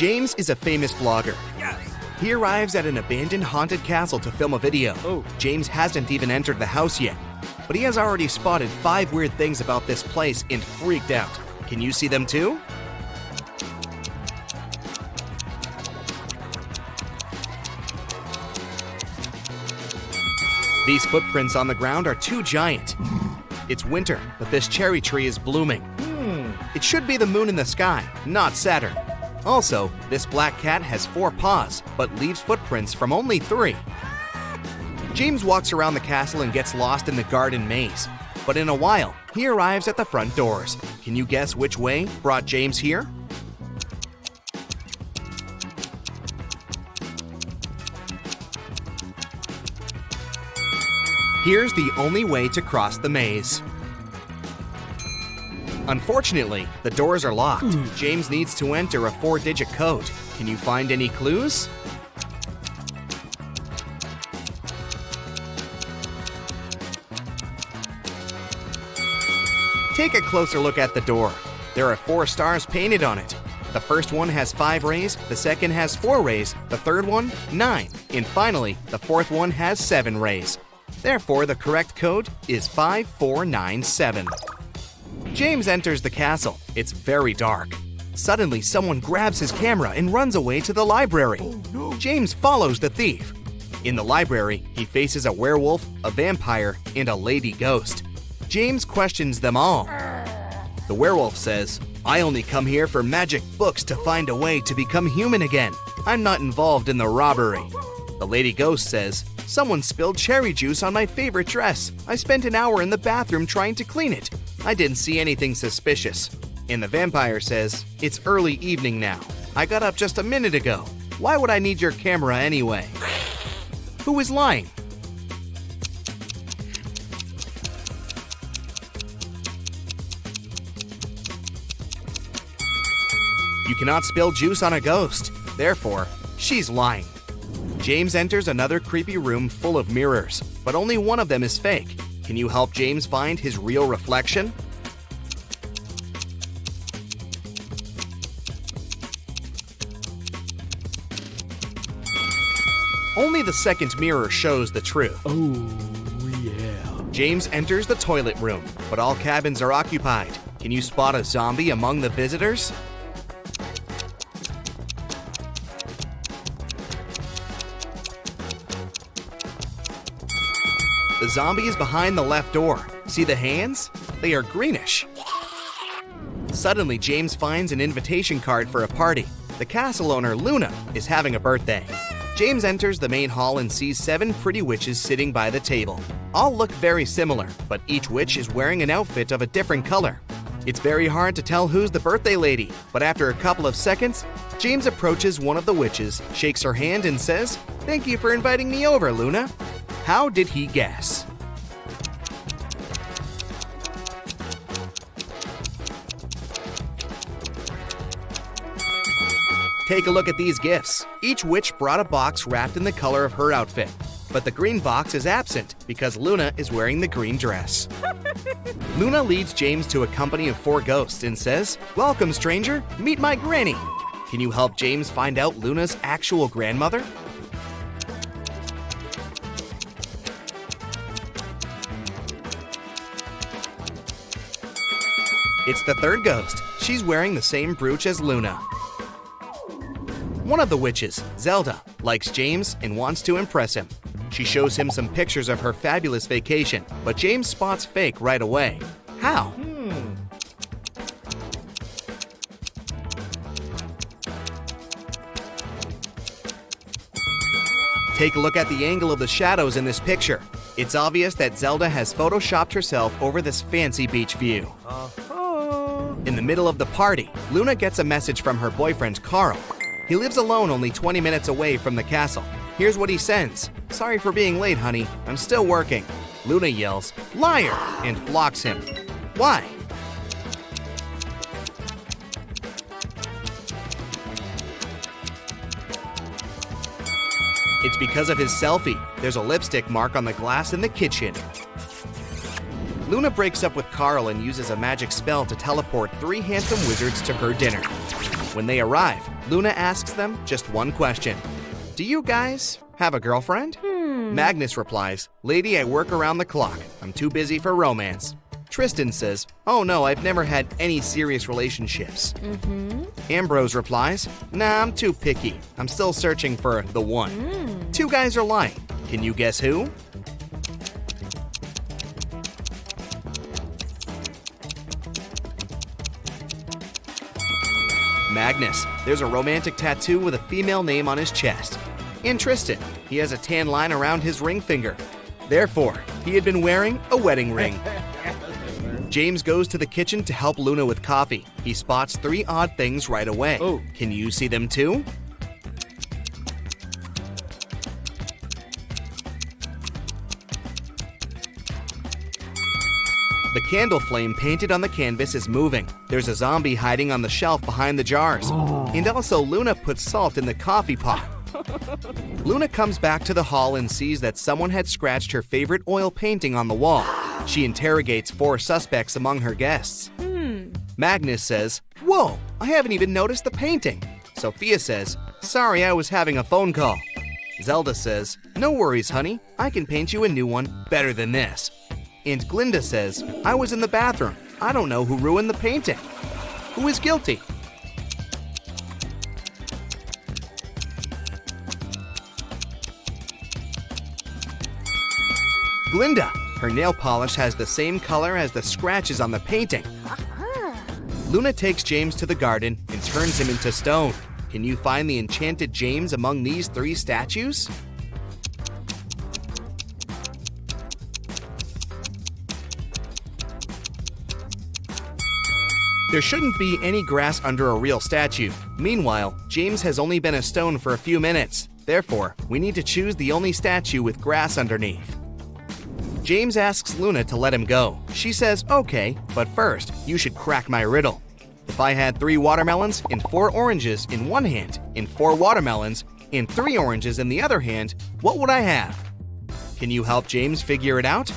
James is a famous vlogger. He arrives at an abandoned haunted castle to film a video. James hasn't even entered the house yet, but he has already spotted 5 weird things about this place and freaked out. Can you see them too? These footprints on the ground are too giant. It's winter, but this cherry tree is blooming. It should be the moon in the sky, not Saturn. Also, this black cat has 4 paws, but leaves footprints from only 3. James walks around the castle and gets lost in the garden maze. But in a while, he arrives at the front doors. Can you guess which way brought James here? Here's the only way to cross the maze. Unfortunately, the doors are locked. James needs to enter a 4-digit code. Can you find any clues? Take a closer look at the door. There are 4 stars painted on it. The first one has 5 rays, the second has 4 rays, the third one, 9, and finally, the fourth one has 7 rays. Therefore, the correct code is 5497. James enters the castle. It's very dark. Suddenly, someone grabs his camera and runs away to the library. James follows the thief. In the library, he faces a werewolf, a vampire, and a lady ghost. James questions them all. The werewolf says, "I only come here for magic books to find a way to become human again. I'm not involved in the robbery." The lady ghost says, "Someone spilled cherry juice on my favorite dress. I spent an hour in the bathroom trying to clean it. I didn't see anything suspicious." And the vampire says, "It's early evening now. I got up just a minute ago. Why would I need your camera anyway?" Who is lying? You cannot spill juice on a ghost. Therefore, she's lying. James enters another creepy room full of mirrors, but only one of them is fake. Can you help James find his real reflection? Only the second mirror shows the truth. James enters the toilet room, but all cabins are occupied. Can you spot a zombie among the visitors? The zombie is behind the left door. See the hands? They are greenish. Suddenly, James finds an invitation card for a party. The castle owner, Luna, is having a birthday. James enters the main hall and sees 7 pretty witches sitting by the table. All look very similar, but each witch is wearing an outfit of a different color. It's very hard to tell who's the birthday lady, but after a couple of seconds, James approaches one of the witches, shakes her hand, and says, "Thank you for inviting me over, Luna." How did he guess? Take a look at these gifts. Each witch brought a box wrapped in the color of her outfit, but the green box is absent because Luna is wearing the green dress. Luna leads James to a company of 4 ghosts and says, "Welcome, stranger. Meet my granny." Can you help James find out Luna's actual grandmother? It's the third ghost. She's wearing the same brooch as Luna. One of the witches, Zelda, likes James and wants to impress him. She shows him some pictures of her fabulous vacation, but James spots fake right away. How? Take a look at the angle of the shadows in this picture. It's obvious that Zelda has photoshopped herself over this fancy beach view. In the middle of the party, Luna gets a message from her boyfriend, Carl. He lives alone only 20 minutes away from the castle. Here's what he sends. "Sorry for being late, honey. I'm still working." Luna yells, "Liar!" and blocks him. Why? It's because of his selfie. There's a lipstick mark on the glass in the kitchen. Luna breaks up with Carl and uses a magic spell to teleport 3 handsome wizards to her dinner. When they arrive, Luna asks them just one question. Do you guys have a girlfriend? Magnus replies, Lady, I work around the clock. I'm too busy for romance. Tristan says, oh no, I've never had any serious relationships. Ambrose replies, nah, I'm too picky. I'm still searching for the one. Two guys are lying. Can you guess who? Magnus. There's a romantic tattoo with a female name on his chest. And Tristan. He has a tan line around his ring finger. Therefore, he had been wearing a wedding ring. James goes to the kitchen to help Luna with coffee. He spots 3 odd things right away. Oh. Can you see them too? The candle flame painted on the canvas is moving. There's a zombie hiding on the shelf behind the jars. And also Luna puts salt in the coffee pot. Luna comes back to the hall and sees that someone had scratched her favorite oil painting on the wall. She interrogates 4 suspects among her guests. Magnus says, whoa, I haven't even noticed the painting. Sophia says, sorry, I was having a phone call. Zelda says, no worries, honey. I can paint you a new one better than this. And Glinda says, I was in the bathroom. I don't know who ruined the painting. Who is guilty? Glinda. Her nail polish has the same color as the scratches on the painting. Luna takes James to the garden and turns him into stone. Can you find the enchanted James among these 3 statues? There shouldn't be any grass under a real statue. Meanwhile, James has only been a stone for a few minutes. Therefore, we need to choose the only statue with grass underneath. James asks Luna to let him go. She says, okay, but first, you should crack my riddle. If I had 3 watermelons and 4 oranges in one hand, and 4 watermelons and 3 oranges in the other hand, what would I have? Can you help James figure it out?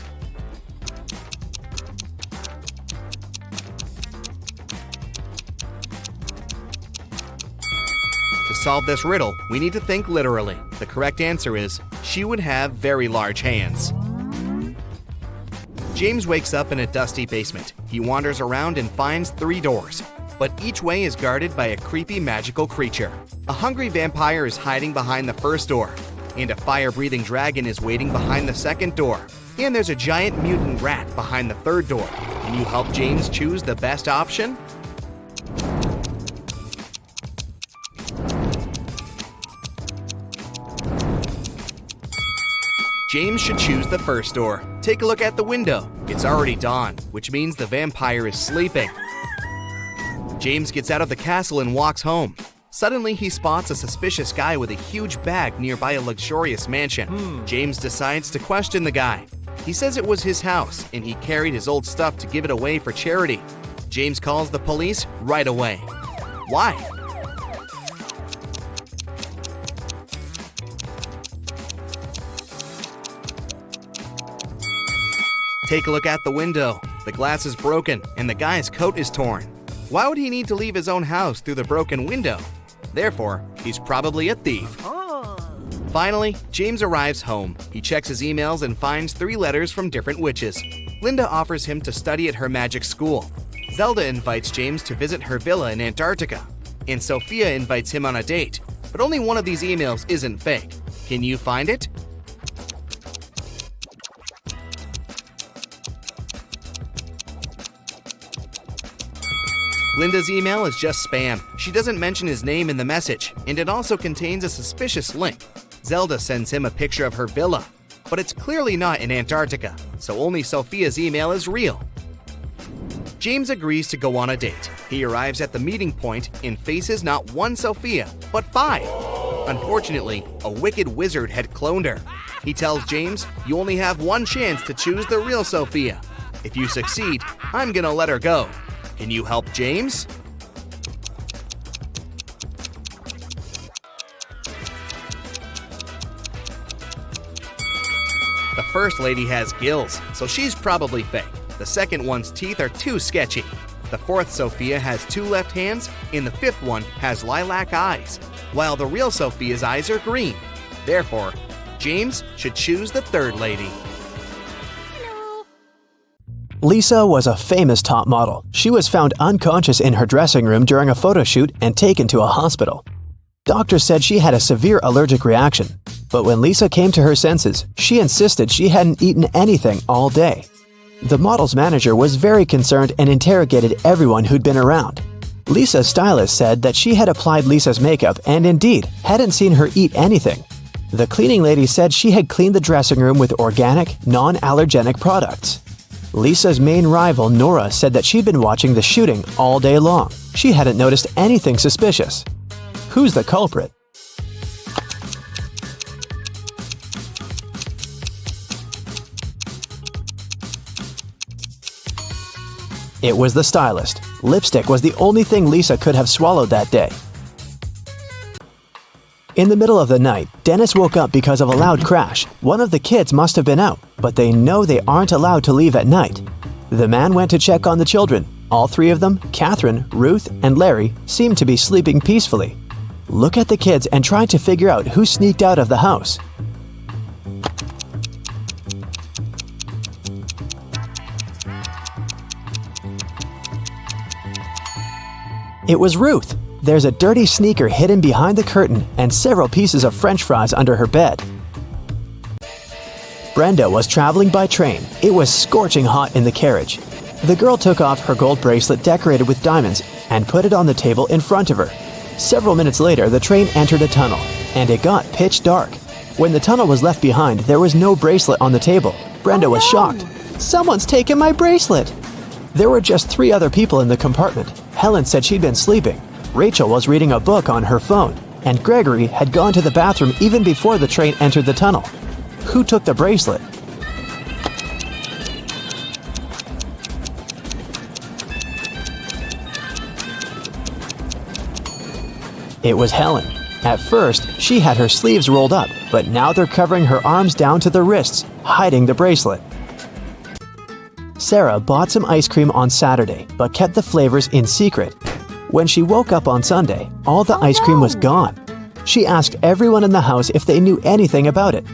To solve this riddle, we need to think literally. The correct answer is, she would have very large hands. James wakes up in a dusty basement. He wanders around and finds 3 doors, but each way is guarded by a creepy magical creature. A hungry vampire is hiding behind the first door, and a fire-breathing dragon is waiting behind the second door. And there's a giant mutant rat behind the third door. Can you help James choose the best option? James should choose the first door. Take a look at the window. It's already dawn, which means the vampire is sleeping. James gets out of the castle and walks home. Suddenly, he spots a suspicious guy with a huge bag nearby a luxurious mansion. James decides to question the guy. He says it was his house, and he carried his old stuff to give it away for charity. James calls the police right away. Why? Take a look at the window. The glass is broken, and the guy's coat is torn. Why would he need to leave his own house through the broken window? Therefore, he's probably a thief. Finally, James arrives home. He checks his emails and finds 3 letters from different witches. Linda offers him to study at her magic school. Zelda invites James to visit her villa in Antarctica. And Sophia invites him on a date. But only one of these emails isn't fake. Can you find it? Linda's email is just spam. She doesn't mention his name in the message, and it also contains a suspicious link. Zelda sends him a picture of her villa, but it's clearly not in Antarctica, so only Sophia's email is real. James agrees to go on a date. He arrives at the meeting point and faces not 1 Sophia, but 5. Unfortunately, a wicked wizard had cloned her. He tells James, you only have 1 chance to choose the real Sophia. If you succeed, I'm gonna let her go. Can you help James? The first lady has gills, so she's probably fake. The second one's teeth are too sketchy. The fourth Sophia has 2 left hands, and the fifth one has lilac eyes, while the real Sophia's eyes are green. Therefore, James should choose the third lady. Lisa was a famous top model. She was found unconscious in her dressing room during a photo shoot and taken to a hospital. Doctors said she had a severe allergic reaction, but when Lisa came to her senses, she insisted she hadn't eaten anything all day. The model's manager was very concerned and interrogated everyone who'd been around. Lisa's stylist said that she had applied Lisa's makeup and indeed hadn't seen her eat anything. The cleaning lady said she had cleaned the dressing room with organic, non-allergenic products. Lisa's main rival, Nora, said that she'd been watching the shooting all day long. She hadn't noticed anything suspicious. Who's the culprit? It was the stylist. Lipstick was the only thing Lisa could have swallowed that day. In the middle of the night, Dennis woke up because of a loud crash. One of the kids must have been out, but they know they aren't allowed to leave at night. The man went to check on the children. All 3 of them, Catherine, Ruth, and Larry, seemed to be sleeping peacefully. Look at the kids and try to figure out who sneaked out of the house. It was Ruth. There's a dirty sneaker hidden behind the curtain and several pieces of French fries under her bed. Brenda was traveling by train. It was scorching hot in the carriage. The girl took off her gold bracelet decorated with diamonds and put it on the table in front of her. Several minutes later, the train entered a tunnel, and it got pitch dark. When the tunnel was left behind, there was no bracelet on the table. Brenda was shocked. "Someone's taken my bracelet!" There were just 3 other people in the compartment. Helen said she'd been sleeping. Rachel was reading a book on her phone, and Gregory had gone to the bathroom even before the train entered the tunnel. Who took the bracelet? It was Helen. At first, she had her sleeves rolled up, but now they're covering her arms down to the wrists, hiding the bracelet. Sarah bought some ice cream on Saturday, but kept the flavors in secret. When she woke up on Sunday, all the ice cream was gone. She asked everyone in the house if they knew anything about it.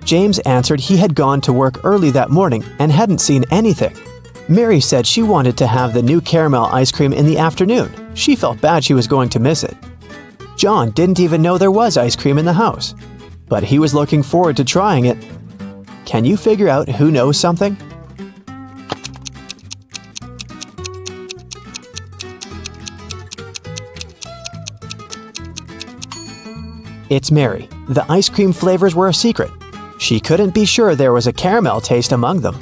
James answered he had gone to work early that morning and hadn't seen anything. Mary said she wanted to have the new caramel ice cream in the afternoon. She felt bad she was going to miss it. John didn't even know there was ice cream in the house, but he was looking forward to trying it. Can you figure out who knows something? It's Mary. The ice cream flavors were a secret. She couldn't be sure there was a caramel taste among them.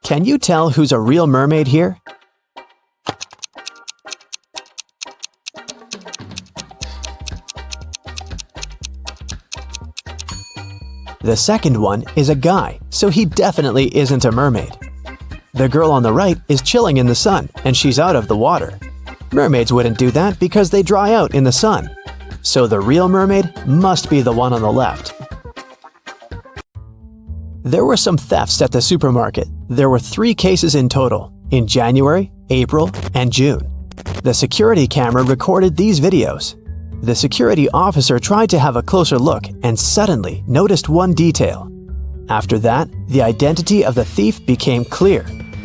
Can you tell who's a real mermaid here? The second one is a guy, so he definitely isn't a mermaid. The girl on the right is chilling in the sun, and she's out of the water. Mermaids wouldn't do that because they dry out in the sun. So the real mermaid must be the one on the left. There were some thefts at the supermarket. There were 3 cases in total, in January, April, and June. The security camera recorded these videos. The security officer tried to have a closer look and suddenly noticed one detail. After that, the identity of the thief became clear.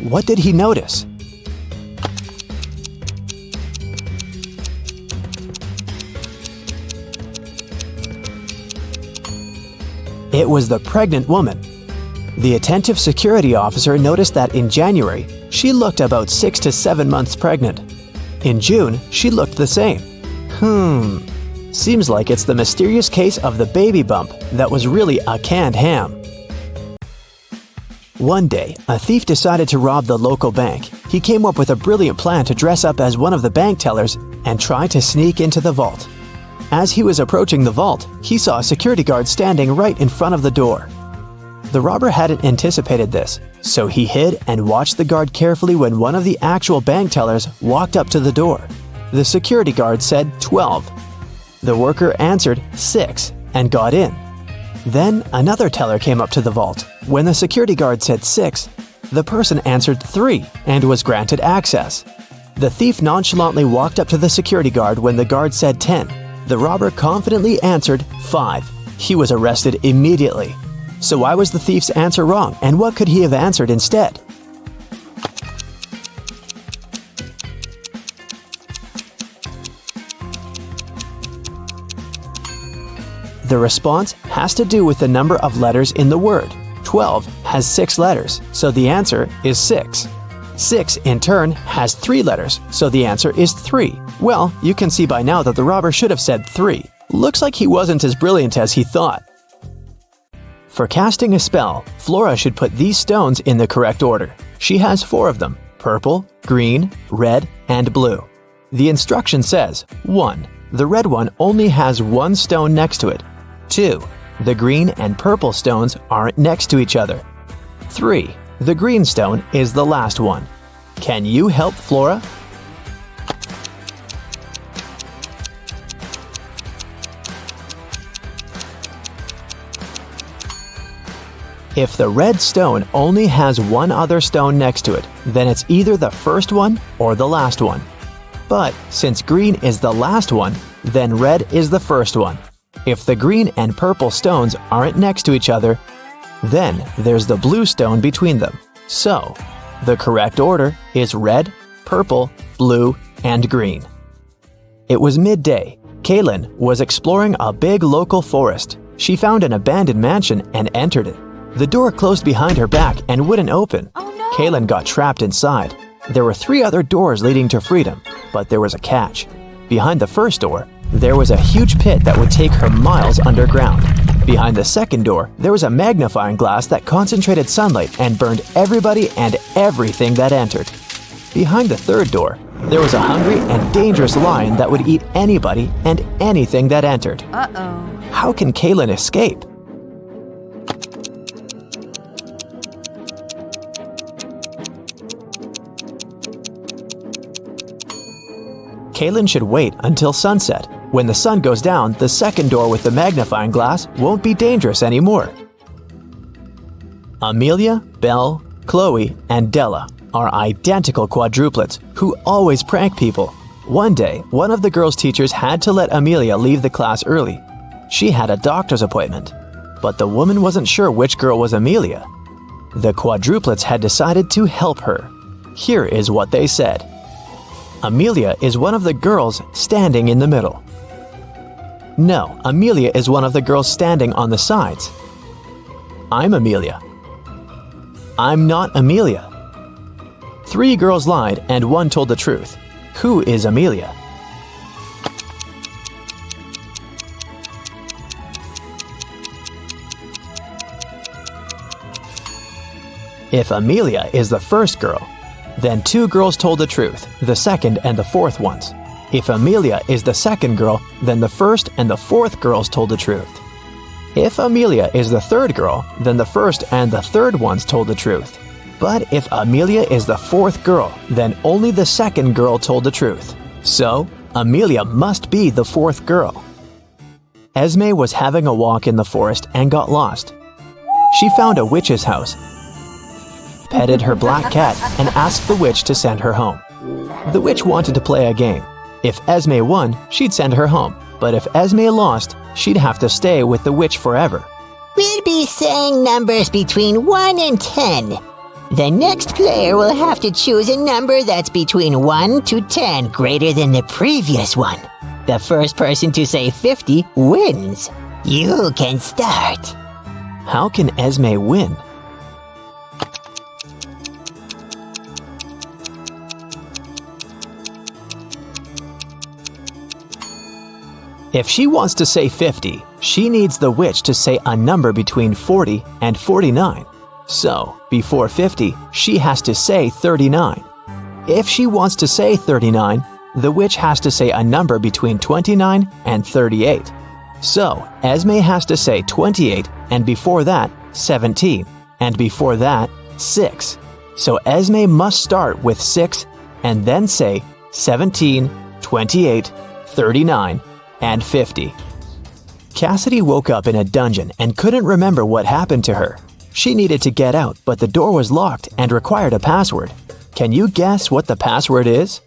What did he notice? It was the pregnant woman. The attentive security officer noticed that in January, she looked about 6 to 7 months pregnant. In June, she looked the same. Seems like it's the mysterious case of the baby bump that was really a canned ham. One day, a thief decided to rob the local bank. He came up with a brilliant plan to dress up as one of the bank tellers and try to sneak into the vault. As he was approaching the vault, he saw a security guard standing right in front of the door. The robber hadn't anticipated this, so he hid and watched the guard carefully when one of the actual bank tellers walked up to the door. The security guard said 12. The worker answered 6 and got in. Then another teller came up to the vault. When the security guard said 6, the person answered 3 and was granted access. The thief nonchalantly walked up to the security guard when the guard said 10. The robber confidently answered 5. He was arrested immediately. So why was the thief's answer wrong, and what could he have answered instead? The response has to do with the number of letters in the word. 12 has 6 letters, so the answer is 6. 6, in turn, has 3 letters, so the answer is 3. Well, you can see by now that the robber should have said 3. Looks like he wasn't as brilliant as he thought. For casting a spell, Flora should put these stones in the correct order. She has 4 of them: purple, green, red, and blue. The instruction says, 1. The red one only has 1 stone next to it. 2. The green and purple stones aren't next to each other. 3. The green stone is the last one. Can you help Flora? If the red stone only has 1 other stone next to it, then it's either the first one or the last one. But since green is the last one, then red is the first one. If the green and purple stones aren't next to each other, then there's the blue stone between them. So, the correct order is red, purple, blue, and green. It was midday. Kaylin was exploring a big local forest. She found an abandoned mansion and entered it. The door closed behind her back and wouldn't open. Oh no! Kaylin got trapped inside. There were 3 other doors leading to freedom, but there was a catch. Behind the first door, there was a huge pit that would take her miles underground. Behind the second door, there was a magnifying glass that concentrated sunlight and burned everybody and everything that entered. Behind the third door, there was a hungry and dangerous lion that would eat anybody and anything that entered. Uh-oh. How can Kaylin escape? Kaylin should wait until sunset. When the sun goes down, the second door with the magnifying glass won't be dangerous anymore. Amelia, Belle, Chloe, and Della are identical quadruplets who always prank people. One day, one of the girls' teachers had to let Amelia leave the class early. She had a doctor's appointment, but the woman wasn't sure which girl was Amelia. The quadruplets had decided to help her. Here is what they said. Amelia is one of the girls standing in the middle. No, Amelia is one of the girls standing on the sides. I'm Amelia. I'm not Amelia. 3 girls lied and 1 told the truth. Who is Amelia? If Amelia is the first girl, then 2 girls told the truth, the second and the fourth ones. If Amelia is the second girl, then the first and the fourth girls told the truth. If Amelia is the third girl, then the first and the third ones told the truth. But if Amelia is the fourth girl, then only the second girl told the truth. So, Amelia must be the fourth girl. Esme was having a walk in the forest and got lost. She found a witch's house, petted her black cat, and asked the witch to send her home. The witch wanted to play a game. If Esme won, she'd send her home. But if Esme lost, she'd have to stay with the witch forever. We'll be saying numbers between 1 and 10. The next player will have to choose a number that's between 1 to 10 greater than the previous one. The first person to say 50 wins. You can start. How can Esme win? If she wants to say 50, she needs the witch to say a number between 40 and 49. So, before 50, she has to say 39. If she wants to say 39, the witch has to say a number between 29 and 38. So, Esme has to say 28, and before that, 17, and before that, 6. So Esme must start with 6 and then say 17, 28, 39, and 50. Cassidy woke up in a dungeon and couldn't remember what happened to her. She needed to get out, but the door was locked and required a password. Can you guess what the password is?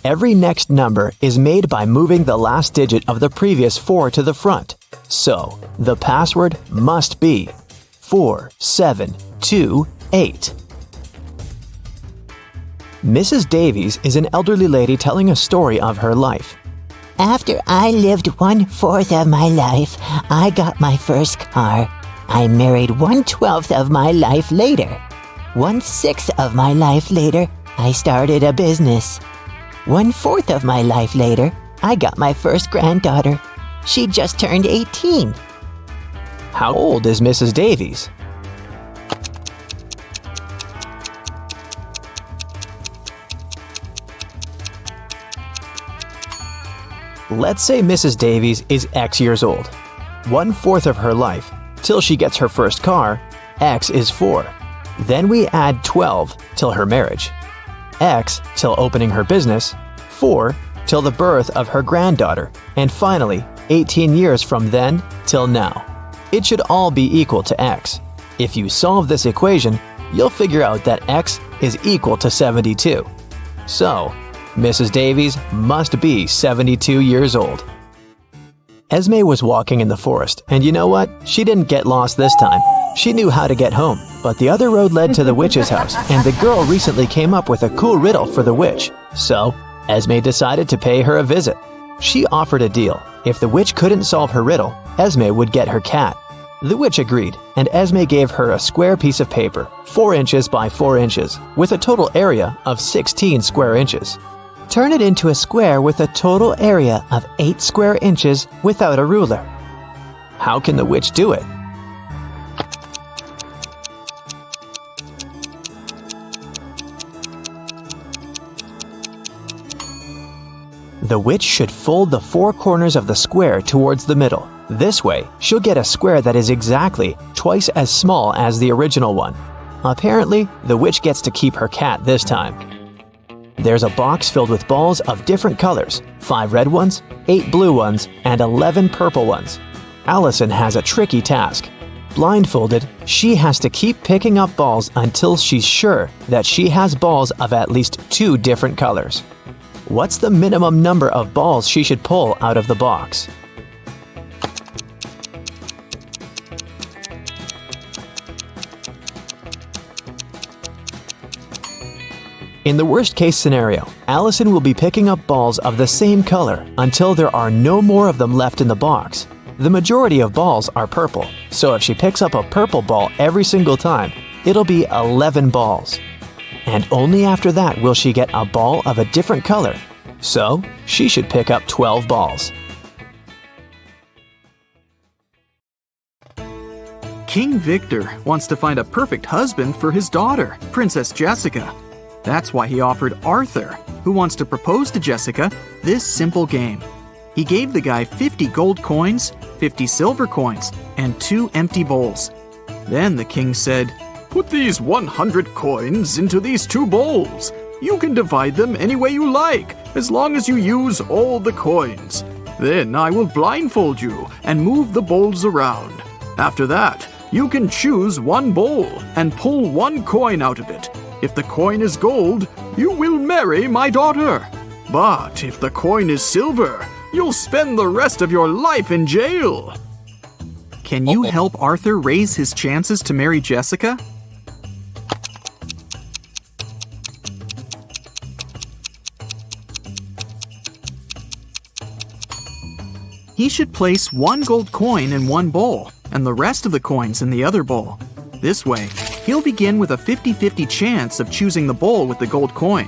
Every next number is made by moving the last digit of the previous 4 to the front. So, the password must be 4728. Mrs. Davies is an elderly lady telling a story of her life. After I lived 1/4 of my life, I got my first car. I married 1/12 of my life later. 1/6 of my life later, I started a business. 1/4 of my life later, I got my first granddaughter. She just turned 18. How old is Mrs. Davies? Let's say Mrs. Davies is X years old. 1/4 of her life, till she gets her first car, X is 4. Then we add 12 till her marriage. X till opening her business, 4 till the birth of her granddaughter, and finally 18 years from then till now. It should all be equal to X. If you solve this equation, you'll figure out that X is equal to 72. So, Mrs. Davies must be 72 years old. Esme was walking in the forest, and you know what? She didn't get lost this time. She knew how to get home, but the other road led to the witch's house, and the girl recently came up with a cool riddle for the witch. So, Esme decided to pay her a visit. She offered a deal. If the witch couldn't solve her riddle, Esme would get her cat. The witch agreed, and Esme gave her a square piece of paper, 4 inches by 4 inches, with a total area of 16 square inches. Turn it into a square with a total area of 8 square inches without a ruler. How can the witch do it? The witch should fold the 4 corners of the square towards the middle. This way, she'll get a square that is exactly twice as small as the original one. Apparently, the witch gets to keep her cat this time. There's a box filled with balls of different colors, 5 red ones, 8 blue ones, and 11 purple ones. Allison has a tricky task. Blindfolded, she has to keep picking up balls until she's sure that she has balls of at least 2 different colors. What's the minimum number of balls she should pull out of the box? In the worst-case scenario, Allison will be picking up balls of the same color until there are no more of them left in the box. The majority of balls are purple, so if she picks up a purple ball every single time, it'll be 11 balls. And only after that will she get a ball of a different color. So, she should pick up 12 balls. King Victor wants to find a perfect husband for his daughter, Princess Jessica. That's why he offered Arthur, who wants to propose to Jessica, this simple game. He gave the guy 50 gold coins, 50 silver coins, and 2 empty bowls. Then the king said, "Put these 100 coins into these 2 bowls. You can divide them any way you like, as long as you use all the coins. Then I will blindfold you and move the bowls around. After that, you can choose 1 bowl and pull 1 coin out of it. If the coin is gold, you will marry my daughter. But if the coin is silver, you'll spend the rest of your life in jail." Can you help Arthur raise his chances to marry Jessica? He should place 1 gold coin in 1 bowl and the rest of the coins in the other bowl. This way, he'll begin with a 50-50 chance of choosing the bowl with the gold coin.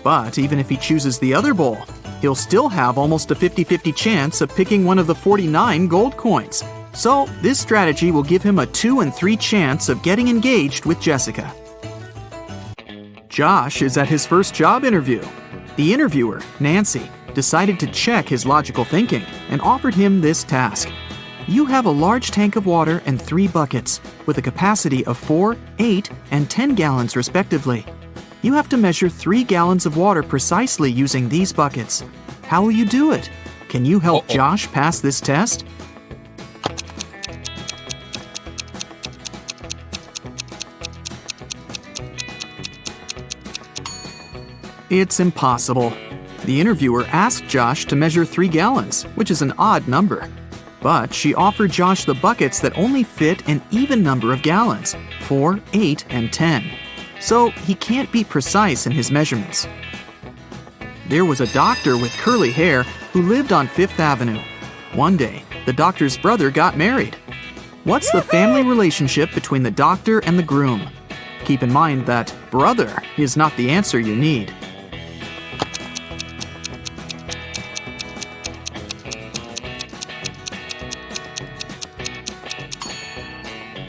But even if he chooses the other bowl, he'll still have almost a 50-50 chance of picking one of the 49 gold coins. So, this strategy will give him a 2 and 3 chance of getting engaged with Jessica. Josh is at his first job interview. The interviewer, Nancy, decided to check his logical thinking and offered him this task. You have a large tank of water and 3 buckets with a capacity of 4, 8, and 10 gallons respectively. You have to measure 3 gallons of water precisely using these buckets. How will you do it? Can you help Josh pass this test? It's impossible. The interviewer asked Josh to measure 3 gallons, which is an odd number. But she offered Josh the buckets that only fit an even number of gallons, 4, 8, and 10. So he can't be precise in his measurements. There was a doctor with curly hair who lived on 5th Avenue. One day, the doctor's brother got married. What's the family relationship between the doctor and the groom? Keep in mind that brother is not the answer you need.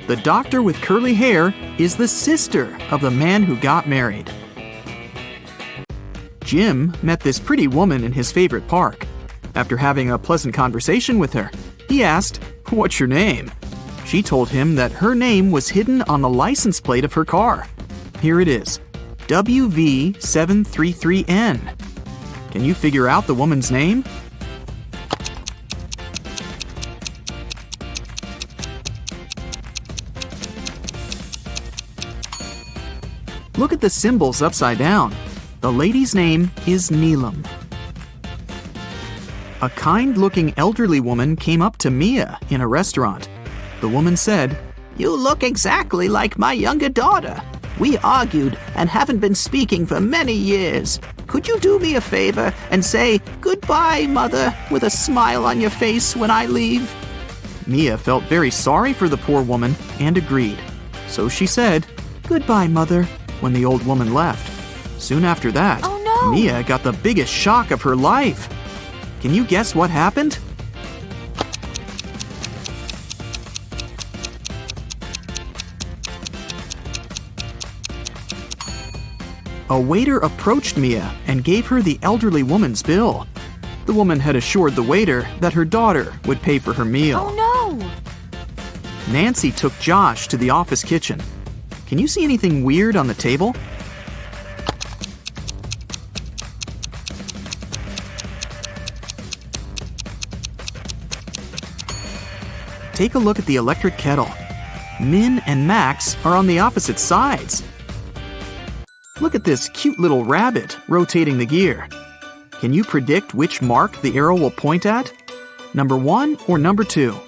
The doctor with curly hair is the sister of the man who got married. Jim met this pretty woman in his favorite park. After having a pleasant conversation with her, he asked, "What's your name?" She told him that her name was hidden on the license plate of her car. Here it is, WV733N. Can you figure out the woman's name? Look at the symbols upside down. The lady's name is Neelam. A kind-looking elderly woman came up to Mia in a restaurant. The woman said, "You look exactly like my younger daughter. We argued and haven't been speaking for many years. Could you do me a favor and say, 'Goodbye, Mother,' with a smile on your face when I leave?" Mia felt very sorry for the poor woman and agreed. So she said, "Goodbye, Mother," when the old woman left. Soon after that, Mia got the biggest shock of her life. Can you guess what happened? A waiter approached Mia and gave her the elderly woman's bill. The woman had assured the waiter that her daughter would pay for her meal. Oh no! Nancy took Josh to the office kitchen. Can you see anything weird on the table? Take a look at the electric kettle. Min and Max are on the opposite sides. Look at this cute little rabbit rotating the gear. Can you predict which mark the arrow will point at? Number 1 or number 2?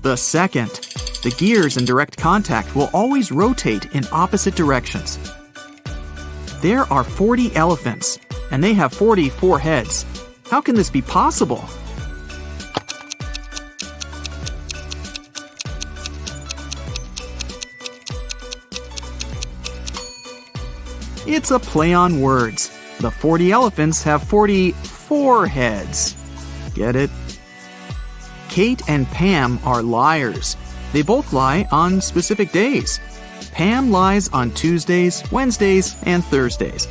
The second. The gears in direct contact will always rotate in opposite directions. There are 40 elephants, and they have 44 heads. How can this be possible? It's a play on words. The 40 elephants have 44 heads. Get it? Kate and Pam are liars. They both lie on specific days. Pam lies on Tuesdays, Wednesdays, and Thursdays.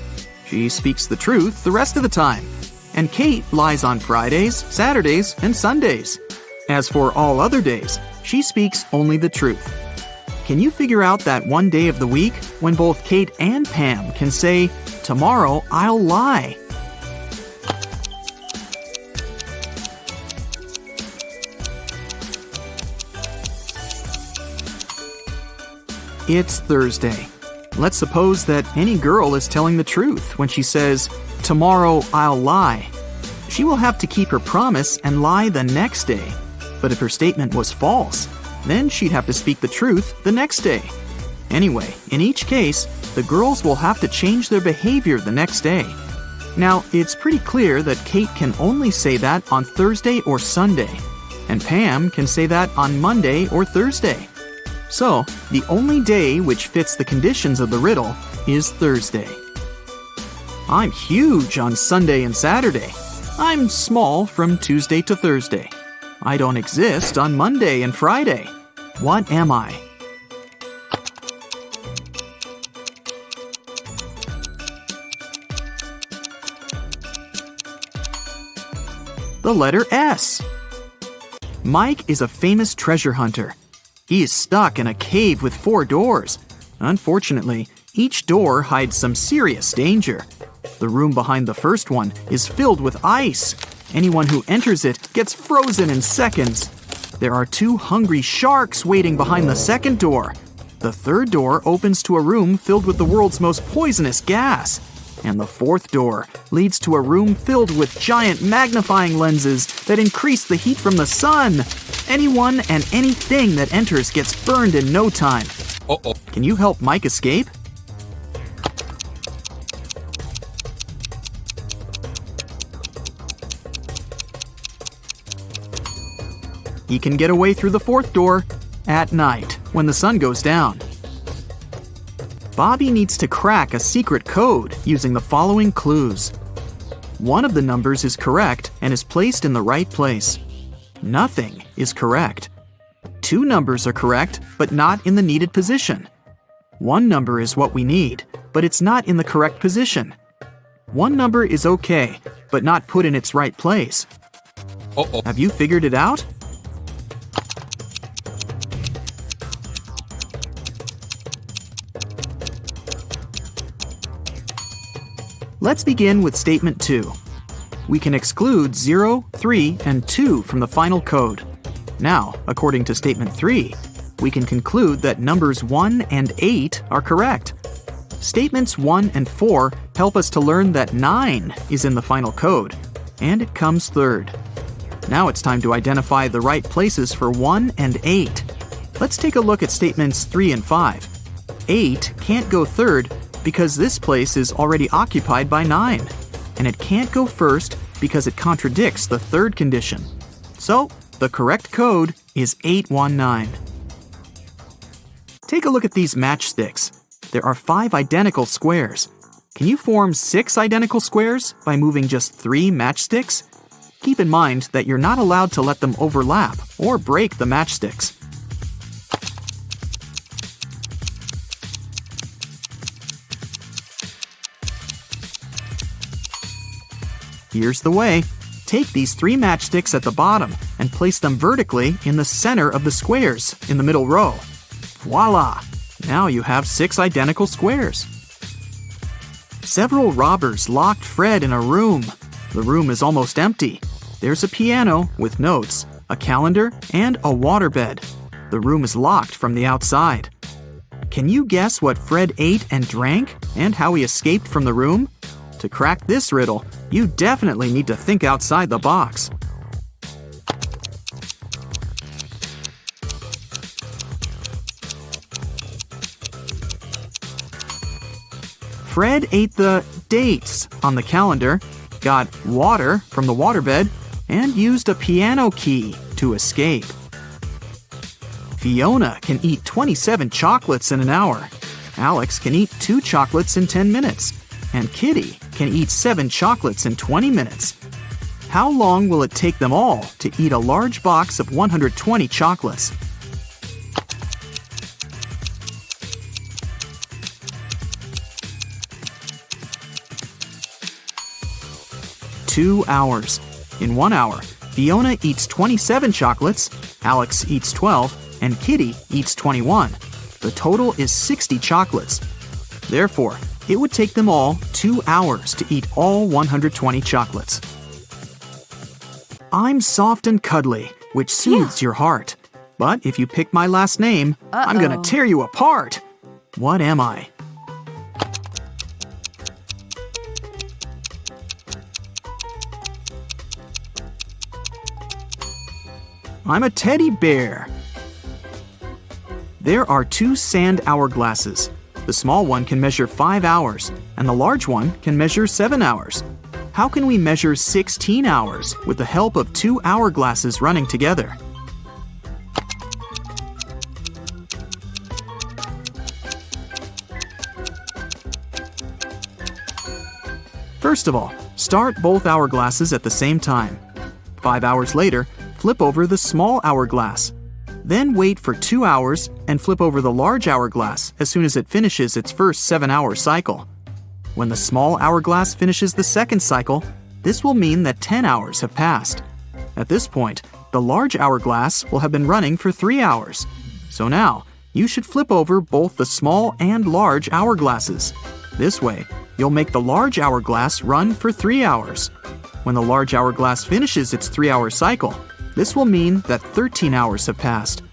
She speaks the truth the rest of the time. And Kate lies on Fridays, Saturdays, and Sundays. As for all other days, she speaks only the truth. Can you figure out that one day of the week when both Kate and Pam can say, "Tomorrow I'll lie"? It's Thursday. Let's suppose that any girl is telling the truth when she says, "Tomorrow I'll lie." She will have to keep her promise and lie the next day. But if her statement was false, then she'd have to speak the truth the next day. Anyway, in each case, the girls will have to change their behavior the next day. Now, it's pretty clear that Kate can only say that on Thursday or Sunday, and Pam can say that on Monday or Thursday. So, the only day which fits the conditions of the riddle is Thursday. I'm huge on Sunday and Saturday. I'm small from Tuesday to Thursday. I don't exist on Monday and Friday. What am I? The letter S. Mike is a famous treasure hunter. He is stuck in a cave with 4 doors. Unfortunately, each door hides some serious danger. The room behind the first one is filled with ice. Anyone who enters it gets frozen in seconds. There are 2 hungry sharks waiting behind the second door. The third door opens to a room filled with the world's most poisonous gas. And the fourth door leads to a room filled with giant magnifying lenses that increase the heat from the sun. Anyone and anything that enters gets burned in no time. Can you help Mike escape? He can get away through the fourth door at night when the sun goes down. Bobby needs to crack a secret code using the following clues. One of the numbers is correct and is placed in the right place. Nothing is correct. 2 numbers are correct, but not in the needed position. 1 number is what we need, but it's not in the correct position. 1 number is okay, but not put in its right place. Have you figured it out? Let's begin with statement 2. We can exclude 0, 3, and 2 from the final code. Now, according to statement 3, we can conclude that numbers 1 and 8 are correct. Statements 1 and 4 help us to learn that 9 is in the final code, and it comes third. Now it's time to identify the right places for 1 and 8. Let's take a look at statements 3 and 5. 8 can't go third because this place is already occupied by 9, and it can't go first because it contradicts the third condition. So, the correct code is 819. Take a look at these matchsticks. There are 5 identical squares. Can you form 6 identical squares by moving just 3 matchsticks? Keep in mind that you're not allowed to let them overlap or break the matchsticks. Here's the way. Take these 3 matchsticks at the bottom and place them vertically in the center of the squares in the middle row. Voila! Now you have 6 identical squares. Several robbers locked Fred in a room. The room is almost empty. There's a piano with notes, a calendar, and a waterbed. The room is locked from the outside. Can you guess what Fred ate and drank and how he escaped from the room? To crack this riddle, you definitely need to think outside the box. Fred ate the dates on the calendar, got water from the waterbed, and used a piano key to escape. Fiona can eat 27 chocolates in an hour. Alex can eat 2 chocolates in 10 minutes. And Kitty can eat 7 chocolates in 20 minutes. How long will it take them all to eat a large box of 120 chocolates? Two hours. In 1 hour, Fiona eats 27 chocolates, Alex eats 12, and Kitty eats 21. The total is 60 chocolates. Therefore, it would take them all 2 hours to eat all 120 chocolates. I'm soft and cuddly, which soothes your heart. But if you pick my last name, I'm gonna tear you apart. What am I? I'm a teddy bear. There are 2 sand hourglasses. The small one can measure 5 hours, and the large one can measure 7 hours. How can we measure 16 hours with the help of 2 hourglasses running together? First of all, start both hourglasses at the same time. 5 hours later, flip over the small hourglass. Then wait for 2 hours and flip over the large hourglass as soon as it finishes its first 7-hour cycle. When the small hourglass finishes the second cycle, this will mean that 10 hours have passed. At this point, the large hourglass will have been running for 3 hours. So now, you should flip over both the small and large hourglasses. This way, you'll make the large hourglass run for 3 hours. When the large hourglass finishes its 3-hour cycle, this will mean that 13 hours have passed.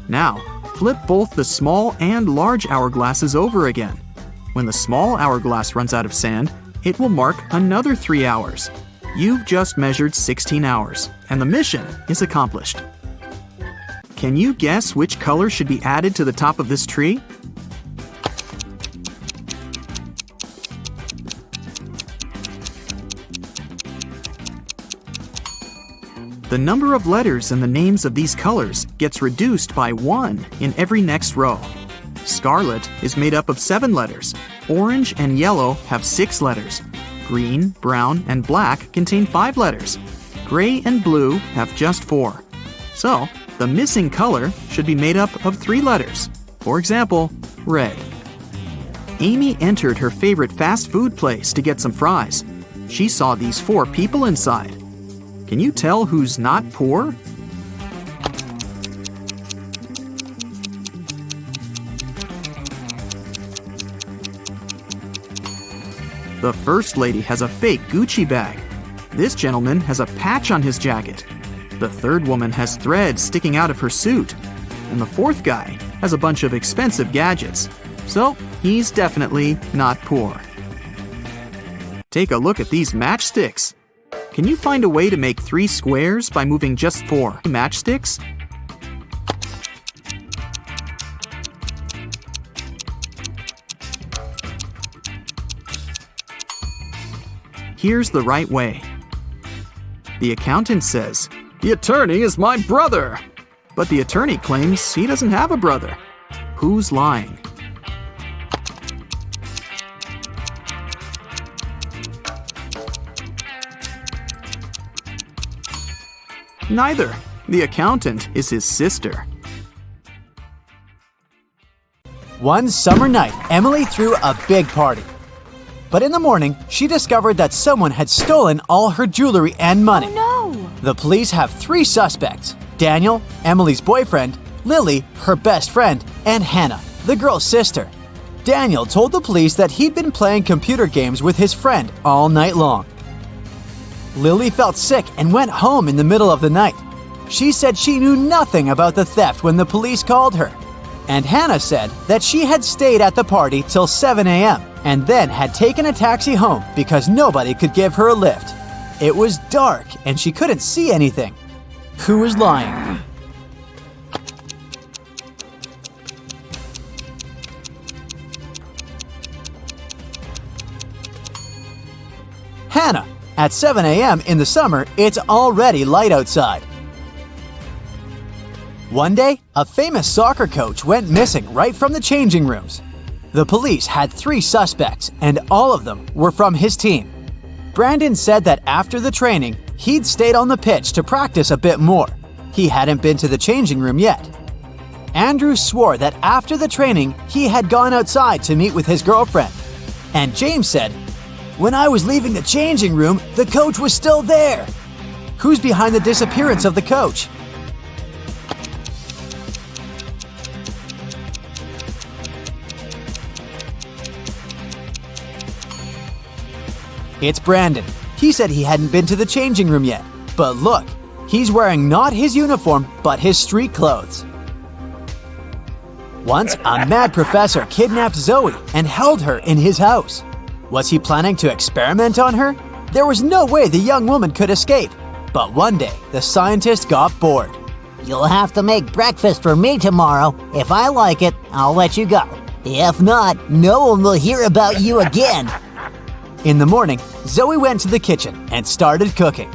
Now, flip both the small and large hourglasses over again. When the small hourglass runs out of sand, it will mark another 3 hours. You've just measured 16 hours, and the mission is accomplished. Can you guess which color should be added to the top of this tree? The number of letters in the names of these colors gets reduced by 1 in every next row. Scarlet is made up of 7 letters. Orange and yellow have 6 letters. Green, brown, and black contain 5 letters. Gray and blue have just 4. So, the missing color should be made up of 3 letters. For example, red. Amy entered her favorite fast food place to get some fries. She saw these 4 people inside. Can you tell who's not poor? The first lady has a fake Gucci bag. This gentleman has a patch on his jacket. The third woman has threads sticking out of her suit. And the fourth guy has a bunch of expensive gadgets. So, he's definitely not poor. Take a look at these matchsticks. Can you find a way to make 3 squares by moving just 4 matchsticks? Here's the right way. The accountant says, "The attorney is my brother." But the attorney claims he doesn't have a brother. Who's lying? Neither. The accountant is his sister. One summer night, Emily threw a big party. But in the morning, she discovered that someone had stolen all her jewelry and money. Oh no! The police have 3 suspects: Daniel, Emily's boyfriend, Lily, her best friend, and Hannah, the girl's sister. Daniel told the police that he'd been playing computer games with his friend all night long. Lily felt sick and went home in the middle of the night. She said she knew nothing about the theft when the police called her. And Hannah said that she had stayed at the party till 7 a.m. and then had taken a taxi home because nobody could give her a lift. It was dark and she couldn't see anything. Who was lying? Hannah. At 7 a.m. in the summer, it's already light outside. One day, a famous soccer coach went missing right from the changing rooms. The police had 3 suspects, and all of them were from his team. Brandon said that after the training, he'd stayed on the pitch to practice a bit more. He hadn't been to the changing room yet. Andrew swore that after the training, he had gone outside to meet with his girlfriend. And James said, "When I was leaving the changing room, the coach was still there." Who's behind the disappearance of the coach? It's Brandon. He said he hadn't been to the changing room yet. But look, he's wearing not his uniform, but his street clothes. Once, a mad professor kidnapped Zoe and held her in his house. Was he planning to experiment on her? There was no way the young woman could escape. But one day, the scientist got bored. You'll have to make breakfast for me tomorrow. If I like it, I'll let you go. If not, no one will hear about you again. In the morning, Zoe went to the kitchen and started cooking.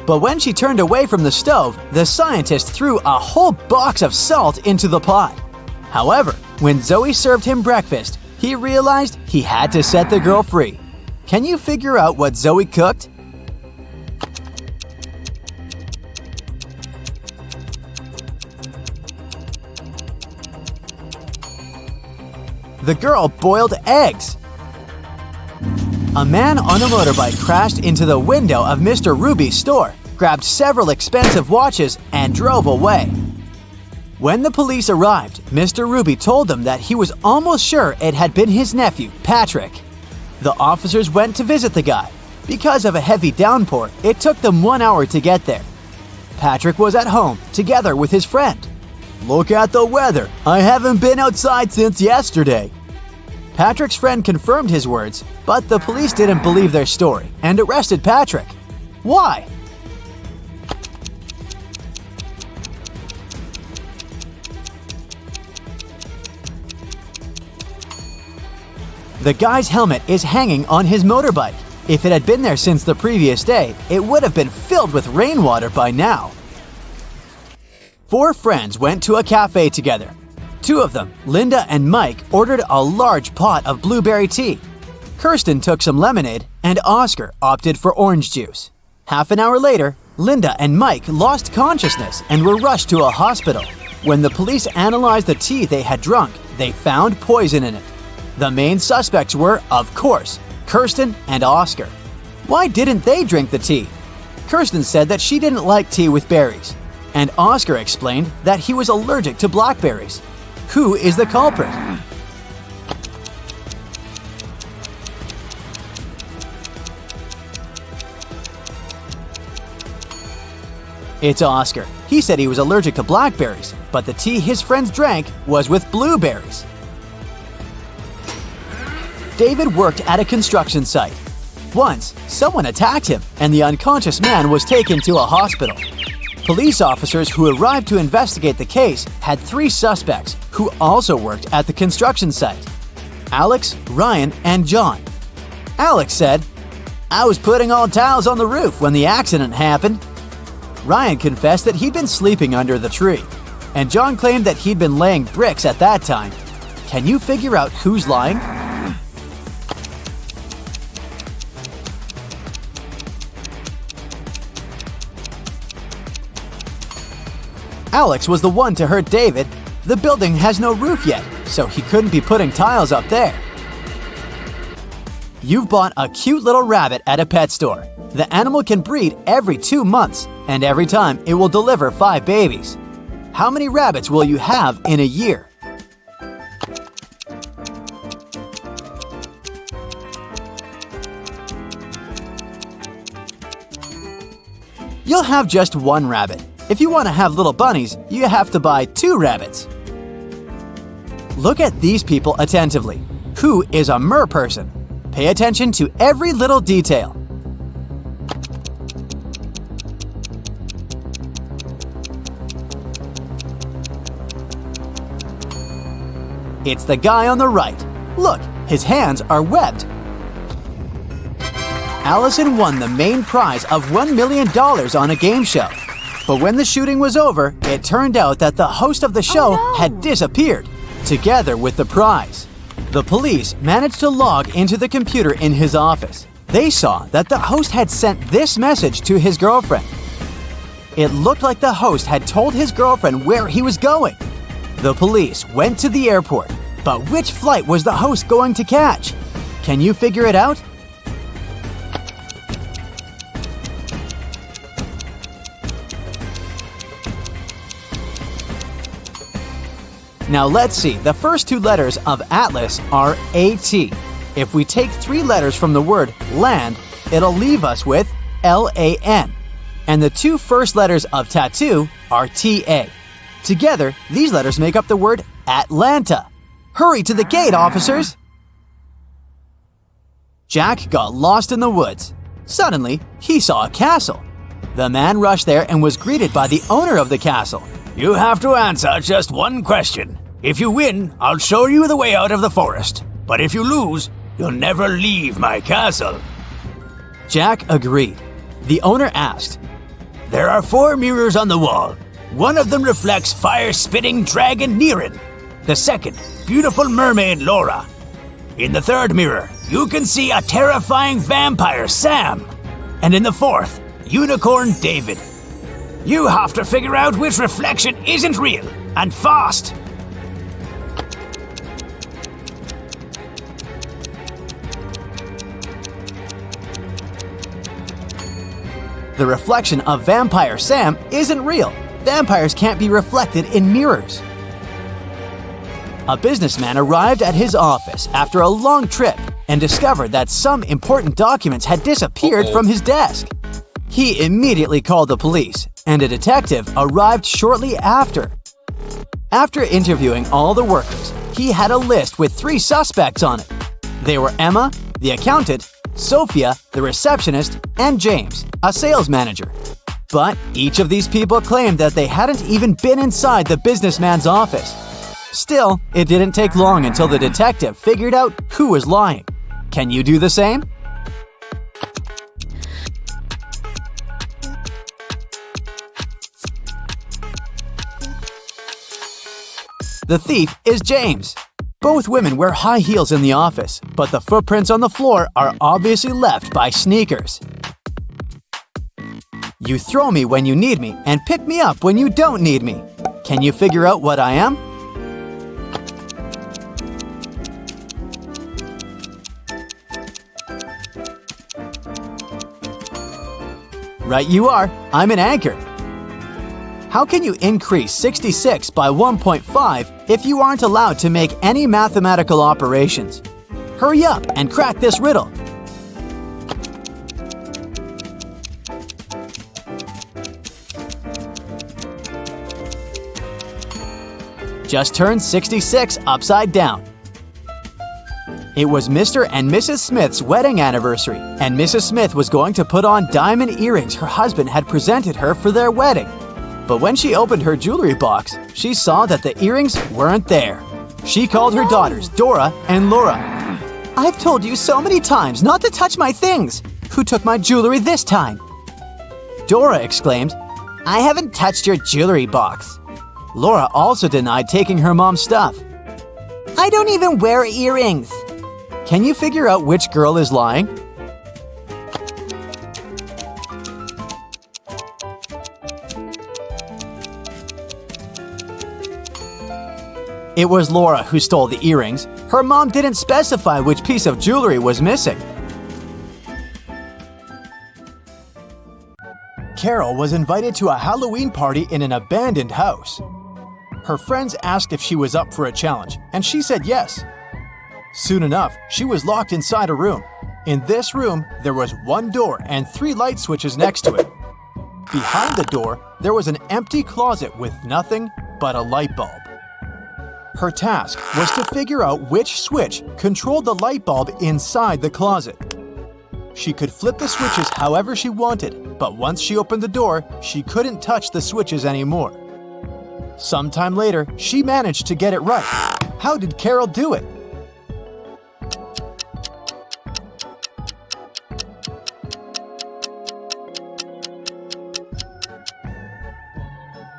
But when she turned away from the stove, the scientist threw a whole box of salt into the pot. However, when Zoe served him breakfast, he realized he had to set the girl free. Can you figure out what Zoe cooked? The girl boiled eggs. A man on a motorbike crashed into the window of Mr. Ruby's store. grabbed several expensive watches, and drove away. When the police arrived, Mr. Ruby told them that he was almost sure it had been his nephew, Patrick. The officers went to visit the guy. Because of a heavy downpour, it took them 1 hour to get there. Patrick was at home, together with his friend. "Look at the weather. I haven't been outside since yesterday." Patrick's friend confirmed his words, but the police didn't believe their story and arrested Patrick. Why? The guy's helmet is hanging on his motorbike. If it had been there since the previous day, it would have been filled with rainwater by now. 4 friends went to a cafe together. 2 of them, Linda and Mike, ordered a large pot of blueberry tea. Kirsten took some lemonade, and Oscar opted for orange juice. Half an hour later, Linda and Mike lost consciousness and were rushed to a hospital. When the police analyzed the tea they had drunk, they found poison in it. The main suspects were, of course, Kirsten and Oscar. Why didn't they drink the tea? Kirsten said that she didn't like tea with berries, and Oscar explained that he was allergic to blackberries. Who is the culprit? It's Oscar. He said he was allergic to blackberries, but the tea his friends drank was with blueberries. David worked at a construction site. Once, someone attacked him, and the unconscious man was taken to a hospital. Police officers who arrived to investigate the case had 3 suspects who also worked at the construction site: Alex, Ryan, and John. Alex said, "I was putting all towels on the roof when the accident happened." Ryan confessed that he'd been sleeping under the tree, and John claimed that he'd been laying bricks at that time. Can you figure out who's lying? Alex was the one to hurt David. The building has no roof yet, so he couldn't be putting tiles up there. You've bought a cute little rabbit at a pet store. The animal can breed every 2 months, and every time it will deliver 5 babies. How many rabbits will you have in a year? You'll have just 1 rabbit. If you want to have little bunnies, you have to buy 2 rabbits. Look at these people attentively. Who is a mer person? Pay attention to every little detail. It's the guy on the right. Look, his hands are webbed. Allison won the main prize of $1 million on a game show. But when the shooting was over, it turned out that the host of the show had disappeared, together with the prize. The police managed to log into the computer in his office. They saw that the host had sent this message to his girlfriend. It looked like the host had told his girlfriend where he was going. The police went to the airport, but which flight was the host going to catch? Can you figure it out? Now let's see, the first 2 letters of Atlas are AT. If we take 3 letters from the word land, it'll leave us with LAN. And the 2 first letters of tattoo are TA. Together, these letters make up the word Atlanta. Hurry to the gate, officers! Jack got lost in the woods. Suddenly, he saw a castle. The man rushed there and was greeted by the owner of the castle. You have to answer just 1 question. If you win, I'll show you the way out of the forest. But if you lose, you'll never leave my castle. Jack agreed. The owner asked, There are 4 mirrors on the wall. One of them reflects fire-spitting dragon Nirin. The second, beautiful mermaid Laura. In the 3rd mirror, you can see a terrifying vampire Sam. And in the 4th, unicorn David. You have to figure out which reflection isn't real, and fast! The reflection of Vampire Sam isn't real. Vampires can't be reflected in mirrors. A businessman arrived at his office after a long trip and discovered that some important documents had disappeared from his desk. He immediately called the police, and a detective arrived shortly after. After interviewing all the workers, he had a list with 3 suspects on it. They were Emma, the accountant, Sophia, the receptionist, and James, a sales manager. But each of these people claimed that they hadn't even been inside the businessman's office. Still, it didn't take long until the detective figured out who was lying. Can you do the same? The thief is James. Both women wear high heels in the office, but the footprints on the floor are obviously left by sneakers. You throw me when you need me and pick me up when you don't need me. Can you figure out what I am? Right you are. I'm an anchor. How can you increase 66 by 1.5 if you aren't allowed to make any mathematical operations? Hurry up and crack this riddle. Just turn 66 upside down. It was Mr. and Mrs. Smith's wedding anniversary, and Mrs. Smith was going to put on diamond earrings her husband had presented her for their wedding. But when she opened her jewelry box, she saw that the earrings weren't there. She called her daughters, Dora and Laura. "I've told you so many times not to touch my things. Who took my jewelry this time?" Dora exclaimed, "I haven't touched your jewelry box." Laura also denied taking her mom's stuff. "I don't even wear earrings." Can you figure out which girl is lying? It was Laura who stole the earrings. Her mom didn't specify which piece of jewelry was missing. Carol was invited to a Halloween party in an abandoned house. Her friends asked if she was up for a challenge, and she said yes. Soon enough, she was locked inside a room. In this room, there was one door and 3 light switches next to it. Behind the door, there was an empty closet with nothing but a light bulb. Her task was to figure out which switch controlled the light bulb inside the closet. She could flip the switches however she wanted, but once she opened the door, she couldn't touch the switches anymore. Sometime later, she managed to get it right. How did Carol do it?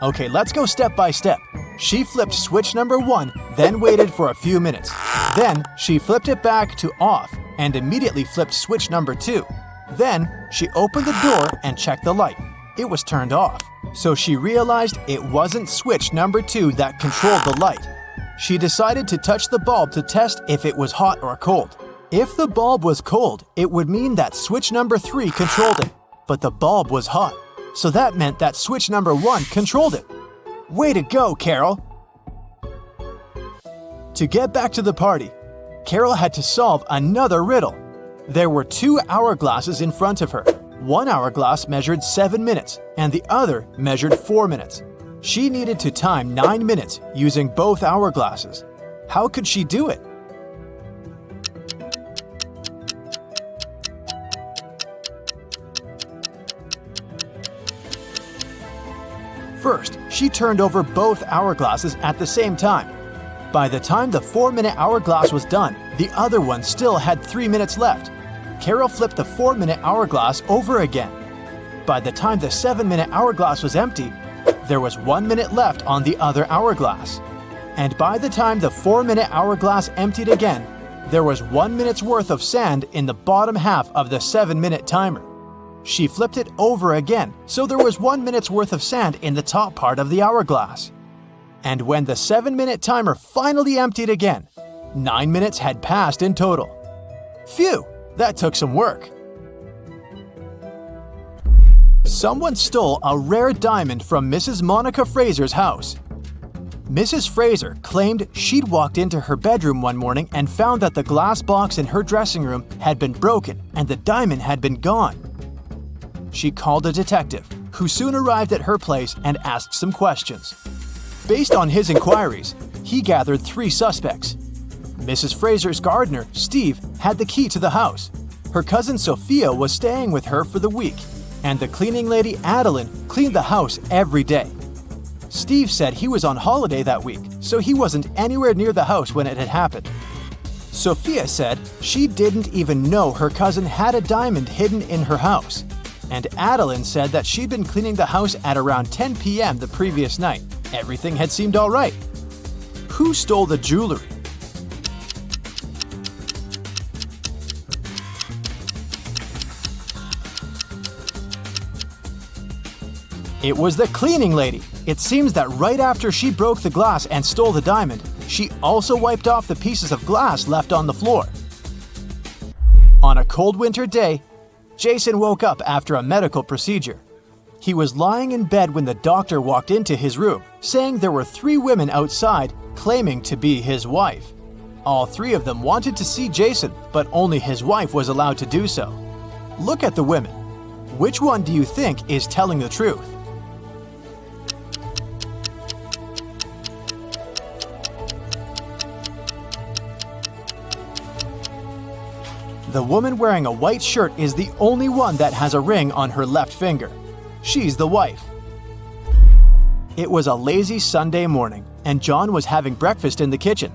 Okay, let's go step by step. She flipped switch number 1, then waited for a few minutes. Then, she flipped it back to off and immediately flipped switch number 2. Then, she opened the door and checked the light. It was turned off. So she realized it wasn't switch number 2 that controlled the light. She decided to touch the bulb to test if it was hot or cold. If the bulb was cold, it would mean that switch number 3 controlled it. But the bulb was hot. So that meant that switch number 1 controlled it. Way to go, Carol! To get back to the party, Carol had to solve another riddle. There were 2 hourglasses in front of her. One hourglass measured 7 minutes, and the other measured 4 minutes. She needed to time 9 minutes using both hourglasses. How could she do it? First, she turned over both hourglasses at the same time. By the time the 4-minute hourglass was done, the other one still had 3 minutes left. Carol flipped the 4-minute hourglass over again. By the time the 7-minute hourglass was empty, there was 1 minute left on the other hourglass. And by the time the 4-minute hourglass emptied again, there was 1 minute's worth of sand in the bottom half of the 7-minute timer. She flipped it over again, so there was 1 minute's worth of sand in the top part of the hourglass. And when the 7-minute timer finally emptied again, 9 minutes had passed in total. Phew, that took some work. Someone stole a rare diamond from Mrs. Monica Fraser's house. Mrs. Fraser claimed she'd walked into her bedroom one morning and found that the glass box in her dressing room had been broken and the diamond had been gone. She called a detective, who soon arrived at her place and asked some questions. Based on his inquiries, he gathered 3 suspects. Mrs. Fraser's gardener, Steve, had the key to the house. Her cousin Sophia was staying with her for the week, and the cleaning lady Adeline cleaned the house every day. Steve said he was on holiday that week, so he wasn't anywhere near the house when it had happened. Sophia said she didn't even know her cousin had a diamond hidden in her house. And Adeline said that she'd been cleaning the house at around 10 p.m. the previous night. Everything had seemed all right. Who stole the jewelry? It was the cleaning lady. It seems that right after she broke the glass and stole the diamond, she also wiped off the pieces of glass left on the floor. On a cold winter day, Jason woke up after a medical procedure. He was lying in bed when the doctor walked into his room, saying there were 3 women outside claiming to be his wife. All 3 of them wanted to see Jason, but only his wife was allowed to do so. Look at the women. Which one do you think is telling the truth? The woman wearing a white shirt is the only one that has a ring on her left finger. She's the wife. It was a lazy Sunday morning, and John was having breakfast in the kitchen.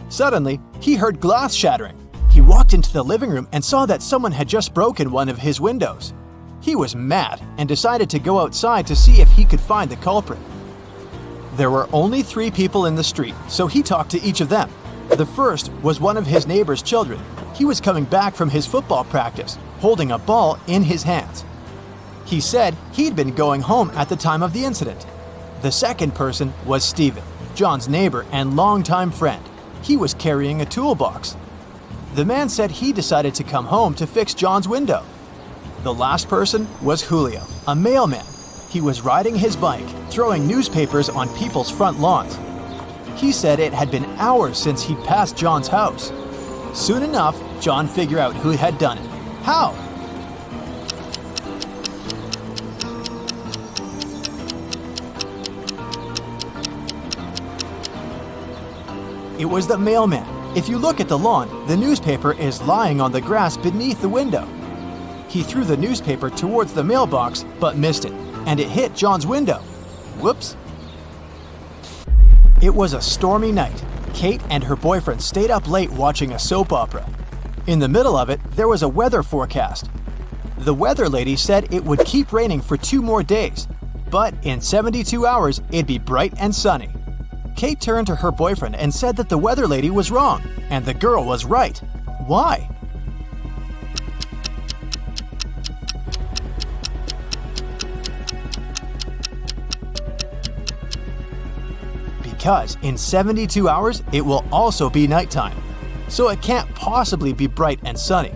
Suddenly, he heard glass shattering. He walked into the living room and saw that someone had just broken one of his windows. He was mad and decided to go outside to see if he could find the culprit. There were only 3 people in the street, so he talked to each of them. The first was one of his neighbor's children. He was coming back from his football practice, holding a ball in his hands. He said he'd been going home at the time of the incident. The second person was Stephen, John's neighbor and longtime friend. He was carrying a toolbox. The man said he decided to come home to fix John's window. The last person was Julio, a mailman. He was riding his bike, throwing newspapers on people's front lawns. He said it had been hours since he'd passed John's house. Soon enough, John figured out who had done it. How? It was the mailman. If you look at the lawn, the newspaper is lying on the grass beneath the window. He threw the newspaper towards the mailbox, but missed it, and it hit John's window. Whoops. It was a stormy night. Kate and her boyfriend stayed up late watching a soap opera. In the middle of it, there was a weather forecast. The weather lady said it would keep raining for 2 more days, but in 72 hours, it'd be bright and sunny. Kate turned to her boyfriend and said that the weather lady was wrong, and the girl was right. Why? Because in 72 hours, it will also be nighttime, so it can't possibly be bright and sunny.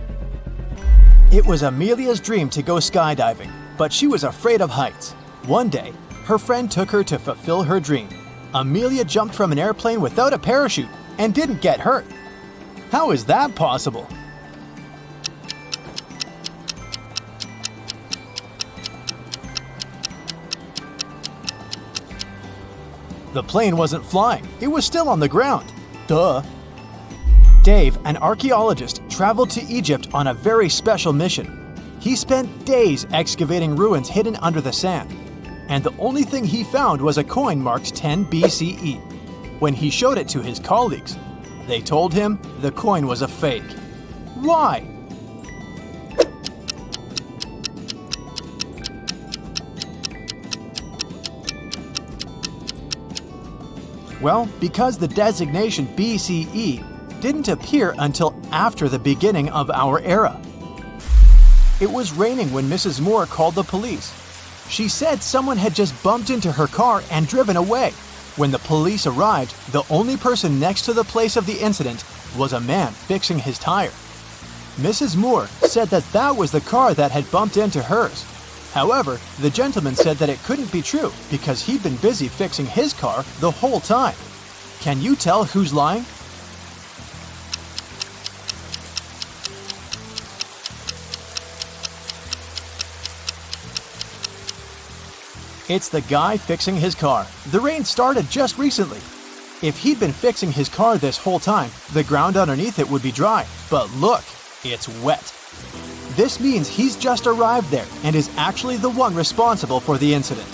It was Amelia's dream to go skydiving, but she was afraid of heights. One day, her friend took her to fulfill her dream. Amelia jumped from an airplane without a parachute and didn't get hurt. How is that possible? The plane wasn't flying, it was still on the ground. Duh. Dave, an archaeologist, traveled to Egypt on a very special mission. He spent days excavating ruins hidden under the sand, and the only thing he found was a coin marked 10 BCE. When he showed it to his colleagues, they told him the coin was a fake. Why? Well, because the designation BCE didn't appear until after the beginning of our era. It was raining when Mrs. Moore called the police. She said someone had just bumped into her car and driven away. When the police arrived, the only person next to the place of the incident was a man fixing his tire. Mrs. Moore said that was the car that had bumped into hers. However, the gentleman said that it couldn't be true because he'd been busy fixing his car the whole time. Can you tell who's lying? It's the guy fixing his car. The rain started just recently. If he'd been fixing his car this whole time, the ground underneath it would be dry. But look, it's wet. This means he's just arrived there and is actually the one responsible for the incident.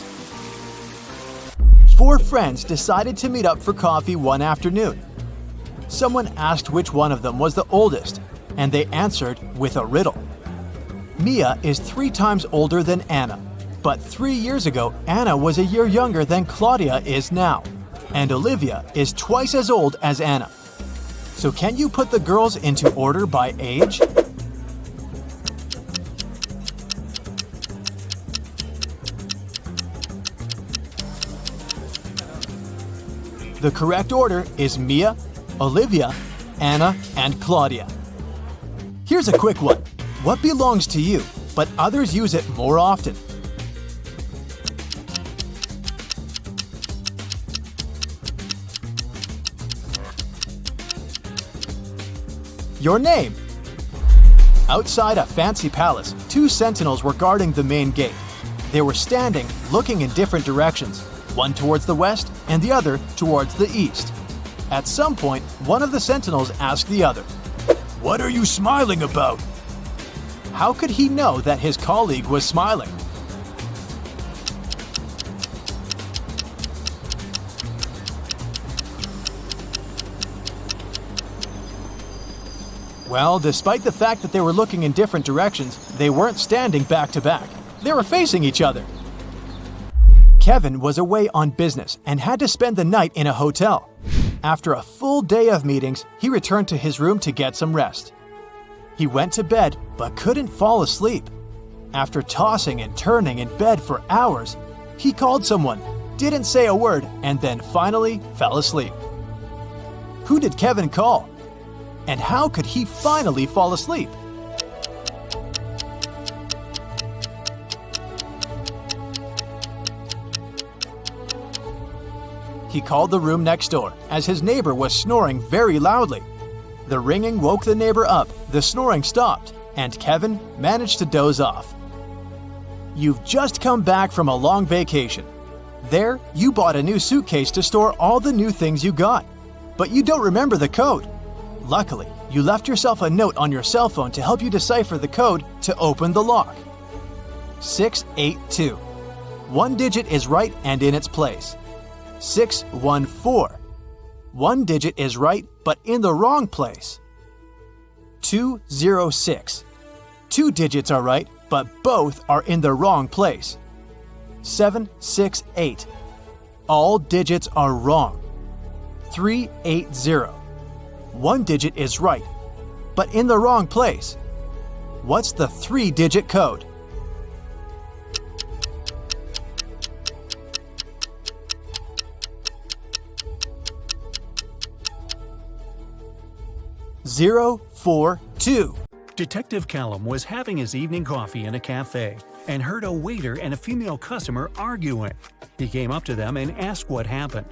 4 friends decided to meet up for coffee one afternoon. Someone asked which one of them was the oldest, and they answered with a riddle. Mia is 3 times older than Anna, but 3 years ago, Anna was a year younger than Claudia is now, and Olivia is twice as old as Anna. So can you put the girls into order by age? The correct order is Mia, Olivia, Anna, and Claudia. Here's a quick one. What belongs to you, but others use it more often? Your name. Outside a fancy palace, 2 sentinels were guarding the main gate. They were standing, looking in different directions, one towards the west and the other towards the east. At some point, one of the sentinels asked the other, "What are you smiling about?" How could he know that his colleague was smiling? Well, despite the fact that they were looking in different directions, they weren't standing back to back. They were facing each other. Kevin was away on business and had to spend the night in a hotel. After a full day of meetings, he returned to his room to get some rest. He went to bed but couldn't fall asleep. After tossing and turning in bed for hours, he called someone, didn't say a word, and then finally fell asleep. Who did Kevin call? And how could he finally fall asleep? He called the room next door, as his neighbor was snoring very loudly. The ringing woke the neighbor up, the snoring stopped, and Kevin managed to doze off. You've just come back from a long vacation. There, you bought a new suitcase to store all the new things you got, but you don't remember the code. Luckily, you left yourself a note on your cell phone to help you decipher the code to open the lock. 682. One digit is right and in its place. 614. One digit is right but in the wrong place. 206. 2 digits are right but both are in the wrong place. 768. All digits are wrong. 380. One digit is right, but in the wrong place. What's the 3-digit code? Zero, 4, 2. Detective Callum was having his evening coffee in a cafe and heard a waiter and a female customer arguing. He came up to them and asked what happened.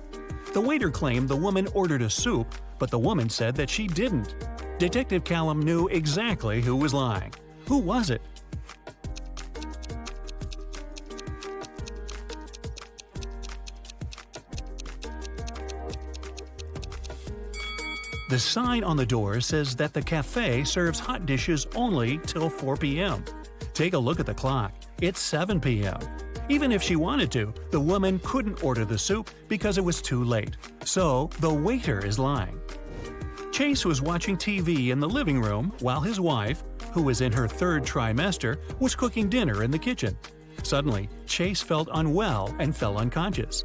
The waiter claimed the woman ordered a soup, but the woman said that she didn't. Detective Callum knew exactly who was lying. Who was it? The sign on the door says that the cafe serves hot dishes only till 4 p.m. Take a look at the clock. It's 7 p.m. Even if she wanted to, the woman couldn't order the soup because it was too late. So, the waiter is lying. Chase was watching TV in the living room while his wife, who was in her 3rd trimester, was cooking dinner in the kitchen. Suddenly, Chase felt unwell and fell unconscious.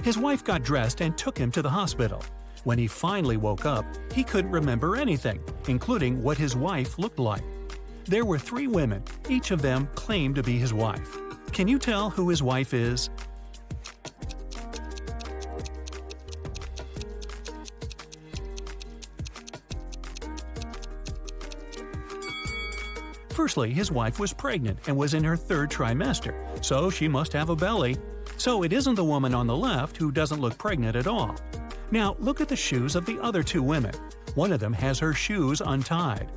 His wife got dressed and took him to the hospital. When he finally woke up, he couldn't remember anything, including what his wife looked like. There were 3 women, each of them claimed to be his wife. Can you tell who his wife is? For Firstly, his wife was pregnant and was in her third trimester, so she must have a belly. So it isn't the woman on the left who doesn't look pregnant at all. Now look at the shoes of the other two women. One of them has her shoes untied.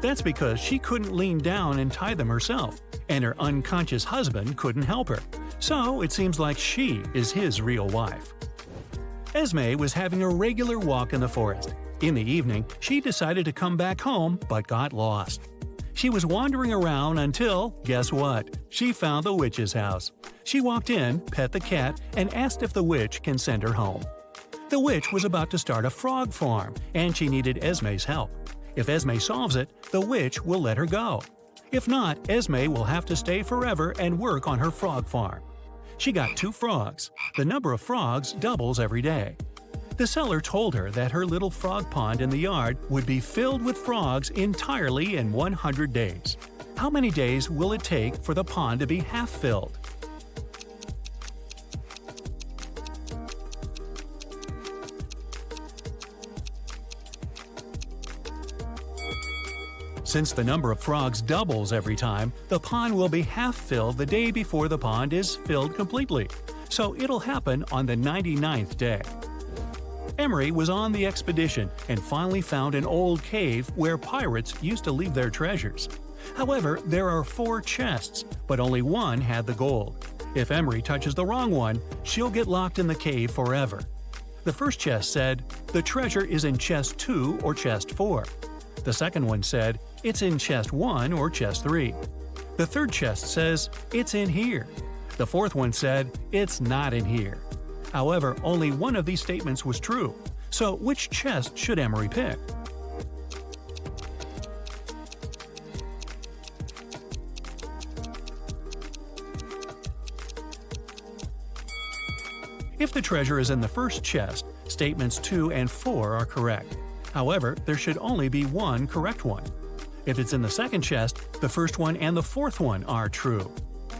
That's because she couldn't lean down and tie them herself, and her unconscious husband couldn't help her. So it seems like she is his real wife. Esme was having a regular walk in the forest. In the evening, she decided to come back home but got lost. She was wandering around until, guess what? She found the witch's house. She walked in, pet the cat, and asked if the witch can send her home. The witch was about to start a frog farm, and she needed Esme's help. If Esme solves it, the witch will let her go. If not, Esme will have to stay forever and work on her frog farm. She got 2 frogs. The number of frogs doubles every day. The seller told her that her little frog pond in the yard would be filled with frogs entirely in 100 days. How many days will it take for the pond to be half filled? Since the number of frogs doubles every time, the pond will be half filled the day before the pond is filled completely. So it'll happen on the 99th day. Emery was on the expedition and finally found an old cave where pirates used to leave their treasures. However, there are 4 chests, but only one had the gold. If Emery touches the wrong one, she'll get locked in the cave forever. The first chest said, "The treasure is in chest 2 or chest 4." The second one said, "It's in chest 1 or chest 3." The third chest says, "It's in here." The fourth one said, "It's not in here." However, only one of these statements was true. So which chest should Emery pick? If the treasure is in the first chest, statements 2 and 4 are correct. However, there should only be one correct one. If it's in the second chest, the first one and the fourth one are true.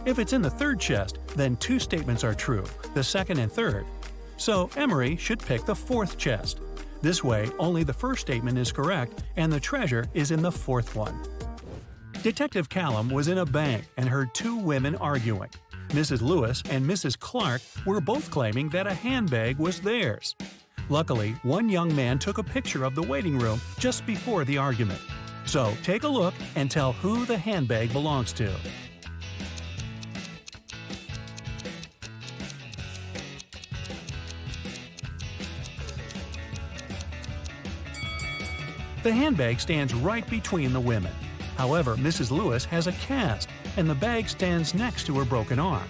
If it's in the third chest, then 2 statements are true, the second and third. So Emery should pick the fourth chest. This way, only the first statement is correct and the treasure is in the fourth one. Detective Callum was in a bank and heard 2 women arguing. Mrs. Lewis and Mrs. Clark were both claiming that a handbag was theirs. Luckily, one young man took a picture of the waiting room just before the argument. So take a look and tell who the handbag belongs to. The handbag stands right between the women. However, Mrs. Lewis has a cast, and the bag stands next to her broken arm.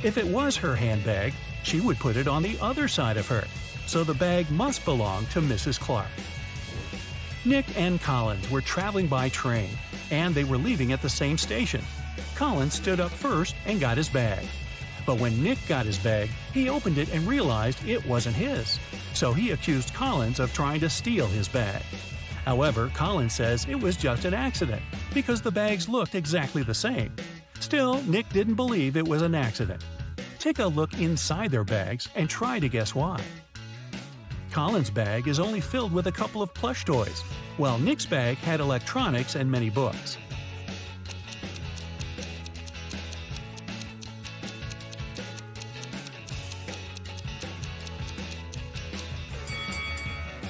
If it was her handbag, she would put it on the other side of her, so the bag must belong to Mrs. Clark. Nick and Collins were traveling by train, and they were leaving at the same station. Collins stood up first and got his bag. But when Nick got his bag, he opened it and realized it wasn't his. So he accused Collins of trying to steal his bag. However, Collins says it was just an accident, because the bags looked exactly the same. Still, Nick didn't believe it was an accident. Take a look inside their bags and try to guess why. Collins' bag is only filled with a couple of plush toys, while Nick's bag had electronics and many books.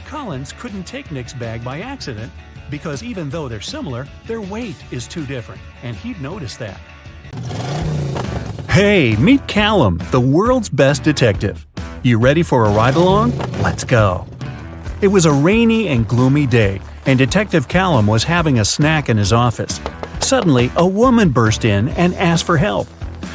Collins couldn't take Nick's bag by accident because even though they're similar, their weight is too different, and he'd noticed that. Hey, meet Callum, the world's best detective. You ready for a ride-along? Let's go. It was a rainy and gloomy day, and Detective Callum was having a snack in his office. Suddenly, a woman burst in and asked for help.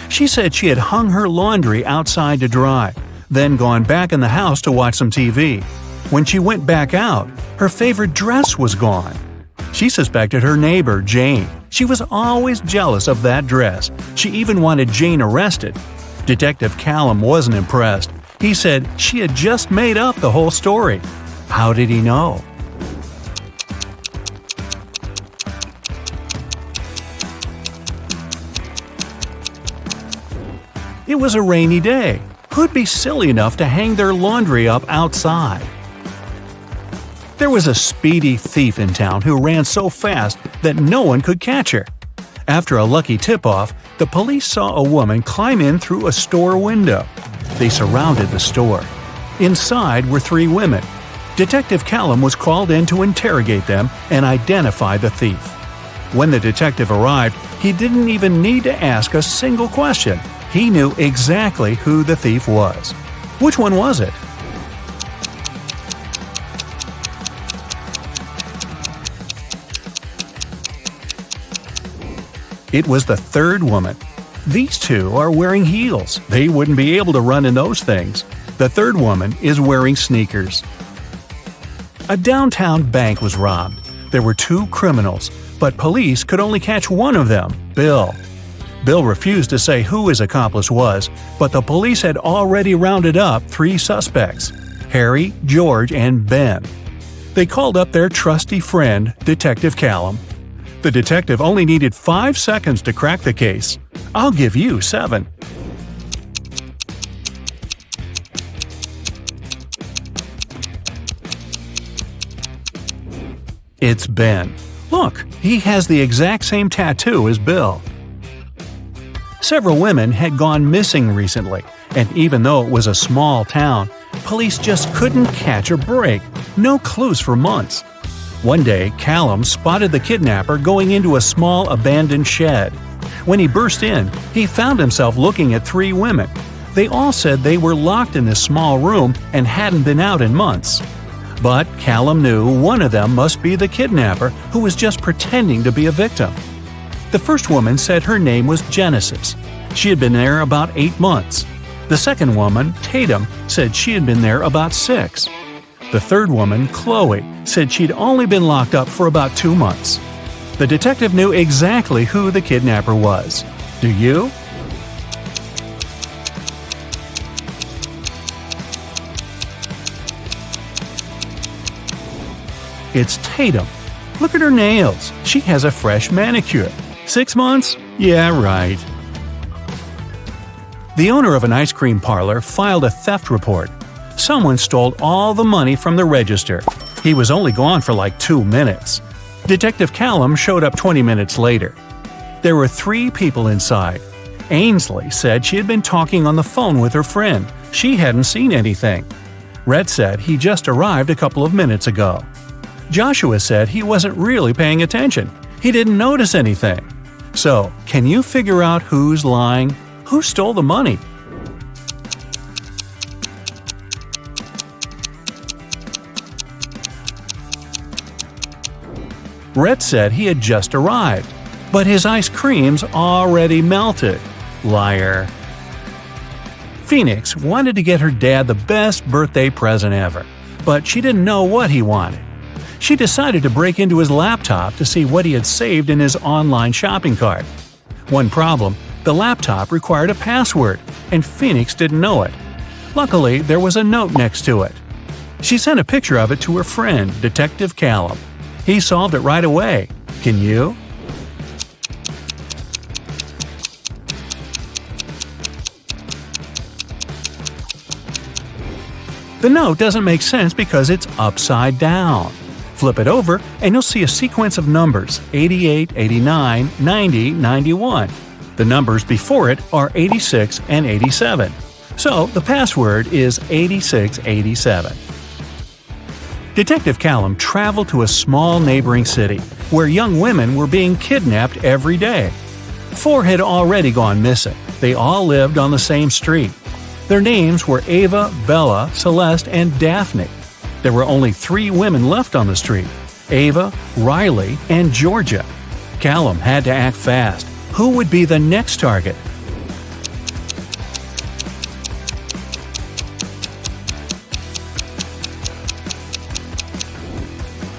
She said she had hung her laundry outside to dry, then gone back in the house to watch some TV. When she went back out, her favorite dress was gone. She suspected her neighbor, Jane. She was always jealous of that dress. She even wanted Jane arrested. Detective Callum wasn't impressed. He said she had just made up the whole story. How did he know? It was a rainy day. Who'd be silly enough to hang their laundry up outside? There was a speedy thief in town who ran so fast that no one could catch her. After a lucky tip-off, the police saw a woman climb in through a store window. They surrounded the store. Inside were 3 women. Detective Callum was called in to interrogate them and identify the thief. When the detective arrived, he didn't even need to ask a single question. He knew exactly who the thief was. Which one was it? It was the third woman. These two are wearing heels. They wouldn't be able to run in those things. The third woman is wearing sneakers. A downtown bank was robbed. There were 2 criminals, but police could only catch one of them, Bill. Bill refused to say who his accomplice was, but the police had already rounded up 3 suspects: Harry, George, and Ben. They called up their trusty friend, Detective Callum. The detective only needed 5 seconds to crack the case. I'll give you 7. It's Ben. Look, he has the exact same tattoo as Bill. Several women had gone missing recently, and even though it was a small town, police just couldn't catch a break. No clues for months. One day, Callum spotted the kidnapper going into a small abandoned shed. When he burst in, he found himself looking at 3 women. They all said they were locked in this small room and hadn't been out in months. But Callum knew one of them must be the kidnapper who was just pretending to be a victim. The first woman said her name was Genesis. She had been there about 8 months. The second woman, Tatum, said she had been there about 6. The third woman, Chloe, said she'd only been locked up for about 2 months. The detective knew exactly who the kidnapper was. Do you? It's Tatum. Look at her nails. She has a fresh manicure. 6 months? Yeah, right. The owner of an ice cream parlor filed a theft report. Someone stole all the money from the register. He was only gone for like 2 minutes. Detective Callum showed up 20 minutes later. There were 3 people inside. Ainsley said she had been talking on the phone with her friend. She hadn't seen anything. Rhett said he just arrived a couple of minutes ago. Joshua said he wasn't really paying attention. He didn't notice anything. So, can you figure out who's lying? Who stole the money? Rhett said he had just arrived, but his ice cream's already melted. Liar. Phoenix wanted to get her dad the best birthday present ever, but she didn't know what he wanted. She decided to break into his laptop to see what he had saved in his online shopping cart. One problem, the laptop required a password, and Phoenix didn't know it. Luckily, there was a note next to it. She sent a picture of it to her friend, Detective Callum. He solved it right away. Can you? The note doesn't make sense because it's upside down. Flip it over and you'll see a sequence of numbers 88, 89, 90, 91. The numbers before it are 86 and 87. So the password is 8687. Detective Callum traveled to a small neighboring city where young women were being kidnapped every day. 4 had already gone missing. They all lived on the same street. Their names were Ava, Bella, Celeste, and Daphne. There were only 3 women left on the street: Ava, Riley, and Georgia. Callum had to act fast. Who would be the next target?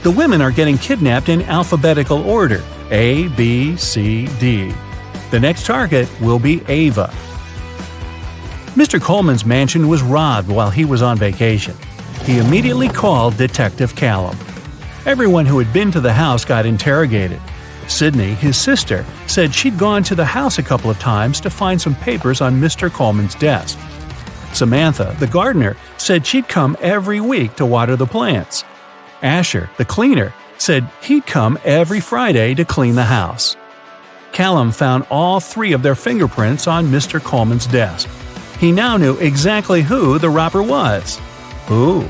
The women are getting kidnapped in alphabetical order: A, B, C, D. The next target will be Ava. Mr. Coleman's mansion was robbed while he was on vacation. He immediately called Detective Callum. Everyone who had been to the house got interrogated. Sydney, his sister, said she'd gone to the house a couple of times to find some papers on Mr. Coleman's desk. Samantha, the gardener, said she'd come every week to water the plants. Asher, the cleaner, said he'd come every Friday to clean the house. Callum found all 3 of their fingerprints on Mr. Coleman's desk. He now knew exactly who the robber was. Who?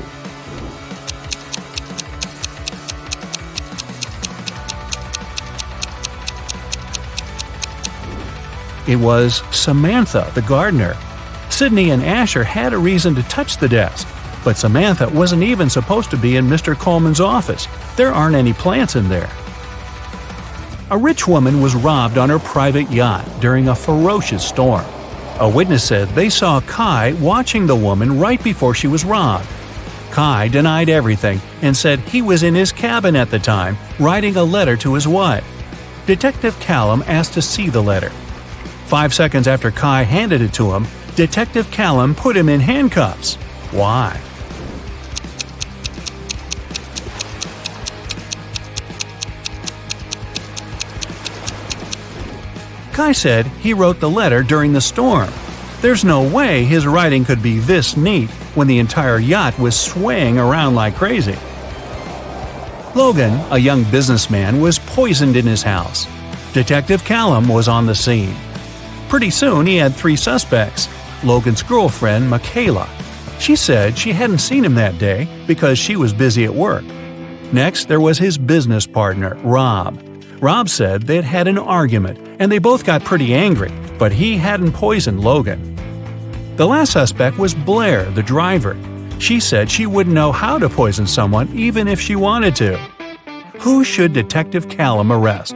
It was Samantha, the gardener. Sydney and Asher had a reason to touch the desk, but Samantha wasn't even supposed to be in Mr. Coleman's office. There aren't any plants in there. A rich woman was robbed on her private yacht during a ferocious storm. A witness said they saw Kai watching the woman right before she was robbed. Kai denied everything and said he was in his cabin at the time, writing a letter to his wife. Detective Callum asked to see the letter. 5 seconds after Kai handed it to him, Detective Callum put him in handcuffs. Why? Kai said he wrote the letter during the storm. There's no way his writing could be this neat when the entire yacht was swaying around like crazy. Logan, a young businessman, was poisoned in his house. Detective Callum was on the scene. Pretty soon he had 3 suspects. Logan's girlfriend, Michaela. She said she hadn't seen him that day because she was busy at work. Next, there was his business partner, Rob. Rob said they'd had an argument and they both got pretty angry, but he hadn't poisoned Logan. The last suspect was Blair, the driver. She said she wouldn't know how to poison someone even if she wanted to. Who should Detective Callum arrest?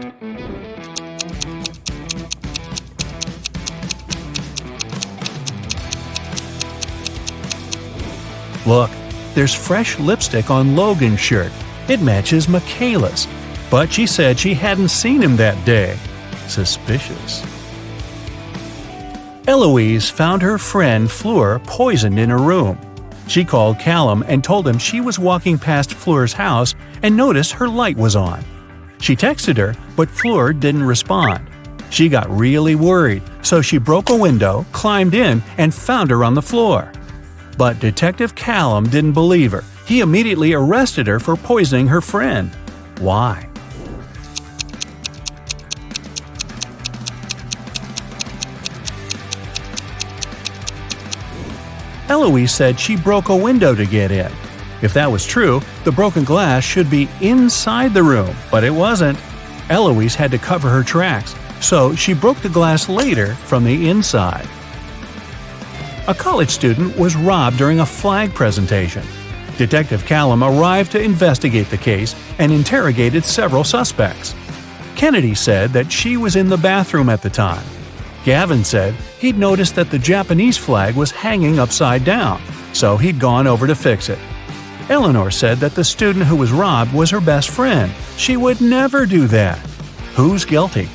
Look, there's fresh lipstick on Logan's shirt. It matches Michaela's. But she said she hadn't seen him that day. Suspicious. Eloise found her friend Fleur poisoned in her room. She called Callum and told him she was walking past Fleur's house and noticed her light was on. She texted her, but Fleur didn't respond. She got really worried, so she broke a window, climbed in, and found her on the floor. But Detective Callum didn't believe her. He immediately arrested her for poisoning her friend. Why? Eloise said she broke a window to get in. If that was true, the broken glass should be inside the room, but it wasn't. Eloise had to cover her tracks, so she broke the glass later from the inside. A college student was robbed during a flag presentation. Detective Callum arrived to investigate the case and interrogated several suspects. Kennedy said that she was in the bathroom at the time. Gavin said he'd noticed that the Japanese flag was hanging upside down, so he'd gone over to fix it. Eleanor said that the student who was robbed was her best friend. She would never do that. Who's guilty?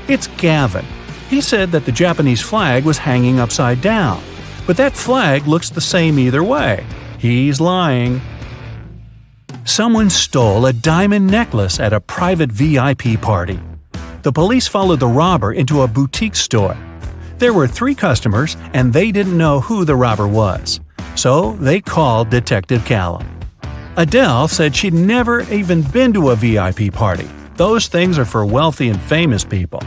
It's Gavin. He said that the Japanese flag was hanging upside down, but that flag looks the same either way. He's lying. Someone stole a diamond necklace at a private VIP party. The police followed the robber into a boutique store. There were 3 customers, and they didn't know who the robber was, so they called Detective Callum. Adele said she'd never even been to a VIP party. Those things are for wealthy and famous people.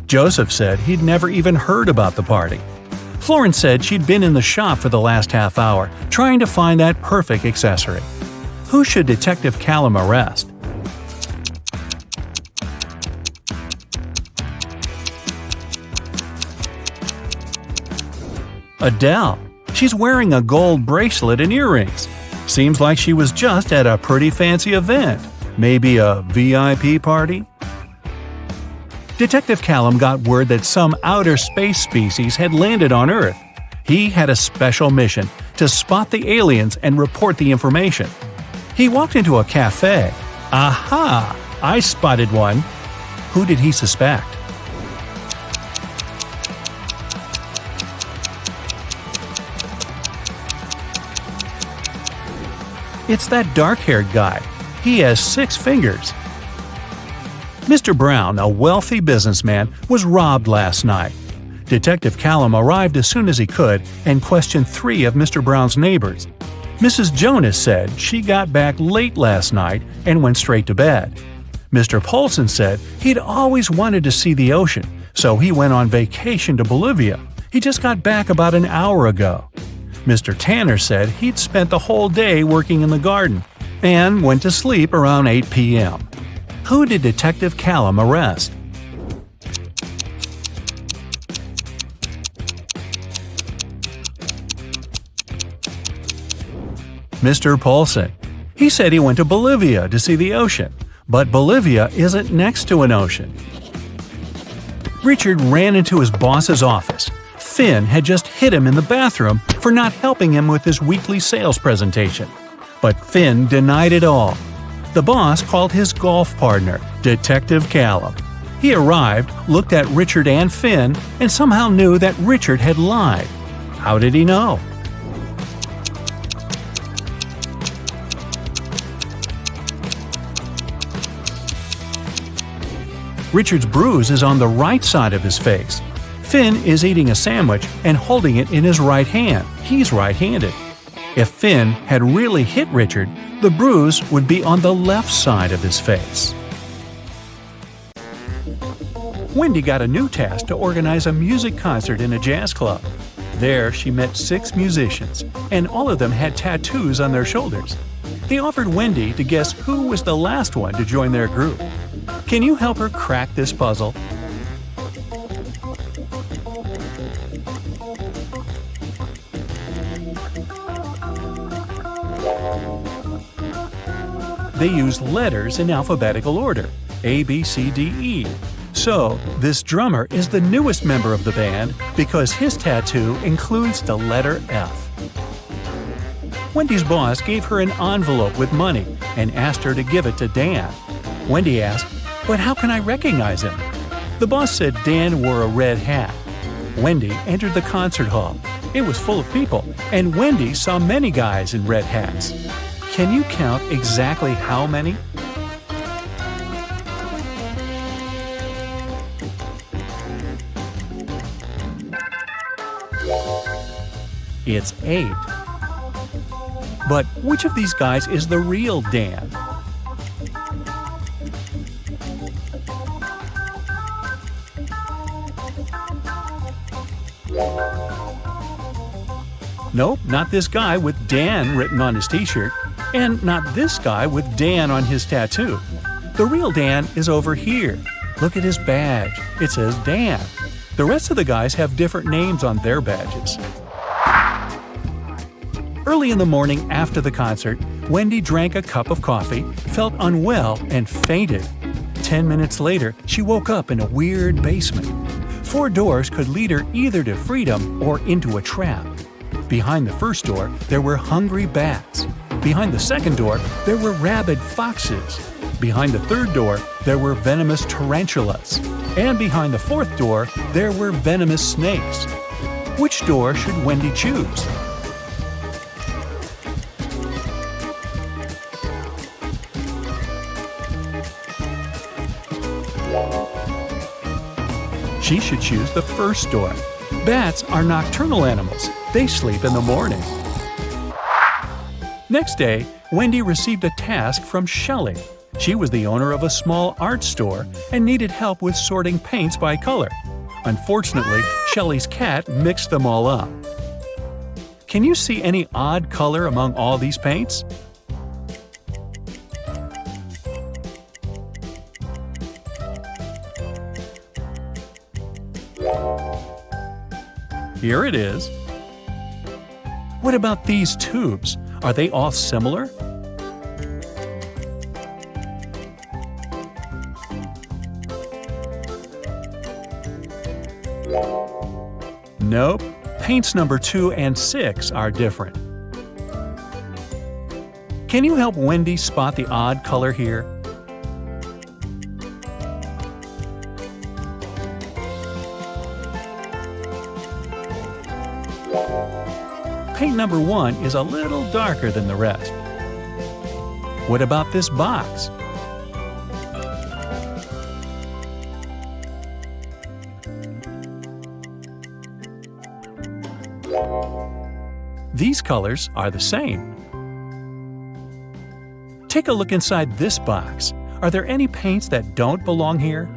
Joseph said he'd never even heard about the party. Florence said she'd been in the shop for the last half hour, trying to find that perfect accessory. Who should Detective Callum arrest? Adele. She's wearing a gold bracelet and earrings. Seems like she was just at a pretty fancy event. Maybe a VIP party? Detective Callum got word that some outer space species had landed on Earth. He had a special mission to spot the aliens and report the information. He walked into a cafe. Aha! I spotted one. Who did he suspect? It's that dark-haired guy. He has 6 fingers. Mr. Brown, a wealthy businessman, was robbed last night. Detective Callum arrived as soon as he could and questioned 3 of Mr. Brown's neighbors. Mrs. Jonas said she got back late last night and went straight to bed. Mr. Polson said he'd always wanted to see the ocean, so he went on vacation to Bolivia. He just got back about an hour ago. Mr. Tanner said he'd spent the whole day working in the garden and went to sleep around 8 p.m. Who did Detective Callum arrest? Mr. Polson. He said he went to Bolivia to see the ocean, but Bolivia isn't next to an ocean. Richard ran into his boss's office. Finn had just hit him in the bathroom for not helping him with his weekly sales presentation. But Finn denied it all. The boss called his golf partner, Detective Callum. He arrived, looked at Richard and Finn, and somehow knew that Richard had lied. How did he know? Richard's bruise is on the right side of his face. Finn is eating a sandwich and holding it in his right hand. He's right-handed. If Finn had really hit Richard, the bruise would be on the left side of his face. Wendy got a new task to organize a music concert in a jazz club. There, she met 6 musicians, and all of them had tattoos on their shoulders. They offered Wendy to guess who was the last one to join their group. Can you help her crack this puzzle? They use letters in alphabetical order, A, B, C, D, E. So, this drummer is the newest member of the band because his tattoo includes the letter F. Wendy's boss gave her an envelope with money and asked her to give it to Dan. Wendy asked, "But how can I recognize him?" The boss said Dan wore a red hat. Wendy entered the concert hall. It was full of people, and Wendy saw many guys in red hats. Can you count exactly how many? It's 8. But which of these guys is the real Dan? Nope, not this guy with Dan written on his t-shirt, and not this guy with Dan on his tattoo. The real Dan is over here. Look at his badge. It says Dan. The rest of the guys have different names on their badges. Early in the morning after the concert, Wendy drank a cup of coffee, felt unwell, and fainted. 10 minutes later, she woke up in a weird basement. 4 doors could lead her either to freedom or into a trap. Behind the first door, there were hungry bats. Behind the second door, there were rabid foxes. Behind the third door, there were venomous tarantulas. And behind the fourth door, there were venomous snakes. Which door should Wendy choose? She should choose the first door. Bats are nocturnal animals. They sleep in the morning. Next day, Wendy received a task from Shelley. She was the owner of a small art store and needed help with sorting paints by color. Unfortunately, Shelley's cat mixed them all up. Can you see any odd color among all these paints? Here it is. What about these tubes? Are they all similar? Nope. Paints number 2 and 6 are different. Can you help Wendy spot the odd color here? Paint number 1 is a little darker than the rest. What about this box? These colors are the same. Take a look inside this box. Are there any paints that don't belong here?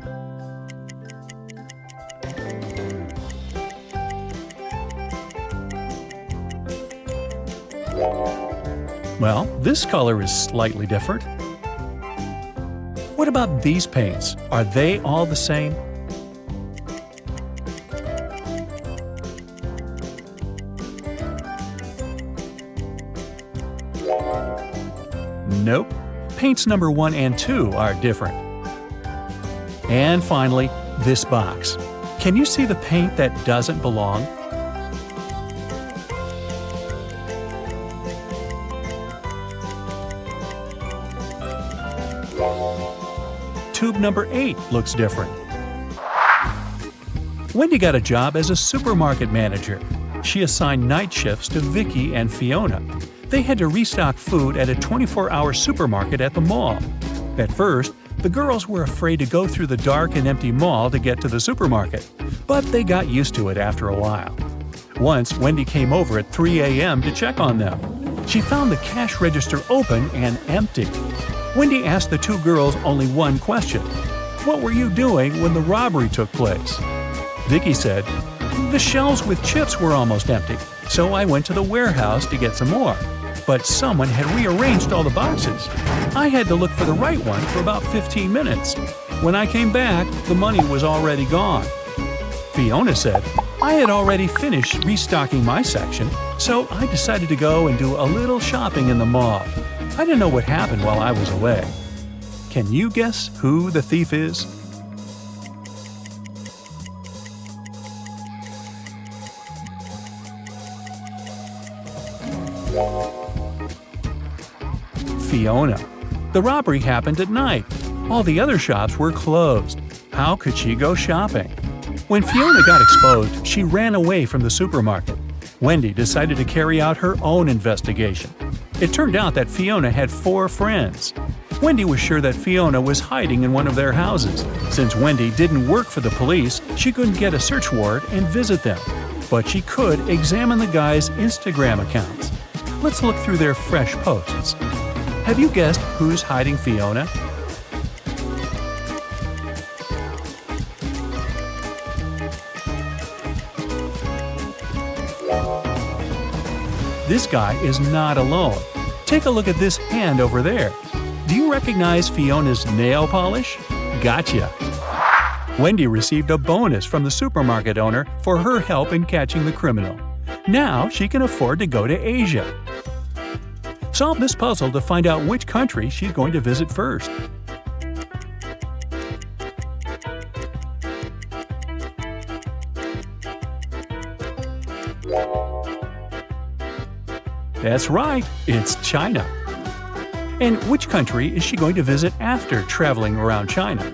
Well, this color is slightly different. What about these paints? Are they all the same? Nope. Paints number 1 and 2 are different. And finally, this box. Can you see the paint that doesn't belong? Tube number 8 looks different. Wendy got a job as a supermarket manager. She assigned night shifts to Vicky and Fiona. They had to restock food at a 24-hour supermarket at the mall. At first, the girls were afraid to go through the dark and empty mall to get to the supermarket, but they got used to it after a while. Once, Wendy came over at 3 a.m. to check on them. She found the cash register open and empty. Wendy asked the two girls only one question. What were you doing when the robbery took place? Vicky said, the shelves with chips were almost empty, so I went to the warehouse to get some more. But someone had rearranged all the boxes. I had to look for the right one for about 15 minutes. When I came back, the money was already gone. Fiona said, I had already finished restocking my section, so I decided to go and do a little shopping in the mall. I didn't know what happened while I was away. Can you guess who the thief is? Fiona. The robbery happened at night. All the other shops were closed. How could she go shopping? When Fiona got exposed, she ran away from the supermarket. Wendy decided to carry out her own investigation. It turned out that Fiona had 4 friends. Wendy was sure that Fiona was hiding in one of their houses. Since Wendy didn't work for the police, she couldn't get a search warrant and visit them. But she could examine the guys' Instagram accounts. Let's look through their fresh posts. Have you guessed who's hiding Fiona? This guy is not alone. Take a look at this hand over there. Do you recognize Fiona's nail polish? Gotcha! Wendy received a bonus from the supermarket owner for her help in catching the criminal. Now she can afford to go to Asia. Solve this puzzle to find out which country she's going to visit first. That's right, it's China. And which country is she going to visit after traveling around China?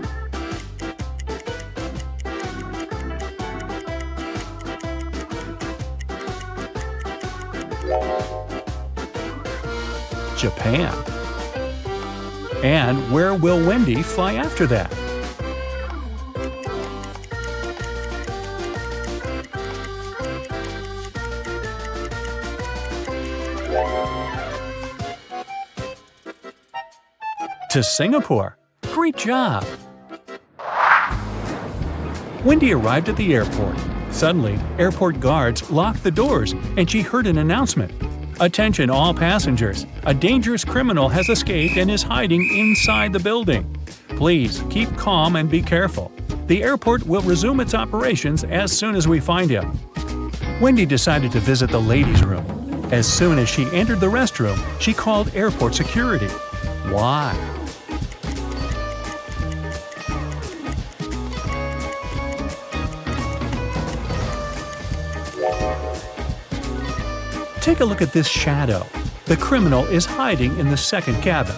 Japan. And where will Wendy fly after that? To Singapore. Great job! Wendy arrived at the airport. Suddenly, airport guards locked the doors and she heard an announcement. Attention all passengers, a dangerous criminal has escaped and is hiding inside the building. Please keep calm and be careful. The airport will resume its operations as soon as we find him. Wendy decided to visit the ladies' room. As soon as she entered the restroom, she called airport security. Why? Take a look at this shadow. The criminal is hiding in the second cabin.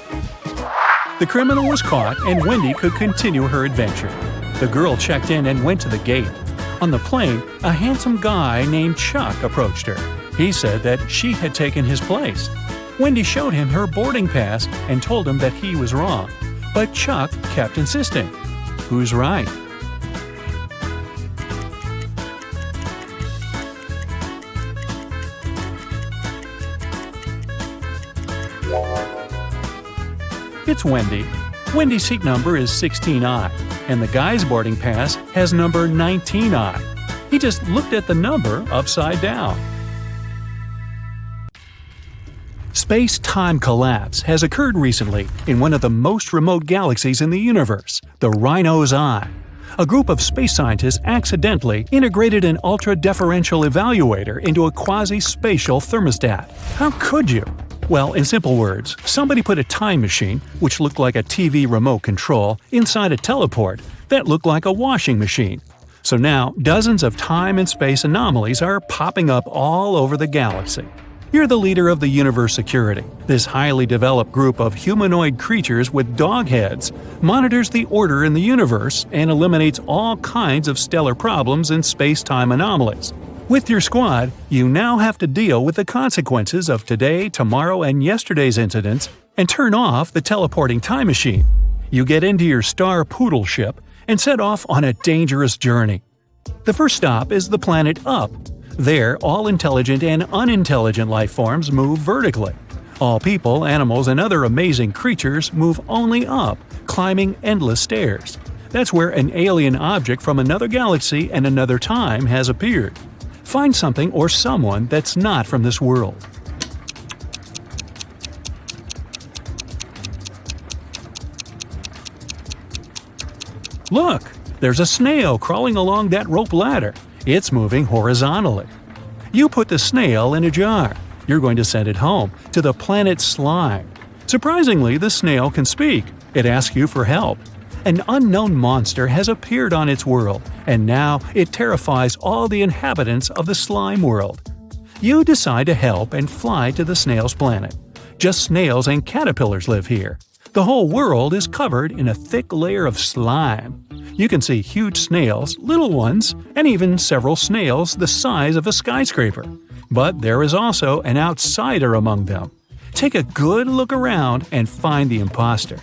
The criminal was caught and Wendy could continue her adventure. The girl checked in and went to the gate. On the plane, a handsome guy named Chuck approached her. He said that she had taken his place. Wendy showed him her boarding pass and told him that he was wrong. But Chuck kept insisting. Who's right? It's Wendy. Wendy's seat number is 16I, and the guy's boarding pass has number 19I. He just looked at the number upside down. Space-time collapse has occurred recently in one of the most remote galaxies in the universe, the Rhino's Eye. A group of space scientists accidentally integrated an ultra-deferential evaluator into a quasi-spatial thermostat. How could you? Well, in simple words, somebody put a time machine, which looked like a TV remote control, inside a teleport that looked like a washing machine. So now, dozens of time and space anomalies are popping up all over the galaxy. You're the leader of the Universe Security. This highly developed group of humanoid creatures with dog heads monitors the order in the universe and eliminates all kinds of stellar problems and space-time anomalies. With your squad, you now have to deal with the consequences of today, tomorrow, and yesterday's incidents and turn off the teleporting time machine. You get into your Star Poodle ship and set off on a dangerous journey. The first stop is the planet Up. There, all intelligent and unintelligent life forms move vertically. All people, animals, and other amazing creatures move only up, climbing endless stairs. That's where an alien object from another galaxy and another time has appeared. Find something or someone that's not from this world. Look! There's a snail crawling along that rope ladder. It's moving horizontally. You put the snail in a jar. You're going to send it home, to the planet Slime. Surprisingly, the snail can speak. It asks you for help. An unknown monster has appeared on its world, and now it terrifies all the inhabitants of the slime world. You decide to help and fly to the snail's planet. Just snails and caterpillars live here. The whole world is covered in a thick layer of slime. You can see huge snails, little ones, and even several snails the size of a skyscraper. But there is also an outsider among them. Take a good look around and find the imposter.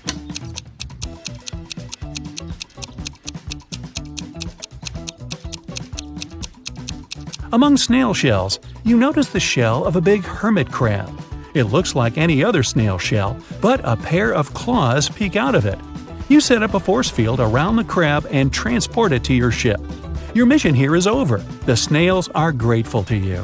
Among snail shells, you notice the shell of a big hermit crab. It looks like any other snail shell, but a pair of claws peek out of it. You set up a force field around the crab and transport it to your ship. Your mission here is over. The snails are grateful to you.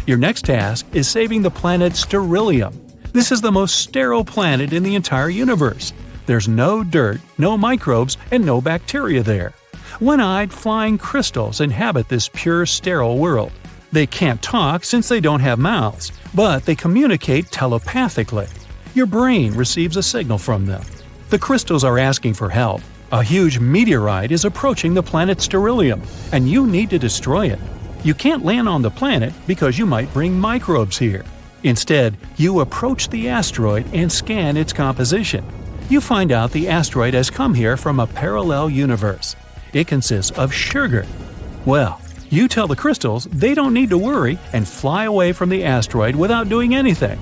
Your next task is saving the planet Sterilium. This is the most sterile planet in the entire universe. There's no dirt, no microbes, and no bacteria there. One-eyed flying crystals inhabit this pure sterile world. They can't talk since they don't have mouths, but they communicate telepathically. Your brain receives a signal from them. The crystals are asking for help. A huge meteorite is approaching the planet Sterilium, and you need to destroy it. You can't land on the planet because you might bring microbes here. Instead, you approach the asteroid and scan its composition. You find out the asteroid has come here from a parallel universe. It consists of sugar. Well, you tell the crystals they don't need to worry and fly away from the asteroid without doing anything.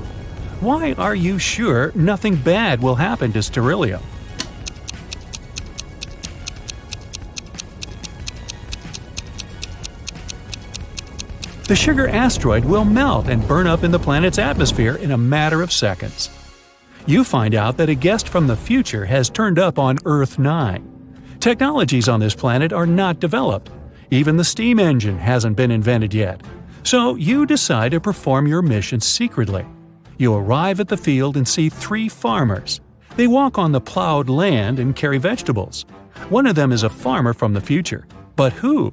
Why are you sure nothing bad will happen to Sterilium? The sugar asteroid will melt and burn up in the planet's atmosphere in a matter of seconds. You find out that a guest from the future has turned up on Earth 9. Technologies on this planet are not developed. Even the steam engine hasn't been invented yet. So you decide to perform your mission secretly. You arrive at the field and see 3 farmers. They walk on the plowed land and carry vegetables. One of them is a farmer from the future. But who?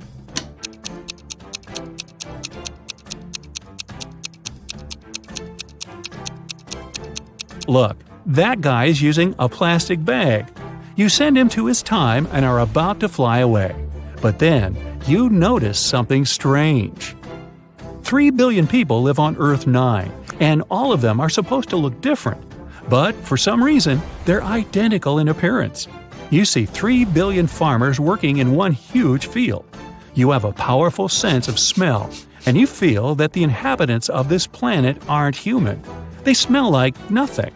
Look, that guy is using a plastic bag. You send him to his time and are about to fly away. But then, you notice something strange. 3 billion people live on Earth 9, and all of them are supposed to look different. But for some reason, they're identical in appearance. You see 3 billion farmers working in one huge field. You have a powerful sense of smell, and you feel that the inhabitants of this planet aren't human. They smell like nothing.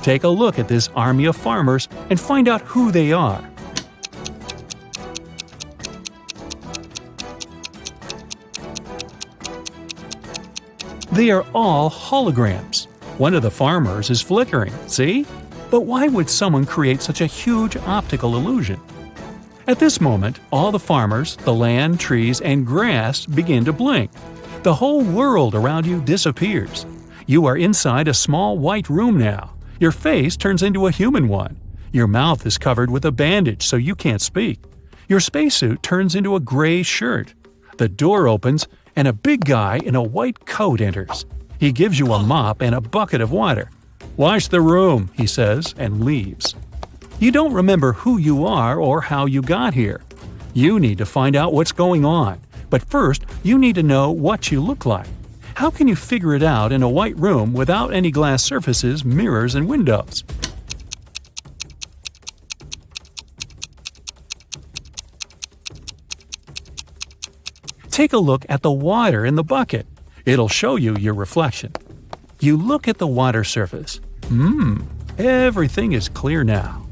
Take a look at this army of farmers and find out who they are. They are all holograms. One of the farmers is flickering, see? But why would someone create such a huge optical illusion? At this moment, all the farmers, the land, trees, and grass begin to blink. The whole world around you disappears. You are inside a small white room now. Your face turns into a human one. Your mouth is covered with a bandage so you can't speak. Your spacesuit turns into a gray shirt. The door opens and a big guy in a white coat enters. He gives you a mop and a bucket of water. "Wash the room," he says, and leaves. You don't remember who you are or how you got here. You need to find out what's going on, but first you need to know what you look like. How can you figure it out in a white room without any glass surfaces, mirrors, and windows? Take a look at the water in the bucket. It'll show you your reflection. You look at the water surface. Everything is clear now.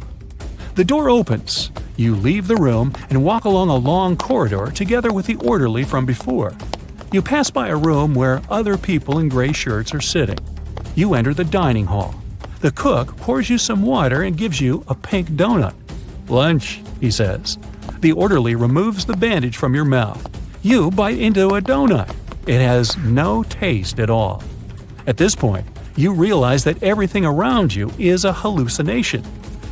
The door opens. You leave the room and walk along a long corridor together with the orderly from before. You pass by a room where other people in gray shirts are sitting. You enter the dining hall. The cook pours you some water and gives you a pink donut. "Lunch," he says. The orderly removes the bandage from your mouth. You bite into a donut. It has no taste at all. At this point, you realize that everything around you is a hallucination.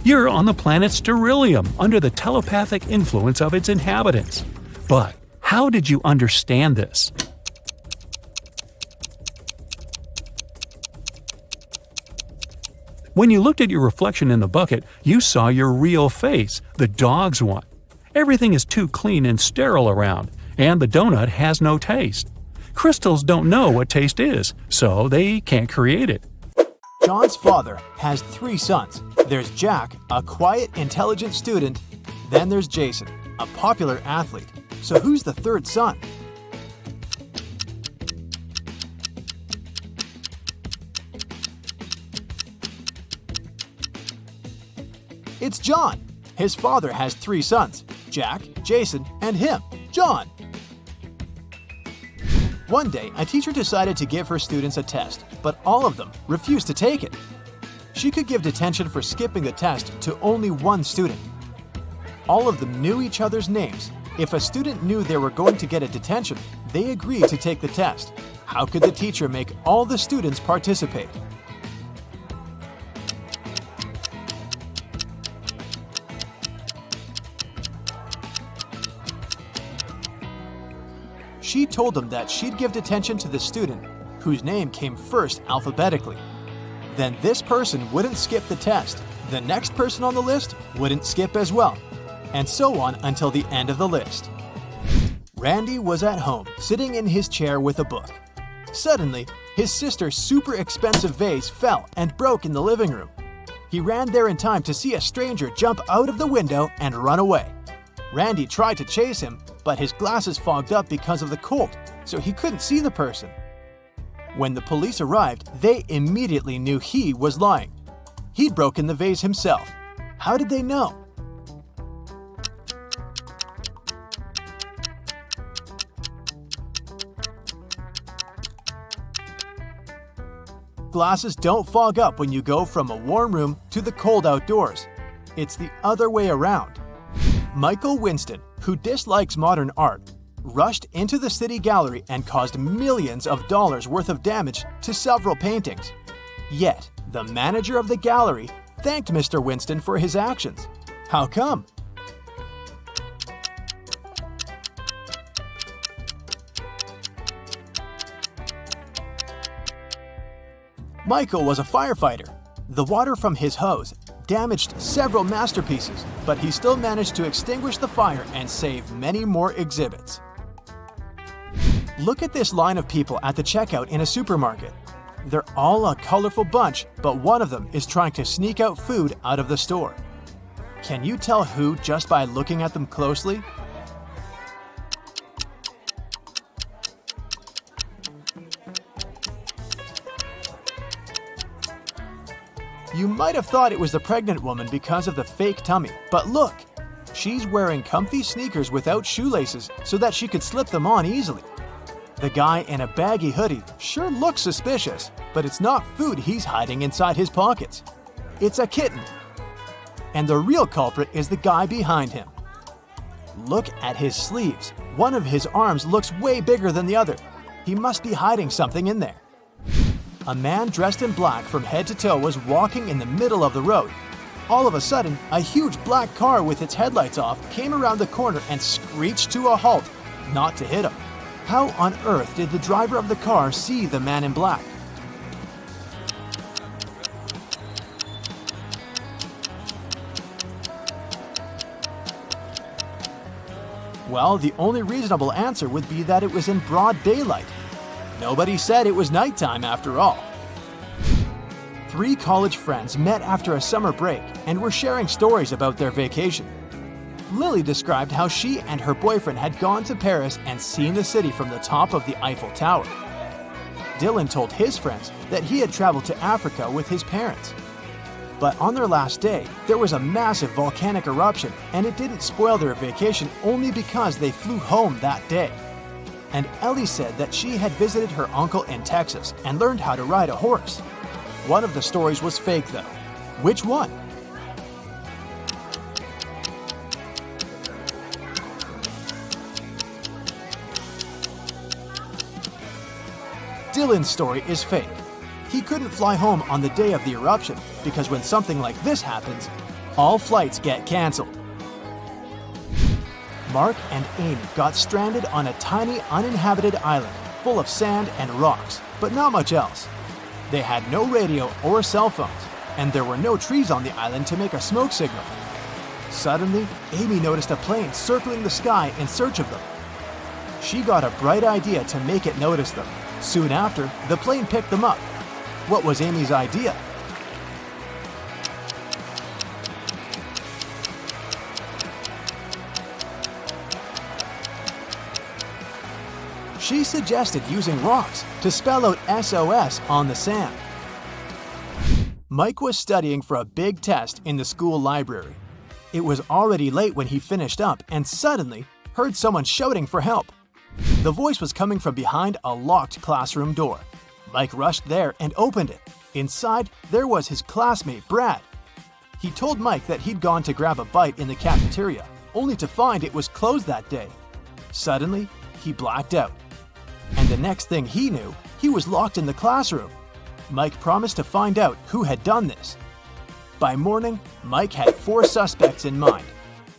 You're on the planet Sterilium under the telepathic influence of its inhabitants. But how did you understand this? When you looked at your reflection in the bucket, you saw your real face, the dog's one. Everything is too clean and sterile around, and the donut has no taste. Crystals don't know what taste is, so they can't create it. John's father has 3 sons. There's Jack, a quiet, intelligent student. Then there's Jason, a popular athlete. So who's the 3rd son? It's John. His father has 3 sons, Jack, Jason, and him, John. One day, a teacher decided to give her students a test, but all of them refused to take it. She could give detention for skipping the test to only one student. All of them knew each other's names. If a student knew they were going to get a detention, they agreed to take the test. How could the teacher make all the students participate? She told them that she'd give detention to the student whose name came first alphabetically. Then this person wouldn't skip the test. The next person on the list wouldn't skip as well, and so on until the end of the list. Randy was at home, sitting in his chair with a book. Suddenly, his sister's super expensive vase fell and broke in the living room. He ran there in time to see a stranger jump out of the window and run away. Randy tried to chase him, but his glasses fogged up because of the cold, so he couldn't see the person. When the police arrived, they immediately knew he was lying. He'd broken the vase himself. How did they know? Glasses don't fog up when you go from a warm room to the cold outdoors. It's the other way around. Michael Winston, who dislikes modern art, rushed into the city gallery and caused millions of dollars worth of damage to several paintings. Yet, the manager of the gallery thanked Mr. Winston for his actions. How come? Michael was a firefighter. The water from his hose damaged several masterpieces, but he still managed to extinguish the fire and save many more exhibits. Look at this line of people at the checkout in a supermarket. They're all a colorful bunch, but one of them is trying to sneak out food out of the store. Can you tell who just by looking at them closely? You might have thought it was the pregnant woman because of the fake tummy, but look! She's wearing comfy sneakers without shoelaces so that she could slip them on easily. The guy in a baggy hoodie sure looks suspicious, but it's not food he's hiding inside his pockets. It's a kitten. And the real culprit is the guy behind him. Look at his sleeves. One of his arms looks way bigger than the other. He must be hiding something in there. A man dressed in black from head to toe was walking in the middle of the road. All of a sudden, a huge black car with its headlights off came around the corner and screeched to a halt, not to hit him. How on earth did the driver of the car see the man in black? Well, the only reasonable answer would be that it was in broad daylight. Nobody said it was nighttime after all. 3 college friends met after a summer break and were sharing stories about their vacation. Lily described how she and her boyfriend had gone to Paris and seen the city from the top of the Eiffel Tower. Dylan told his friends that he had traveled to Africa with his parents. But on their last day, there was a massive volcanic eruption, and it didn't spoil their vacation only because they flew home that day. And Ellie said that she had visited her uncle in Texas and learned how to ride a horse. One of the stories was fake, though. Which one? Dylan's story is fake. He couldn't fly home on the day of the eruption because when something like this happens, all flights get canceled. Mark and Amy got stranded on a tiny uninhabited island full of sand and rocks, but not much else. They had no radio or cell phones, and there were no trees on the island to make a smoke signal. Suddenly, Amy noticed a plane circling the sky in search of them. She got a bright idea to make it notice them. Soon after, the plane picked them up. What was Amy's idea? She suggested using rocks to spell out SOS on the sand. Mike was studying for a big test in the school library. It was already late when he finished up and suddenly heard someone shouting for help. The voice was coming from behind a locked classroom door. Mike rushed there and opened it. Inside, there was his classmate, Brad. He told Mike that he'd gone to grab a bite in the cafeteria, only to find it was closed that day. Suddenly, he blacked out. And the next thing he knew, he was locked in the classroom. Mike promised to find out who had done this. By morning, Mike had 4 suspects in mind.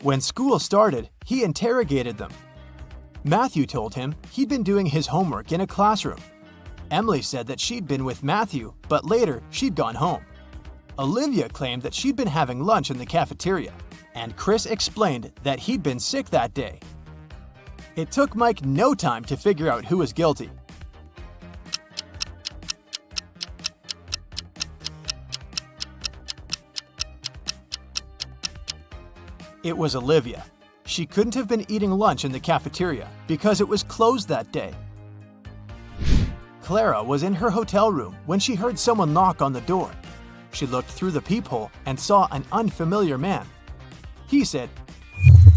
When school started, he interrogated them. Matthew told him he'd been doing his homework in a classroom. Emily said that she'd been with Matthew, but later she'd gone home. Olivia claimed that she'd been having lunch in the cafeteria, and Chris explained that he'd been sick that day. It took Mike no time to figure out who was guilty. It was Olivia. She couldn't have been eating lunch in the cafeteria because it was closed that day. Clara was in her hotel room when she heard someone knock on the door. She looked through the peephole and saw an unfamiliar man. He said,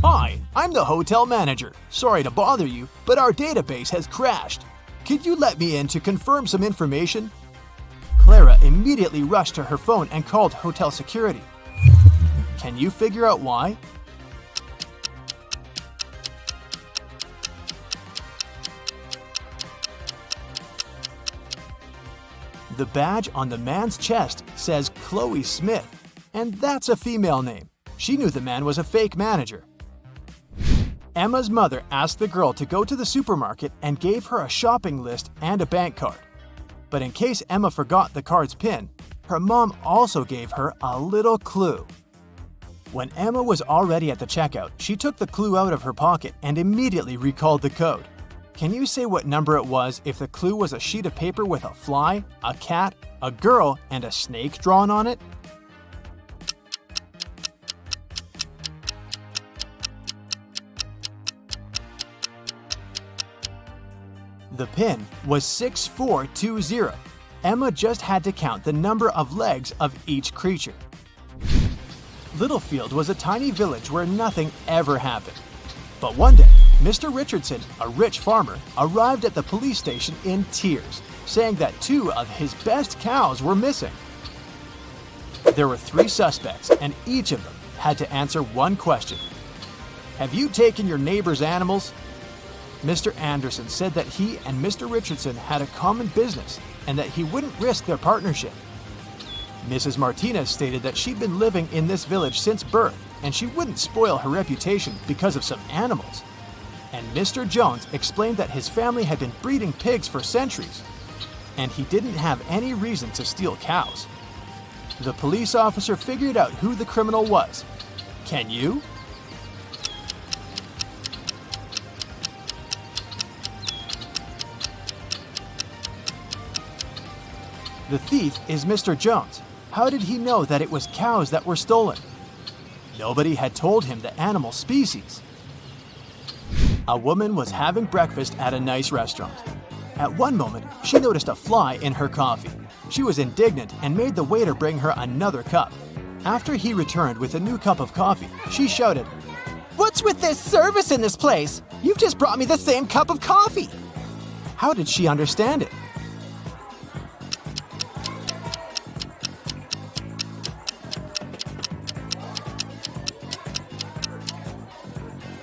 "Hi, I'm the hotel manager. Sorry to bother you, but our database has crashed. Could you let me in to confirm some information?" Clara immediately rushed to her phone and called hotel security. Can you figure out why? The badge on the man's chest says Chloe Smith, and that's a female name. She knew the man was a fake manager. Emma's mother asked the girl to go to the supermarket and gave her a shopping list and a bank card. But in case Emma forgot the card's PIN, her mom also gave her a little clue. When Emma was already at the checkout, she took the clue out of her pocket and immediately recalled the code. Can you say what number it was if the clue was a sheet of paper with a fly, a cat, a girl, and a snake drawn on it? The PIN was 6420. Emma just had to count the number of legs of each creature. Littlefield was a tiny village where nothing ever happened. But one day, Mr. Richardson, a rich farmer, arrived at the police station in tears, saying that 2 of his best cows were missing. There were 3 suspects, and each of them had to answer one question. Have you taken your neighbor's animals? Mr. Anderson said that he and Mr. Richardson had a common business and that he wouldn't risk their partnership. Mrs. Martinez stated that she'd been living in this village since birth and she wouldn't spoil her reputation because of some animals. And Mr. Jones explained that his family had been breeding pigs for centuries and he didn't have any reason to steal cows. The police officer figured out who the criminal was. Can you? The thief is Mr. Jones. How did he know that it was cows that were stolen? Nobody had told him the animal species. A woman was having breakfast at a nice restaurant. At one moment, she noticed a fly in her coffee. She was indignant and made the waiter bring her another cup. After he returned with a new cup of coffee, she shouted, "What's with this service in this place? You've just brought me the same cup of coffee." How did she understand it?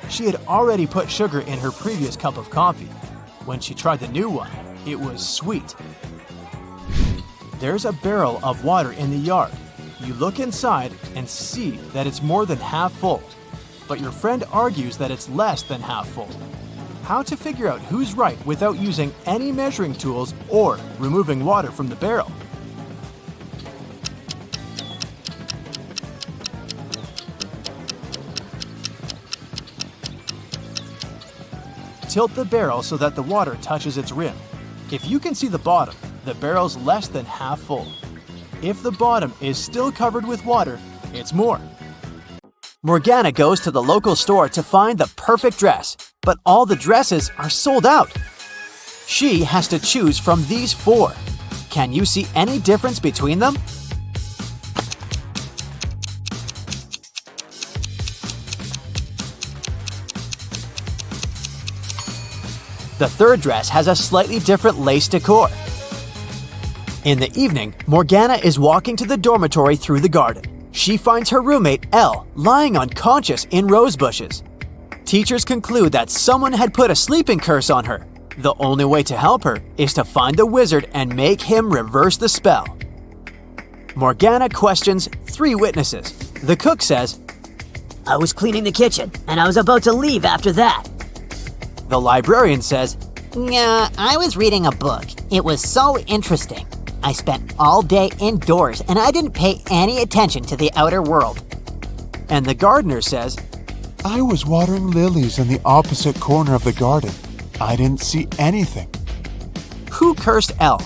She had already put sugar in her previous cup of coffee. When she tried the new one, it was sweet. There's a barrel of water in the yard. You look inside and see that it's more than half full, but your friend argues that it's less than half full. How to figure out who's right without using any measuring tools or removing water from the barrel? Tilt the barrel so that the water touches its rim. If you can see the bottom, the barrel's less than half full. If the bottom is still covered with water, it's more. Morgana goes to the local store to find the perfect dress, but all the dresses are sold out. She has to choose from these 4. Can you see any difference between them? The third dress has a slightly different lace decor. In the evening, Morgana is walking to the dormitory through the garden. She finds her roommate, Elle, lying unconscious in rose bushes. Teachers conclude that someone had put a sleeping curse on her. The only way to help her is to find the wizard and make him reverse the spell. Morgana questions 3 witnesses. The cook says, I was cleaning the kitchen, and I was about to leave after that. the librarian says, Yeah, I was reading a book. It was so interesting. I spent all day indoors and I didn't pay any attention to the outer world. And the gardener says, I was watering lilies in the opposite corner of the garden. I didn't see anything. Who cursed Elle?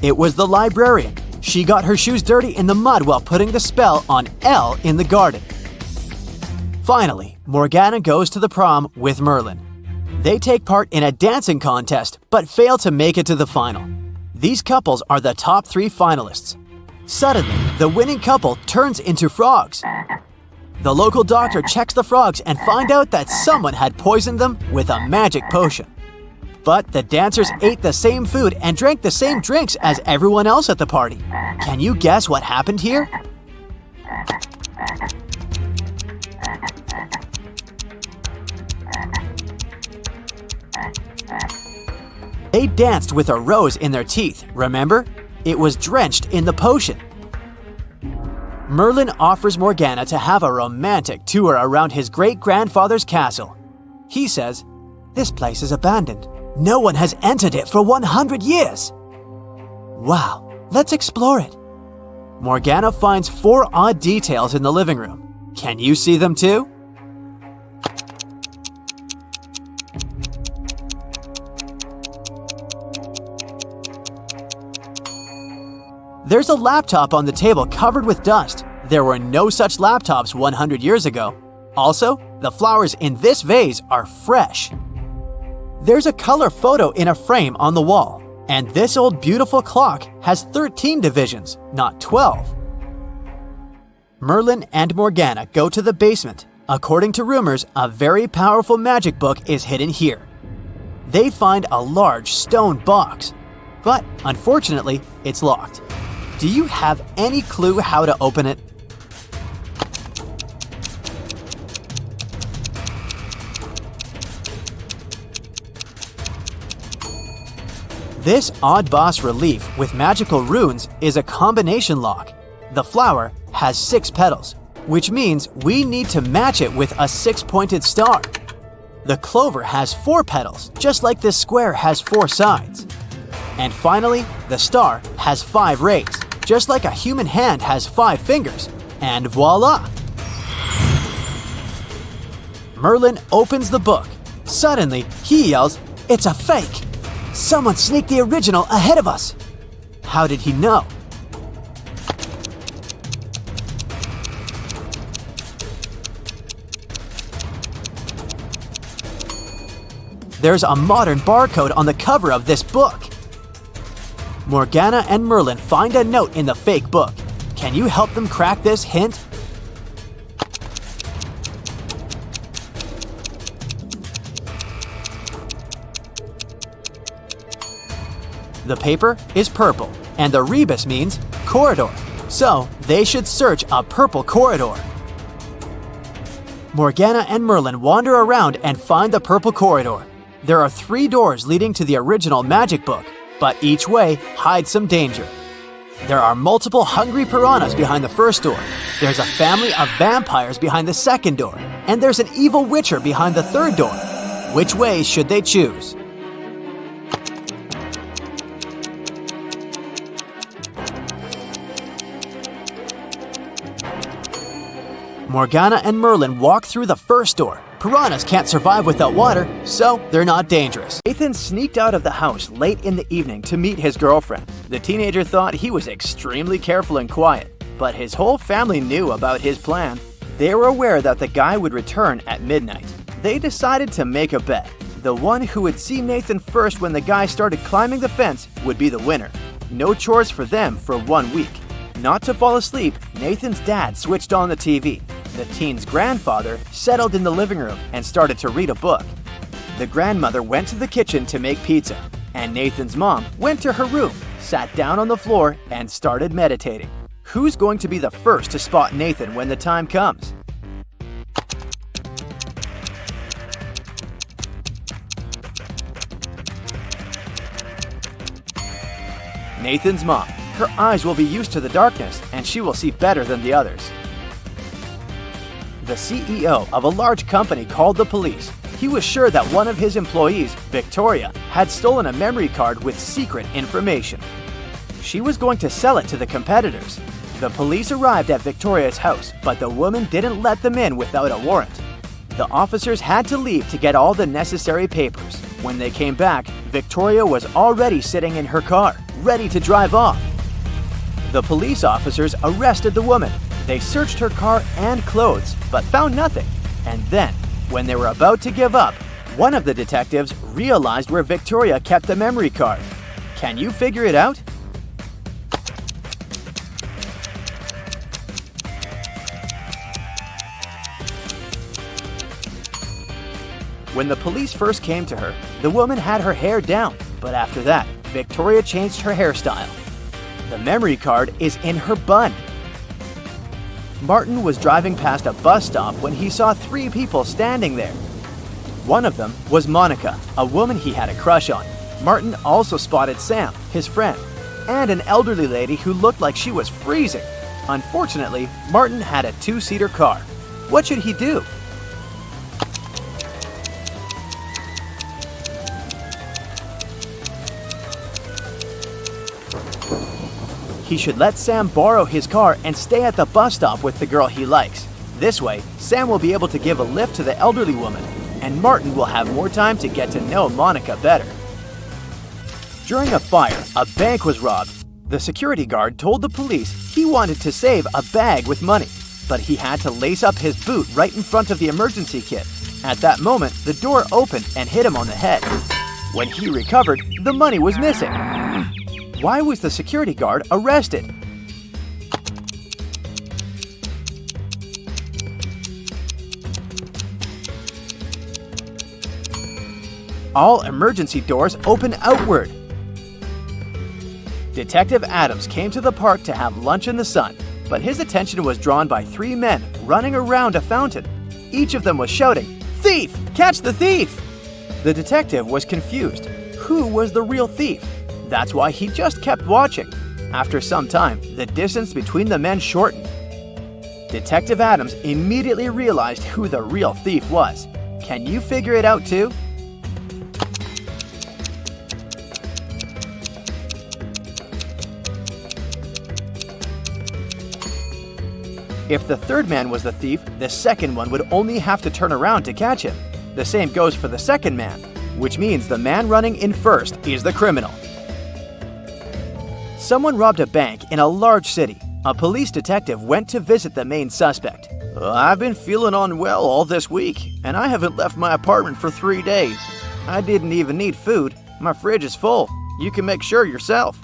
It was the librarian. She got her shoes dirty in the mud while putting the spell on Elle in the garden. Finally, Morgana goes to the prom with Merlin. They take part in a dancing contest, but fail to make it to the final. These couples are the top 3 finalists. Suddenly, the winning couple turns into frogs. The local doctor checks the frogs and finds out that someone had poisoned them with a magic potion. But the dancers ate the same food and drank the same drinks as everyone else at the party. Can you guess what happened here? They danced with a rose in their teeth, remember? It was drenched in the potion. Merlin offers Morgana to have a romantic tour around his great-grandfather's castle. He says, "This place is abandoned. No one has entered it for 100 years. Wow, let's explore it." Morgana finds 4 odd details in the living room. Can you see them too? There's a laptop on the table covered with dust. There were no such laptops 100 years ago. Also, the flowers in this vase are fresh. There's a color photo in a frame on the wall, and this old beautiful clock has 13 divisions, not 12. Merlin and Morgana go to the basement. According to rumors, a very powerful magic book is hidden here. They find a large stone box, but unfortunately, it's locked. Do you have any clue how to open it? This odd boss relief with magical runes is a combination lock. The flower has 6 petals, which means we need to match it with a 6-pointed star. The clover has 4 petals, just like this square has 4 sides. And finally, the star has 5 rays, just like a human hand has 5 fingers. And voila! Merlin opens the book. Suddenly, he yells, "It's a fake! Someone sneaked the original ahead of us!" How did he know? There's a modern barcode on the cover of this book. Morgana and Merlin find a note in the fake book. Can you help them crack this hint? The paper is purple, and the rebus means corridor, so they should search a purple corridor. Morgana and Merlin wander around and find the purple corridor. There are 3 doors leading to the original magic book, but each way hides some danger. There are multiple hungry piranhas behind the first door. There's a family of vampires behind the second door, and there's an evil witcher behind the third door. Which way should they choose? Morgana and Merlin walk through the first door. Piranhas can't survive without water, so they're not dangerous. Nathan sneaked out of the house late in the evening to meet his girlfriend. The teenager thought he was extremely careful and quiet, but his whole family knew about his plan. They were aware that the guy would return at midnight. They decided to make a bet. The one who would see Nathan first when the guy started climbing the fence would be the winner. No chores for them for 1 week. Not to fall asleep, Nathan's dad switched on the TV. The teen's grandfather settled in the living room and started to read a book. The grandmother went to the kitchen to make pizza, and Nathan's mom went to her room, sat down on the floor, and started meditating. Who's going to be the first to spot Nathan when the time comes? Nathan's mom. Her eyes will be used to the darkness, and she will see better than the others. The CEO of a large company called the police. He was sure that one of his employees, Victoria, had stolen a memory card with secret information. She was going to sell it to the competitors. The police arrived at Victoria's house, but the woman didn't let them in without a warrant. The officers had to leave to get all the necessary papers. When they came back, Victoria was already sitting in her car, ready to drive off. The police officers arrested the woman. They searched her car and clothes, but found nothing. And then, when they were about to give up, one of the detectives realized where Victoria kept the memory card. Can you figure it out? When the police first came to her, the woman had her hair down, but after that, Victoria changed her hairstyle. The memory card is in her bun. Martin was driving past a bus stop when he saw 3 people standing there. One of them was Monica, a woman he had a crush on. Martin also spotted Sam, his friend, and an elderly lady who looked like she was freezing. Unfortunately, Martin had a 2-seater car. What should he do? He should let Sam borrow his car and stay at the bus stop with the girl he likes. This way, Sam will be able to give a lift to the elderly woman, and Martin will have more time to get to know Monica better. During a fire, a bank was robbed. The security guard told the police he wanted to save a bag with money, but he had to lace up his boot right in front of the emergency kit. At that moment, the door opened and hit him on the head. When he recovered, the money was missing. Why was the security guard arrested? all emergency doors open outward. Detective Adams came to the park to have lunch in the sun, but his attention was drawn by 3 men running around a fountain. Each of them was shouting, "Thief! Catch the thief!" The detective was confused. Who was the real thief? That's why he just kept watching. After some time, the distance between the men shortened. Detective Adams immediately realized who the real thief was. Can you figure it out too? If the third man was the thief, the second one would only have to turn around to catch him. The same goes for the second man, which means the man running in first is the criminal. Someone robbed a bank in a large city. A police detective went to visit the main suspect. "I've been feeling unwell all this week, and I haven't left my apartment for 3 days. I didn't even need food. My fridge is full. You can make sure yourself,"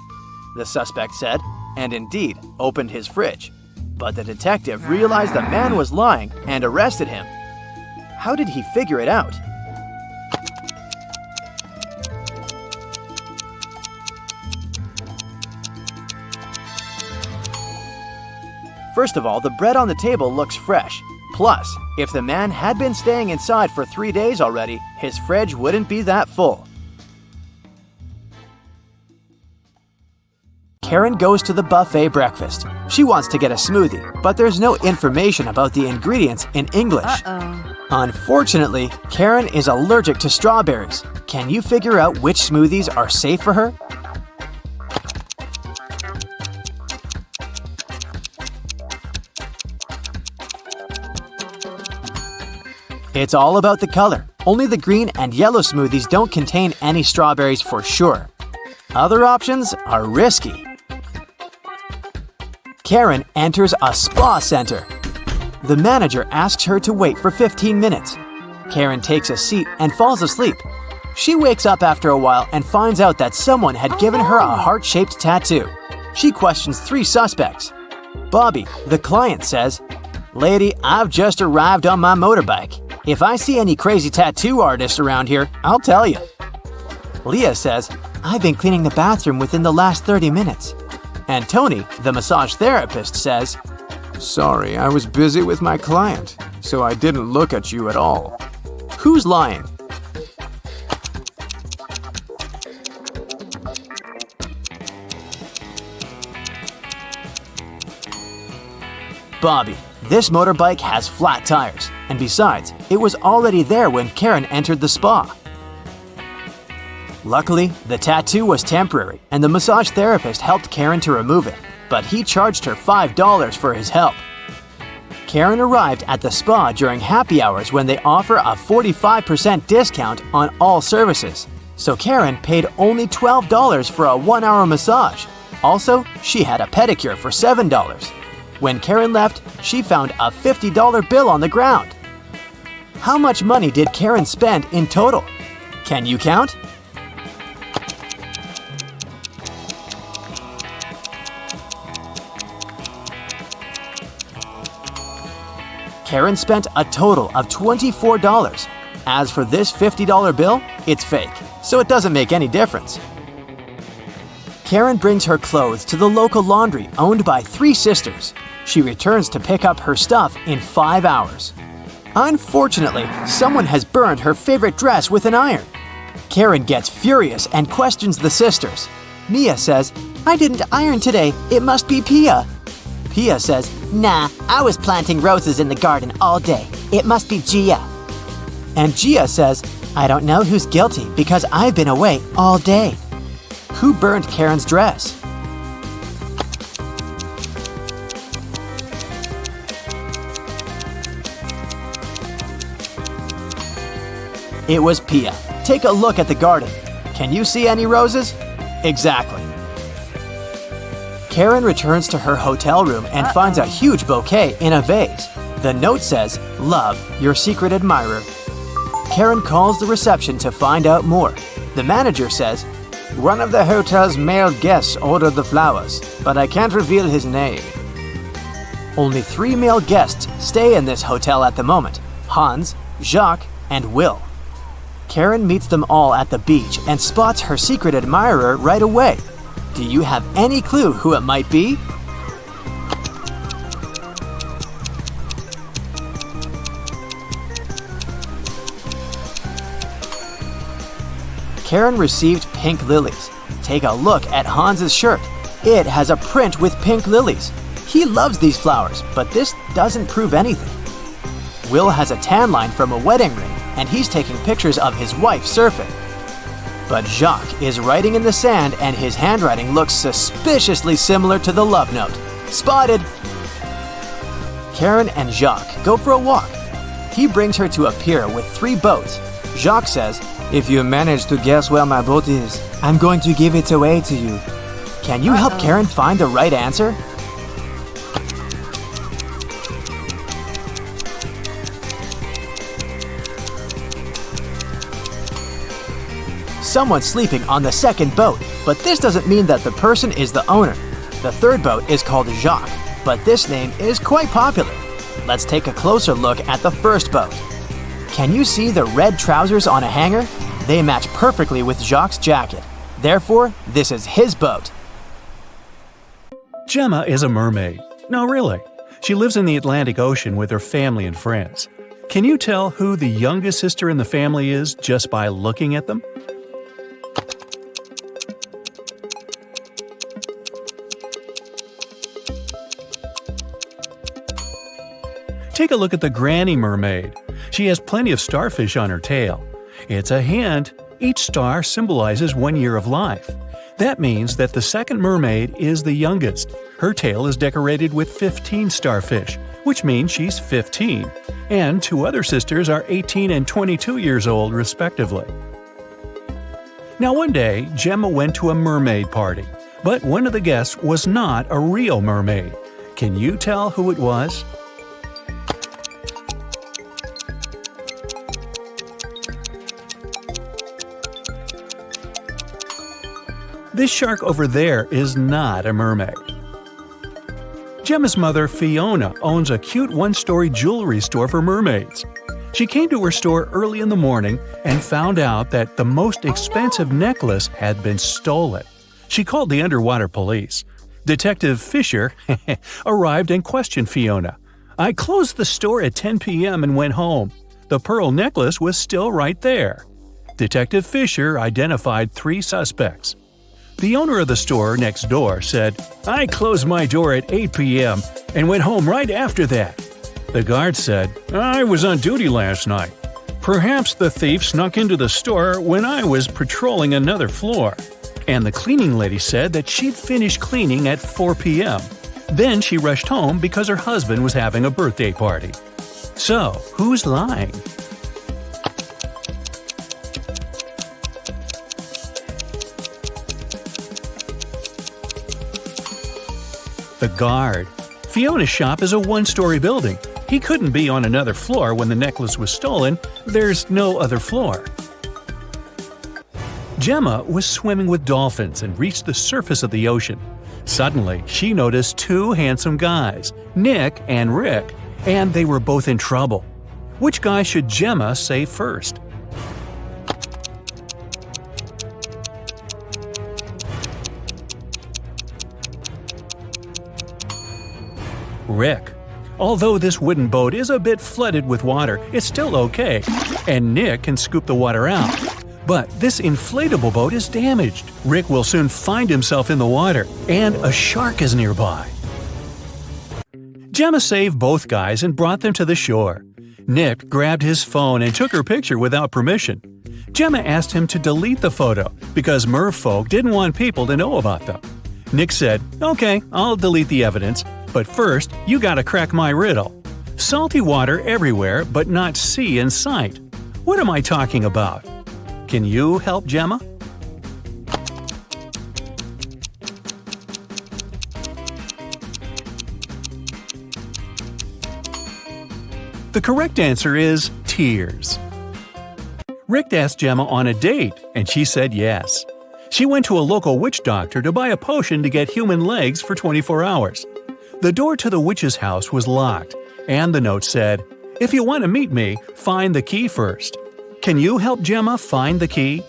the suspect said, and indeed opened his fridge. But the detective realized the man was lying and arrested him. How did he figure it out? First of all, the bread on the table looks fresh. Plus, if the man had been staying inside for 3 days already, his fridge wouldn't be that full. Karen goes to the buffet breakfast. She wants to get a smoothie, but there's no information about the ingredients in English. Unfortunately, Karen is allergic to strawberries. Can you figure out which smoothies are safe for her? It's all about the color. Only the green and yellow smoothies don't contain any strawberries for sure. Other options are risky. Karen enters a spa center. The manager asks her to wait for 15 minutes. Karen takes a seat and falls asleep. She wakes up after a while and finds out that someone had given her a heart-shaped tattoo. She questions 3 suspects. Bobby, the client, says, "Lady, I've just arrived on my motorbike. If I see any crazy tattoo artists around here, I'll tell you." Leah says, "I've been cleaning the bathroom within the last 30 minutes. And Tony, the massage therapist, says, "Sorry, I was busy with my client, so I didn't look at you at all." Who's lying? Bobby. This motorbike has flat tires, and besides, it was already there when Karen entered the spa. Luckily, the tattoo was temporary, and the massage therapist helped Karen to remove it, but he charged her $5 for his help. Karen arrived at the spa during happy hours when they offer a 45% discount on all services, so Karen paid only $12 for a 1-hour massage. Also, she had a pedicure for $7. When Karen left, she found a $50 bill on the ground. How much money did Karen spend in total? Can you count? Karen spent a total of $24. As for this $50 bill, it's fake, so it doesn't make any difference. Karen brings her clothes to the local laundry owned by 3 sisters. She returns to pick up her stuff in 5 hours. Unfortunately, someone has burned her favorite dress with an iron. Karen gets furious and questions the sisters. Mia says, "I didn't iron today, it must be Pia." Pia says, Nah, I was planting roses in the garden all day. It must be Gia. and Gia says, "I don't know who's guilty because I've been away all day." Who burned Karen's dress? It was Pia. Take a look at the garden. Can you see any roses? Exactly. Karen returns to her hotel room and finds a huge bouquet in a vase. The note says, "Love, your secret admirer." Karen calls the reception to find out more. The manager says, "One of the hotel's male guests ordered the flowers, but I can't reveal his name." Only 3 male guests stay in this hotel at the moment: Hans, Jacques, and Will. Karen meets them all at the beach and spots her secret admirer right away. Do you have any clue who it might be? Karen received pink lilies. Take a look at Hans's shirt. It has a print with pink lilies. He loves these flowers, but this doesn't prove anything. Will has a tan line from a wedding ring, and he's taking pictures of his wife surfing. But Jacques is writing in the sand, and his handwriting looks suspiciously similar to the love note. Spotted! Karen and Jacques go for a walk. He brings her to a pier with 3 boats. Jacques says, "If you manage to guess where my boat is, I'm going to give it away to you." Can you help Karen find the right answer? Someone's sleeping on the second boat, but this doesn't mean that the person is the owner. The third boat is called Jacques, but this name is quite popular. Let's take a closer look at the first boat. Can you see the red trousers on a hanger? They match perfectly with Jacques' jacket. Therefore, this is his boat. Gemma is a mermaid. No, really. She lives in the Atlantic Ocean with her family and friends. Can you tell who the youngest sister in the family is just by looking at them? Take a look at the granny mermaid. She has plenty of starfish on her tail. It's a hint. Each star symbolizes 1 year of life. That means that the second mermaid is the youngest. Her tail is decorated with 15 starfish, which means she's 15. And 2 other sisters are 18 and 22 years old, respectively. Now one day, Gemma went to a mermaid party, but one of the guests was not a real mermaid. Can you tell who it was? This shark over there is not a mermaid. Gemma's mother, Fiona, owns a cute 1-story jewelry store for mermaids. She came to her store early in the morning and found out that the most expensive necklace had been stolen. She called the underwater police. Detective Fisher arrived and questioned Fiona. "I closed the store at 10 p.m. and went home. The pearl necklace was still right there." Detective Fisher identified 3 suspects. The owner of the store next door said, "I closed my door at 8 p.m. and went home right after that." The guard said, "I was on duty last night. Perhaps the thief snuck into the store when I was patrolling another floor." And the cleaning lady said that she'd finished cleaning at 4 p.m. Then she rushed home because her husband was having a birthday party. So, who's lying? The guard. Fiona's shop is a 1-story building. He couldn't be on another floor when the necklace was stolen. There's no other floor. Gemma was swimming with dolphins and reached the surface of the ocean. Suddenly, she noticed 2 handsome guys, Nick and Rick, and they were both in trouble. Which guy should Gemma save first? Rick. Although this wooden boat is a bit flooded with water, it's still okay, and Nick can scoop the water out. But this inflatable boat is damaged. Rick will soon find himself in the water, and a shark is nearby. Gemma saved both guys and brought them to the shore. Nick grabbed his phone and took her picture without permission. Gemma asked him to delete the photo because merfolk didn't want people to know about them. Nick said, "Okay, I'll delete the evidence, but first, you gotta crack my riddle. Salty water everywhere, but not sea in sight. What am I talking about?" Can you help Gemma? The correct answer is tears. Rick asked Gemma on a date, and she said yes. She went to a local witch doctor to buy a potion to get human legs for 24 hours. The door to the witch's house was locked, and the note said, "If you want to meet me, find the key first." Can you help Gemma find the key?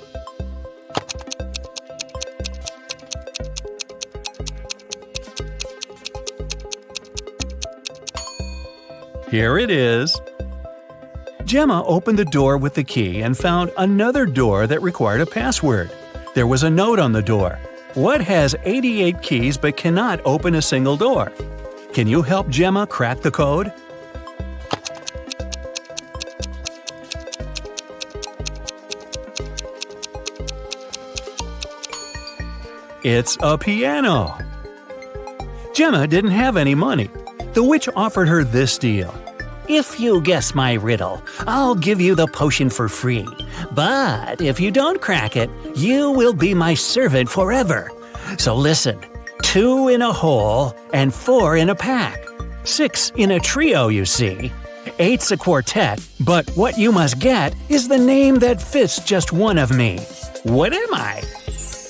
Here it is. Gemma opened the door with the key and found another door that required a password. There was a note on the door. What has 88 keys but cannot open a single door? Can you help Gemma crack the code? It's a piano. Gemma didn't have any money. The witch offered her this deal. If you guess my riddle, I'll give you the potion for free. But if you don't crack it, you will be my servant forever. So listen, 2 in a hole and 4 in a pack. 6 in a trio, you see. 8's a quartet, but what you must get is the name that fits just one of me. What am I?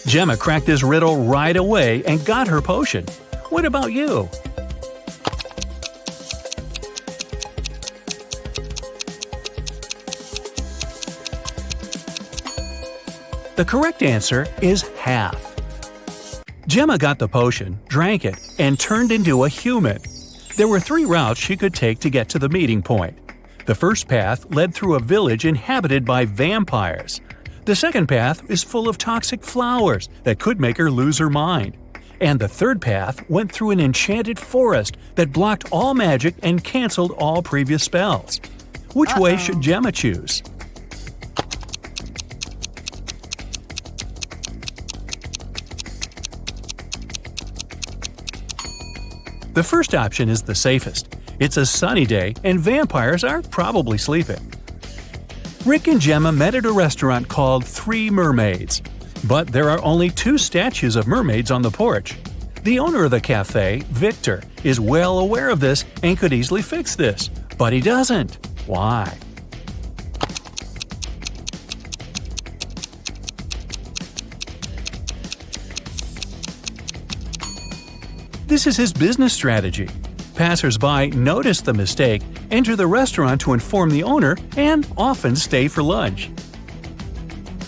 Gemma cracked this riddle right away and got her potion. What about you? The correct answer is half. Gemma got the potion, drank it, and turned into a human. There were 3 routes she could take to get to the meeting point. The first path led through a village inhabited by vampires. The second path is full of toxic flowers that could make her lose her mind. And the third path went through an enchanted forest that blocked all magic and canceled all previous spells. Which way should Gemma choose? The first option is the safest. It's a sunny day and vampires are probably sleeping. Rick and Gemma met at a restaurant called Three Mermaids. But there are only 2 statues of mermaids on the porch. The owner of the cafe, Victor, is well aware of this and could easily fix this. But he doesn't. Why? This is his business strategy. Passers-by notice the mistake, enter the restaurant to inform the owner, and often stay for lunch.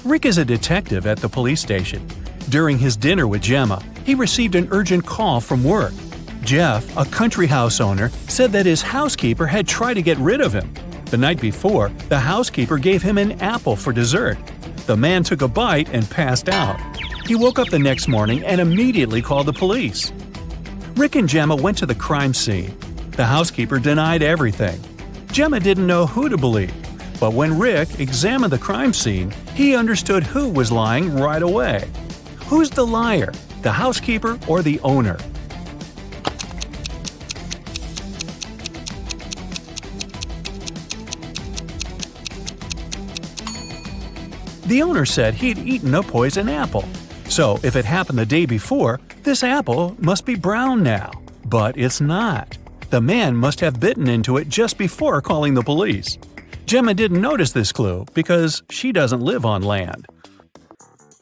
Rick is a detective at the police station. During his dinner with Gemma, he received an urgent call from work. Jeff, a country house owner, said that his housekeeper had tried to get rid of him. The night before, the housekeeper gave him an apple for dessert. The man took a bite and passed out. He woke up the next morning and immediately called the police. Rick and Gemma went to the crime scene. The housekeeper denied everything. Gemma didn't know who to believe, but when Rick examined the crime scene, he understood who was lying right away. Who's the liar, the housekeeper or the owner? The owner said he'd eaten a poison apple. So if it happened the day before, this apple must be brown now. But it's not. The man must have bitten into it just before calling the police. Gemma didn't notice this clue because she doesn't live on land.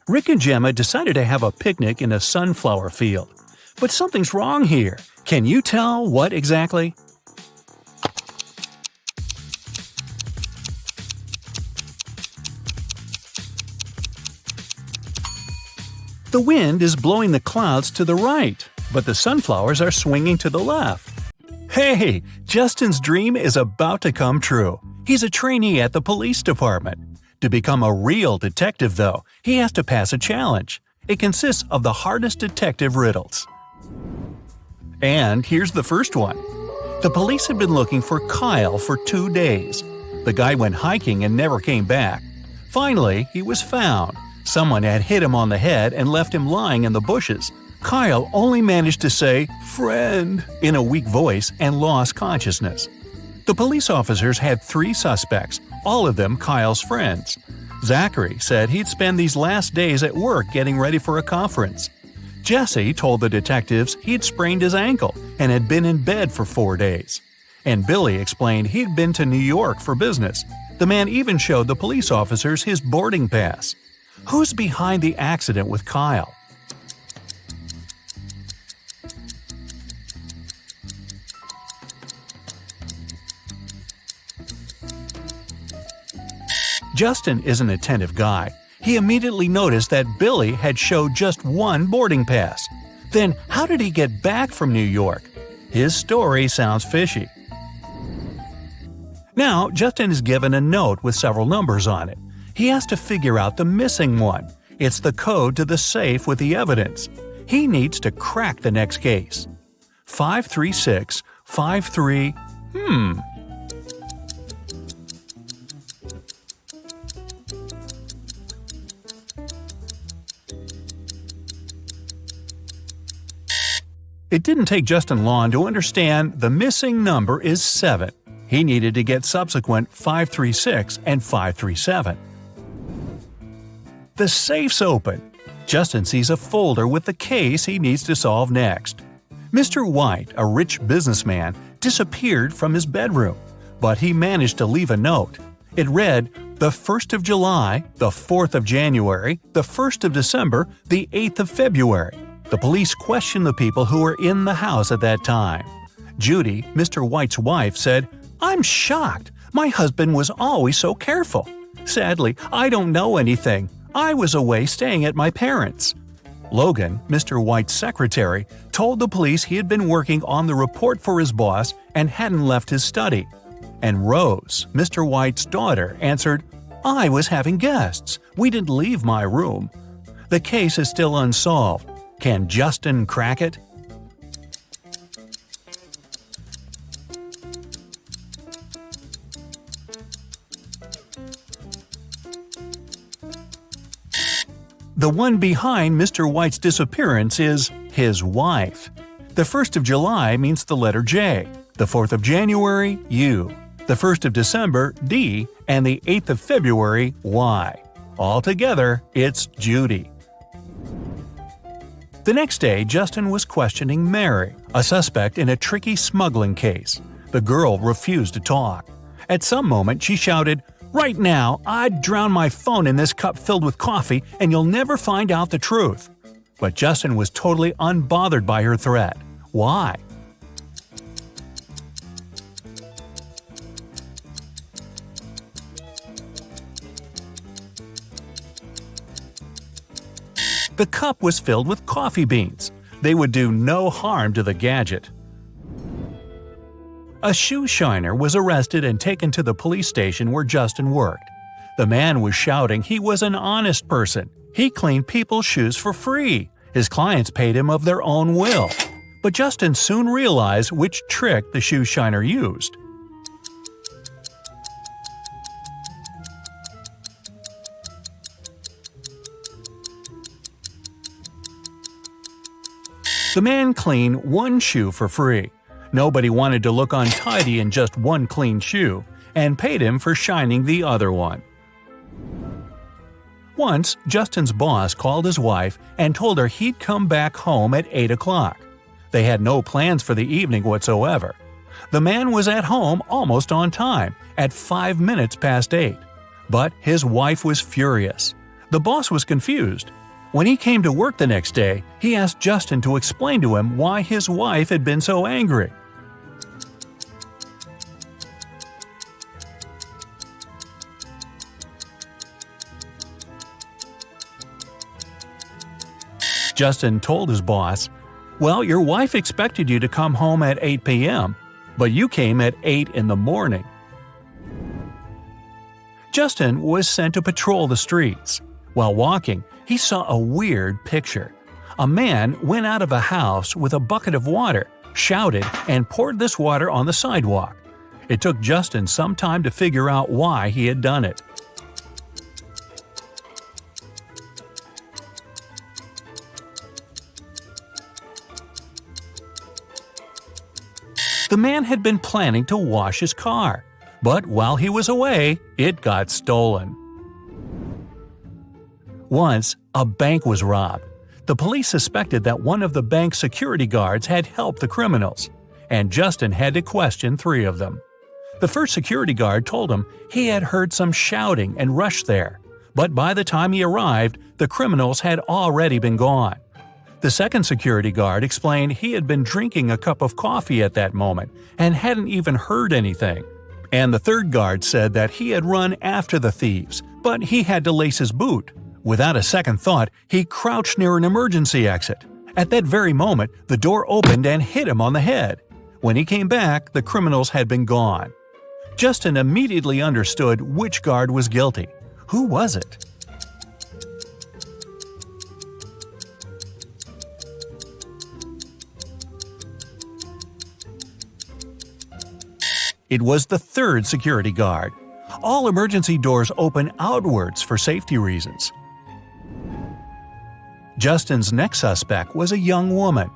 Rick and Gemma decided to have a picnic in a sunflower field. But something's wrong here. Can you tell what exactly? The wind is blowing the clouds to the right, but the sunflowers are swinging to the left. Hey, Justin's dream is about to come true. He's a trainee at the police department. To become a real detective, though, he has to pass a challenge. It consists of the hardest detective riddles. And here's the first one. The police had been looking for Kyle for 2 days. The guy went hiking and never came back. Finally, he was found. Someone had hit him on the head and left him lying in the bushes. Kyle only managed to say, "Friend," in a weak voice and lost consciousness. The police officers had 3 suspects, all of them Kyle's friends. Zachary said he'd spend these last days at work getting ready for a conference. Jesse told the detectives he'd sprained his ankle and had been in bed for 4 days. And Billy explained he'd been to New York for business. The man even showed the police officers his boarding pass. Who's behind the accident with Kyle? Justin is an attentive guy. He immediately noticed that Billy had showed just one boarding pass. Then how did he get back from New York? His story sounds fishy. Now, Justin is given a note with several numbers on it. He has to figure out the missing one. It's the code to the safe with the evidence. He needs to crack the next case. 53653. It didn't take Justin long to understand the missing number is 7. He needed to get subsequent 536 and 537. The safe's open. Justin sees a folder with the case he needs to solve next. Mr. White, a rich businessman, disappeared from his bedroom, but he managed to leave a note. It read, the 1st of July, the 4th of January, the 1st of December, the 8th of February. The police questioned the people who were in the house at that time. Judy, Mr. White's wife, said, "I'm shocked. My husband was always so careful. Sadly, I don't know anything. I was away staying at my parents'." Logan, Mr. White's secretary, told the police he had been working on the report for his boss and hadn't left his study. And Rose, Mr. White's daughter, answered, "I was having guests. We didn't leave my room." The case is still unsolved. Can Justin crack it? The one behind Mr. White's disappearance is his wife. The 1st of July means the letter J, the 4th of January, U, the 1st of December, D, and the 8th of February, Y. Altogether, it's Judy. The next day, Justin was questioning Mary, a suspect in a tricky smuggling case. The girl refused to talk. At some moment, she shouted, "Right now, I'd drown my phone in this cup filled with coffee and you'll never find out the truth." But Justin was totally unbothered by her threat. Why? The cup was filled with coffee beans. They would do no harm to the gadget. A shoe shiner was arrested and taken to the police station where Justin worked. The man was shouting he was an honest person. He cleaned people's shoes for free. His clients paid him of their own will. But Justin soon realized which trick the shoe shiner used. The man cleaned one shoe for free. Nobody wanted to look untidy in just one clean shoe, and paid him for shining the other one. Once, Justin's boss called his wife and told her he'd come back home at 8 o'clock. They had no plans for the evening whatsoever. The man was at home almost on time, at 5 minutes past 8. But his wife was furious. The boss was confused. When he came to work the next day, he asked Justin to explain to him why his wife had been so angry. Justin told his boss, "Well, your wife expected you to come home at 8 p.m., but you came at 8 in the morning." Justin was sent to patrol the streets. While walking, he saw a weird picture. A man went out of a house with a bucket of water, shouted, and poured this water on the sidewalk. It took Justin some time to figure out why he had done it. The man had been planning to wash his car, but while he was away, it got stolen. Once, a bank was robbed. The police suspected that one of the bank's security guards had helped the criminals, and Justin had to question 3 of them. The first security guard told him he had heard some shouting and rushed there, but by the time he arrived, the criminals had already been gone. The second security guard explained he had been drinking a cup of coffee at that moment and hadn't even heard anything. And the third guard said that he had run after the thieves, but he had to lace his boot. Without a second thought, he crouched near an emergency exit. At that very moment, the door opened and hit him on the head. When he came back, the criminals had been gone. Justin immediately understood which guard was guilty. Who was it? It was the third security guard. All emergency doors open outwards for safety reasons. Justin's next suspect was a young woman.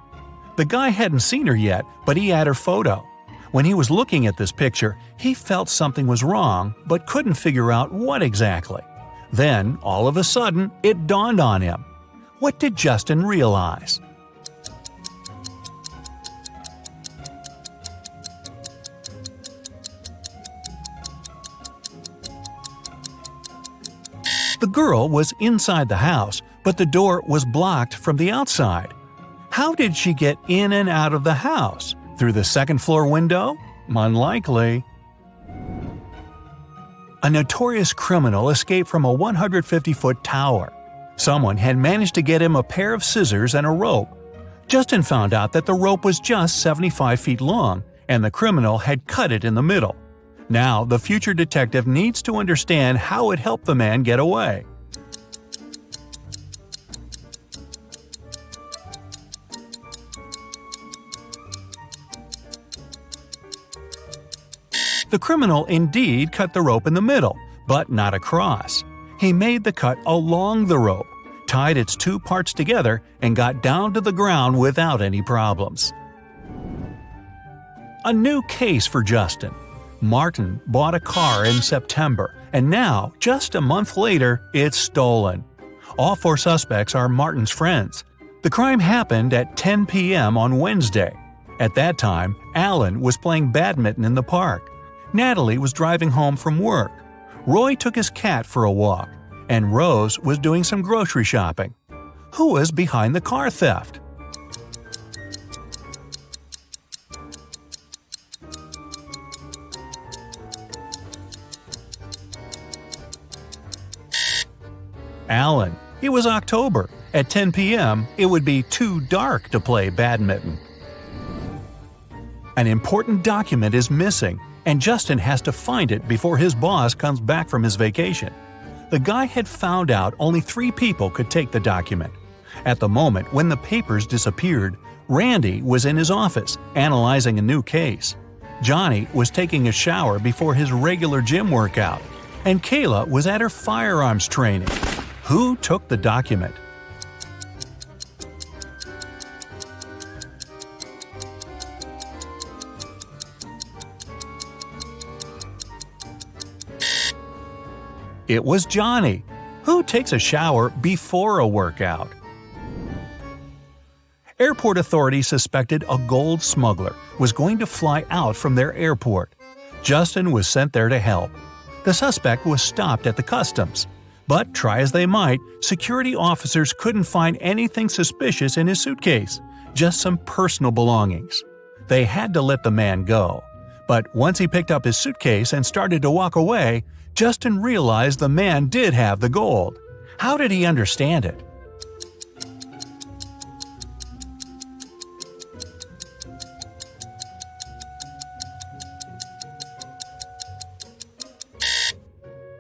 The guy hadn't seen her yet, but he had her photo. When he was looking at this picture, he felt something was wrong, but couldn't figure out what exactly. Then, all of a sudden, it dawned on him. What did Justin realize? The girl was inside the house, but the door was blocked from the outside. How did she get in and out of the house? Through the second-floor window? Unlikely. A notorious criminal escaped from a 150-foot tower. Someone had managed to get him a pair of scissors and a rope. Justin found out that the rope was just 75 feet long, and the criminal had cut it in the middle. Now, the future detective needs to understand how it helped the man get away. The criminal indeed cut the rope in the middle, but not across. He made the cut along the rope, tied its two parts together, and got down to the ground without any problems. A new case for Justin. Martin bought a car in September, and now, just a month later, it's stolen. All four suspects are Martin's friends. The crime happened at 10 p.m. on Wednesday. At that time, Alan was playing badminton in the park. Natalie was driving home from work. Roy took his cat for a walk, and Rose was doing some grocery shopping. Who was behind the car theft? Alan. It was October. At 10 p.m., it would be too dark to play badminton. An important document is missing, and Justin has to find it before his boss comes back from his vacation. The guy had found out only 3 people could take the document. At the moment when the papers disappeared, Randy was in his office, analyzing a new case. Johnny was taking a shower before his regular gym workout, and Kayla was at her firearms training. Who took the document? It was Johnny. Who takes a shower before a workout? Airport authorities suspected a gold smuggler was going to fly out from their airport. Justin was sent there to help. The suspect was stopped at the customs. But try as they might, security officers couldn't find anything suspicious in his suitcase, just some personal belongings. They had to let the man go. But once he picked up his suitcase and started to walk away, Justin realized the man did have the gold. How did he understand it?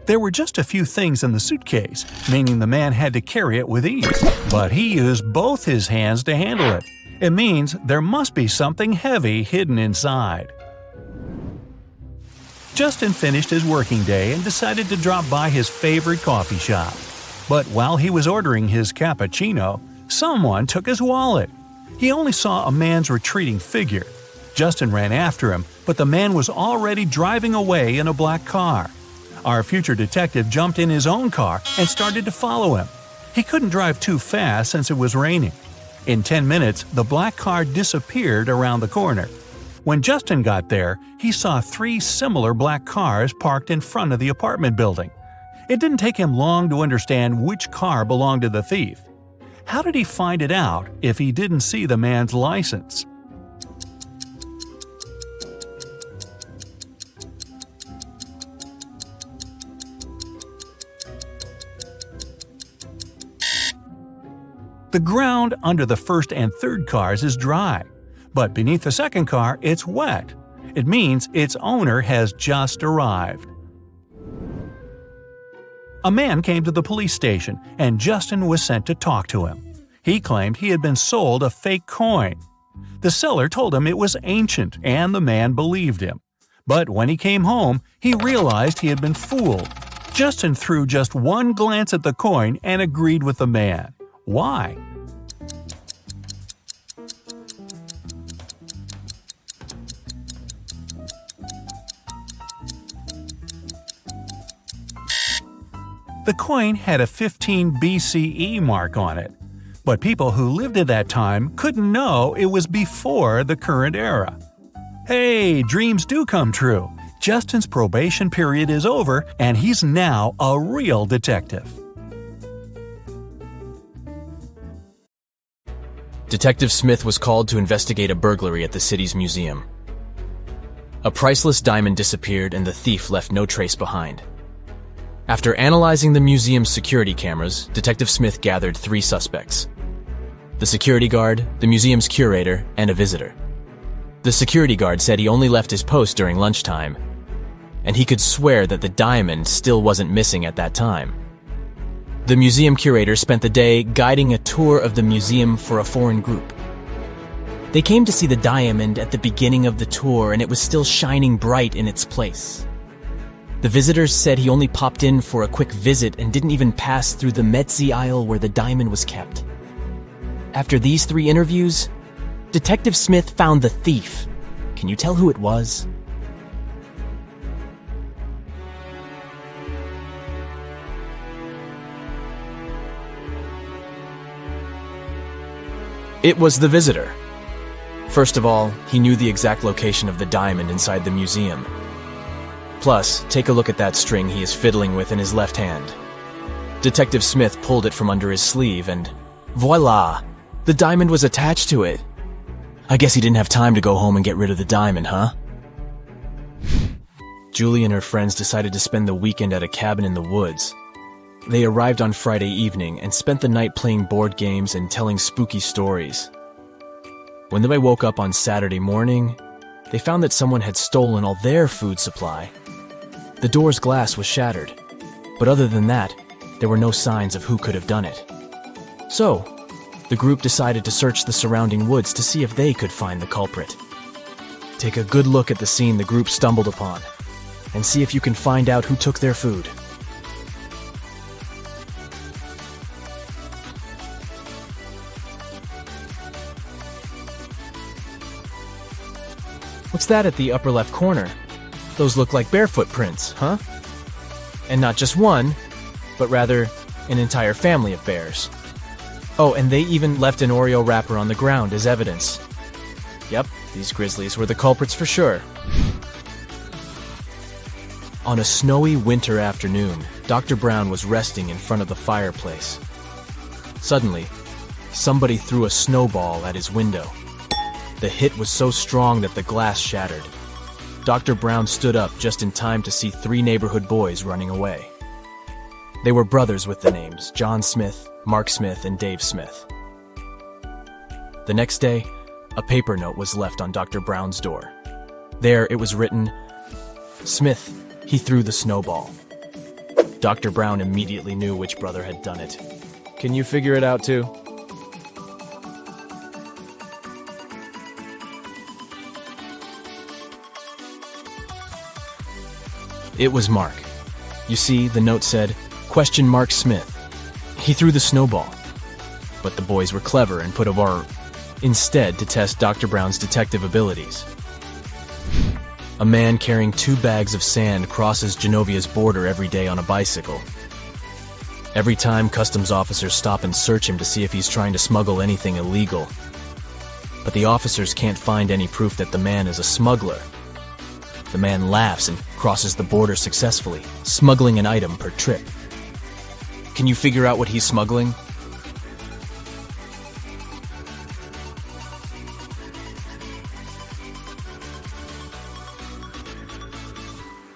There were just a few things in the suitcase, meaning the man had to carry it with ease. But he used both his hands to handle it. It means there must be something heavy hidden inside. Justin finished his working day and decided to drop by his favorite coffee shop. But while he was ordering his cappuccino, someone took his wallet. He only saw a man's retreating figure. Justin ran after him, but the man was already driving away in a black car. Our future detective jumped in his own car and started to follow him. He couldn't drive too fast since it was raining. In 10 minutes, the black car disappeared around the corner. When Justin got there, he saw 3 similar black cars parked in front of the apartment building. It didn't take him long to understand which car belonged to the thief. How did he find it out if he didn't see the man's license? The ground under the first and third cars is dry, but beneath the second car, it's wet. It means its owner has just arrived. A man came to the police station, and Justin was sent to talk to him. He claimed he had been sold a fake coin. The seller told him it was ancient, and the man believed him. But when he came home, he realized he had been fooled. Justin threw just one glance at the coin and agreed with the man. Why? The coin had a 15 BCE mark on it, but people who lived at that time couldn't know it was before the current era. Hey, dreams do come true. Justin's probation period is over, and he's now a real detective. Detective Smith was called to investigate a burglary at the city's museum. A priceless diamond disappeared, and the thief left no trace behind. After analyzing the museum's security cameras, Detective Smith gathered 3 suspects: the security guard, the museum's curator, and a visitor. The security guard said he only left his post during lunchtime, and he could swear that the diamond still wasn't missing at that time. The museum curator spent the day guiding a tour of the museum for a foreign group. They came to see the diamond at the beginning of the tour, and it was still shining bright in its place. The visitors said he only popped in for a quick visit and didn't even pass through the Metzi aisle where the diamond was kept. After these 3 interviews, Detective Smith found the thief. Can you tell who it was? It was the visitor. First of all, he knew the exact location of the diamond inside the museum. Plus, take a look at that string he is fiddling with in his left hand. Detective Smith pulled it from under his sleeve and voila! The diamond was attached to it. I guess he didn't have time to go home and get rid of the diamond, huh? Julie and her friends decided to spend the weekend at a cabin in the woods. They arrived on Friday evening and spent the night playing board games and telling spooky stories. When they woke up on Saturday morning, they found that someone had stolen all their food supply. The door's glass was shattered, but other than that, there were no signs of who could have done it. So, the group decided to search the surrounding woods to see if they could find the culprit. Take a good look at the scene the group stumbled upon, and see if you can find out who took their food. What's that at the upper left corner? Those look like bear footprints, huh? And not just one, but rather an entire family of bears. Oh, and they even left an Oreo wrapper on the ground as evidence. Yep, these grizzlies were the culprits for sure. On a snowy winter afternoon, Dr. Brown was resting in front of the fireplace. Suddenly, somebody threw a snowball at his window. The hit was so strong that the glass shattered. Dr. Brown stood up just in time to see 3 neighborhood boys running away. They were brothers with the names John Smith, Mark Smith, and Dave Smith. The next day, a paper note was left on Dr. Brown's door. There it was written, "Smith, he threw the snowball." Dr. Brown immediately knew which brother had done it. Can you figure it out too? It was Mark. You see, the note said, "Question Mark Smith. He threw the snowball." But the boys were clever and put a bar instead to test Dr. Brown's detective abilities. A man carrying 2 bags of sand crosses Genovia's border every day on a bicycle. Every time, customs officers stop and search him to see if he's trying to smuggle anything illegal. But the officers can't find any proof that the man is a smuggler. The man laughs and crosses the border successfully, smuggling an item per trip. Can you figure out what he's smuggling?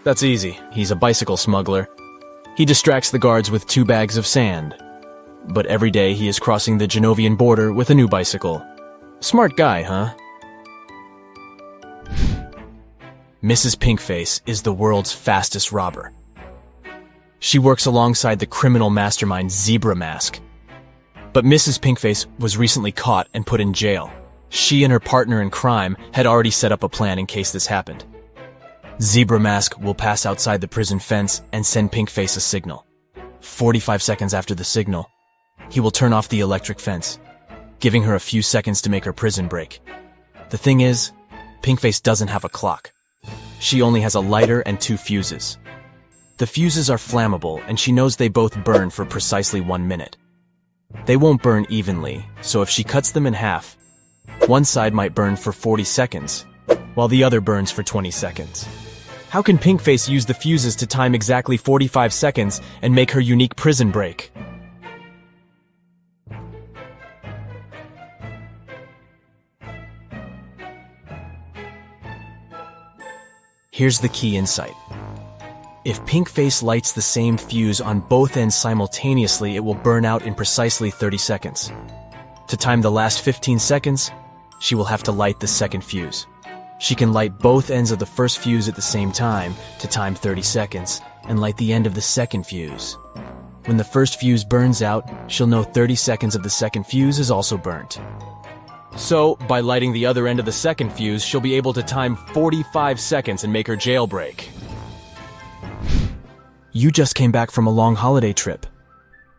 That's easy. He's a bicycle smuggler. He distracts the guards with 2 bags of sand. but every day he is crossing the Genovian border with a new bicycle. Smart guy, huh? Mrs. Pinkface is the world's fastest robber. She works alongside the criminal mastermind Zebra Mask. But Mrs. Pinkface was recently caught and put in jail. She and her partner in crime had already set up a plan in case this happened. Zebra Mask will pass outside the prison fence and send Pinkface a signal. 45 seconds after the signal, he will turn off the electric fence, giving her a few seconds to make her prison break. The thing is, Pinkface doesn't have a clock. She only has a lighter and 2 fuses. The fuses are flammable, and she knows they both burn for precisely 1 minute. They won't burn evenly, so if she cuts them in half, one side might burn for 40 seconds, while the other burns for 20 seconds. How can Pinkface use the fuses to time exactly 45 seconds and make her unique prison break? Here's the key insight. If Pinkface lights the same fuse on both ends simultaneously, it will burn out in precisely 30 seconds. To time the last 15 seconds, she will have to light the second fuse. She can light both ends of the first fuse at the same time to time 30 seconds and light the end of the second fuse. When the first fuse burns out, she'll know 30 seconds of the second fuse is also burnt. So, by lighting the other end of the second fuse, she'll be able to time 45 seconds and make her jailbreak. You just came back from a long holiday trip.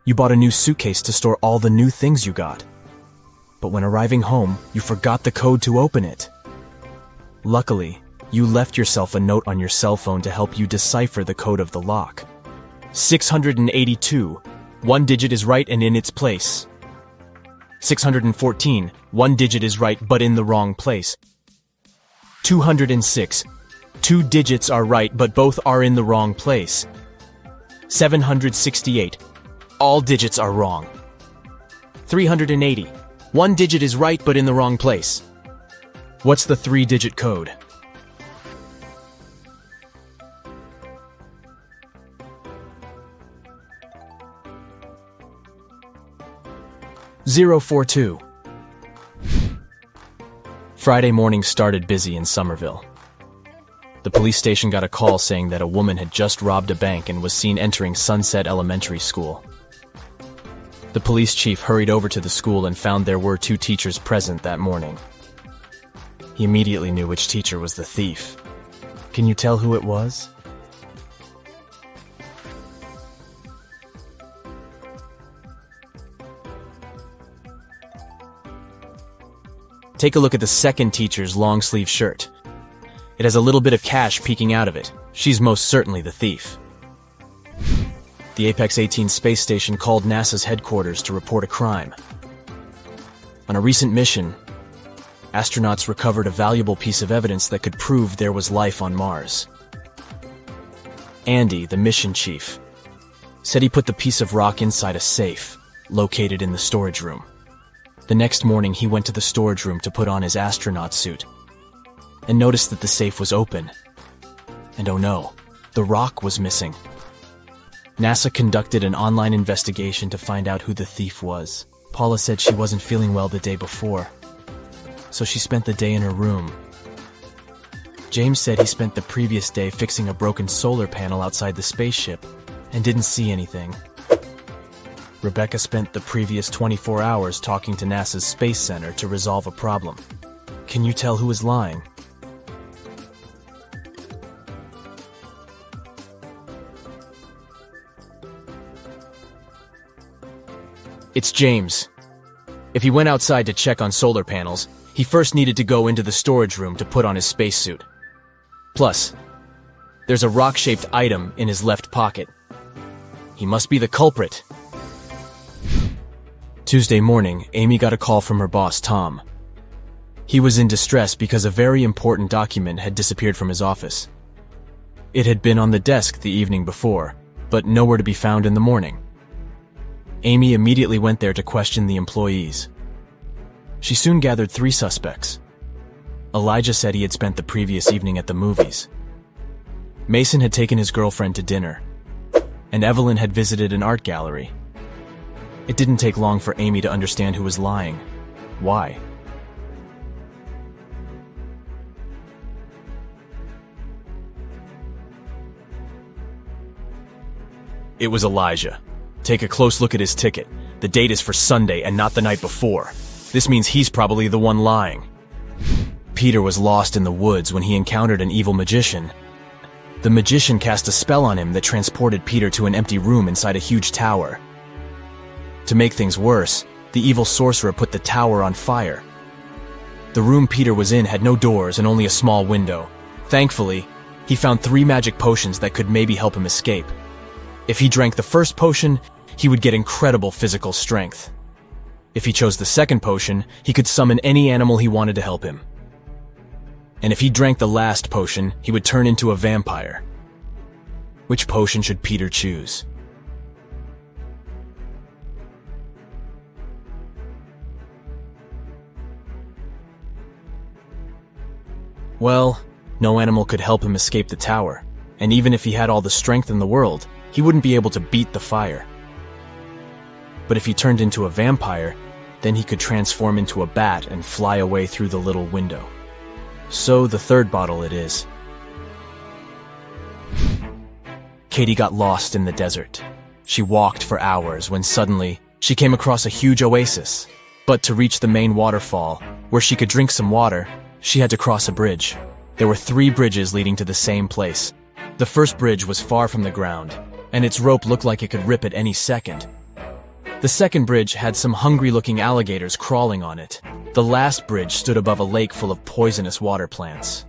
You bought a new suitcase to store all the new things you got. But when arriving home, you forgot the code to open it. Luckily, you left yourself a note on your cell phone to help you decipher the code of the lock. 682. 1 digit is right and in its place. 614. 1 digit is right but in the wrong place. 206. 2 digits are right but both are in the wrong place. 768. All digits are wrong. 380. 1 digit is right but in the wrong place. What's the 3-digit code? (042). Friday morning started busy in Somerville. The police station got a call saying that a woman had just robbed a bank and was seen entering Sunset Elementary School. The police chief hurried over to the school and found there were 2 teachers present that morning. He immediately knew which teacher was the thief. Can you tell who it was? Take a look at the second teacher's long-sleeve shirt. It has a little bit of cash peeking out of it. She's most certainly the thief. The Apex 18 space station called NASA's headquarters to report a crime. On a recent mission, astronauts recovered a valuable piece of evidence that could prove there was life on Mars. Andy, the mission chief, said he put the piece of rock inside a safe located in the storage room. The next morning, he went to the storage room to put on his astronaut suit and noticed that the safe was open. And oh no, the rock was missing. NASA conducted an online investigation to find out who the thief was. Paula said she wasn't feeling well the day before, so she spent the day in her room. James said he spent the previous day fixing a broken solar panel outside the spaceship and didn't see anything. Rebecca spent the previous 24 hours talking to NASA's Space Center to resolve a problem. Can you tell who is lying? It's James. If he went outside to check on solar panels, he first needed to go into the storage room to put on his spacesuit. Plus, there's a rock-shaped item in his left pocket. He must be the culprit. Tuesday morning, Amy got a call from her boss, Tom. He was in distress because a very important document had disappeared from his office. It had been on the desk the evening before, but nowhere to be found in the morning. Amy immediately went there to question the employees. She soon gathered 3 suspects. Elijah said he had spent the previous evening at the movies. Mason had taken his girlfriend to dinner, and Evelyn had visited an art gallery. It didn't take long for Amy to understand who was lying. Why? It was Elijah. Take a close look at his ticket. The date is for Sunday and not the night before. This means he's probably the one lying. Peter was lost in the woods when he encountered an evil magician. The magician cast a spell on him that transported Peter to an empty room inside a huge tower. To make things worse, the evil sorcerer put the tower on fire. The room Peter was in had no doors and only a small window. Thankfully, he found 3 magic potions that could maybe help him escape. If he drank the first potion, he would get incredible physical strength. If he chose the second potion, he could summon any animal he wanted to help him. And if he drank the last potion, he would turn into a vampire. Which potion should Peter choose? Well, no animal could help him escape the tower, and even if he had all the strength in the world, he wouldn't be able to beat the fire. But if he turned into a vampire, then he could transform into a bat and fly away through the little window. So the third bottle it is. Katie got lost in the desert. She walked for hours when suddenly she came across a huge oasis. But to reach the main waterfall, where she could drink some water, she had to cross a bridge. There were 3 bridges leading to the same place. The first bridge was far from the ground, and its rope looked like it could rip at any second. The second bridge had some hungry-looking alligators crawling on it. The last bridge stood above a lake full of poisonous water plants.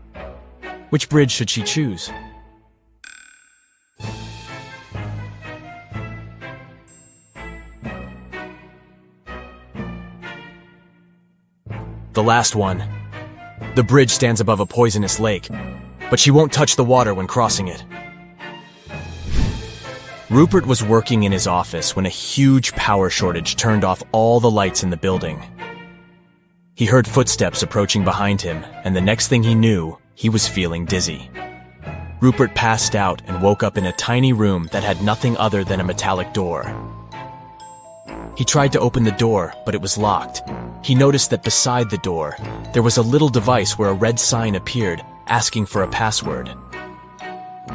Which bridge should she choose? The last one. The bridge stands above a poisonous lake, but she won't touch the water when crossing it. Rupert was working in his office when a huge power shortage turned off all the lights in the building. He heard footsteps approaching behind him, and the next thing he knew, he was feeling dizzy. Rupert passed out and woke up in a tiny room that had nothing other than a metallic door. He tried to open the door, but it was locked. He noticed that beside the door, there was a little device where a red sign appeared, asking for a password.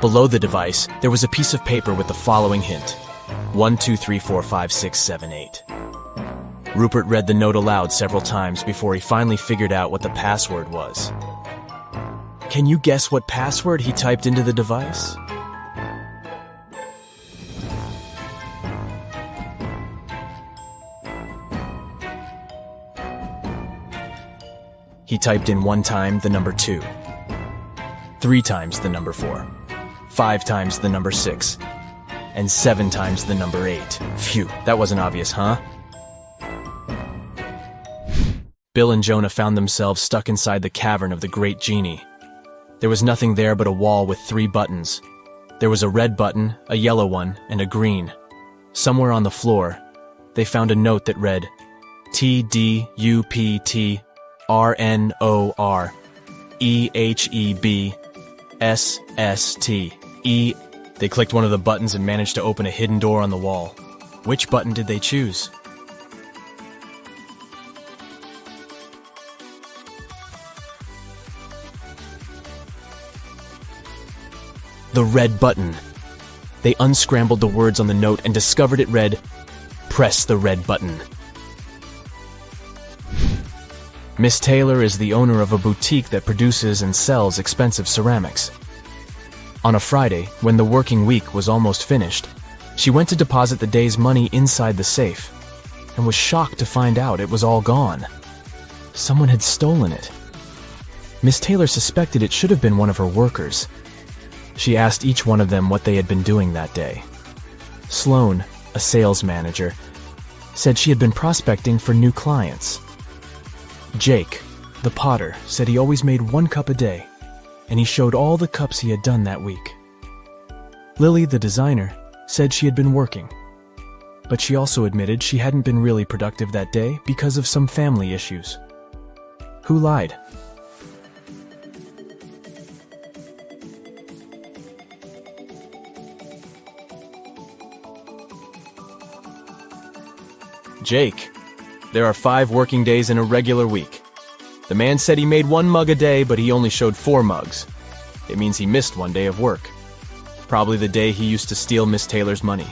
Below the device, there was a piece of paper with the following hint: 1, 2, 3, 4, 5, 6, 7, 8. Rupert read the note aloud several times before he finally figured out what the password was. Can you guess what password he typed into the device? He typed in 1 time the number 2, 3 times the number 4, 5 times the number 6, and 7 times the number 8. Phew, that wasn't obvious, huh? Bill and Jonah found themselves stuck inside the cavern of the Great Genie. There was nothing there but a wall with 3 buttons. There was a red button, a yellow one, and a green. Somewhere on the floor, they found a note that read, TDUPTRNOREHEBSSTE. They clicked one of the buttons and managed to open a hidden door on the wall. Which button did they choose? The red button. They unscrambled the words on the note and discovered it read, "Press the red button." Miss Taylor is the owner of a boutique that produces and sells expensive ceramics. On a Friday, when the working week was almost finished, she went to deposit the day's money inside the safe and was shocked to find out it was all gone. Someone had stolen it. Miss Taylor suspected it should have been one of her workers. She asked each one of them what they had been doing that day. Sloane, a sales manager, said she had been prospecting for new clients. Jake, the potter, said he always made 1 cup a day, and he showed all the cups he had done that week. Lily, the designer, said she had been working, but she also admitted she hadn't been really productive that day because of some family issues. Who lied? Jake. There are 5 working days in a regular week. The man said he made 1 mug a day, but he only showed 4 mugs. It means he missed 1 day of work. Probably the day he used to steal Miss Taylor's money.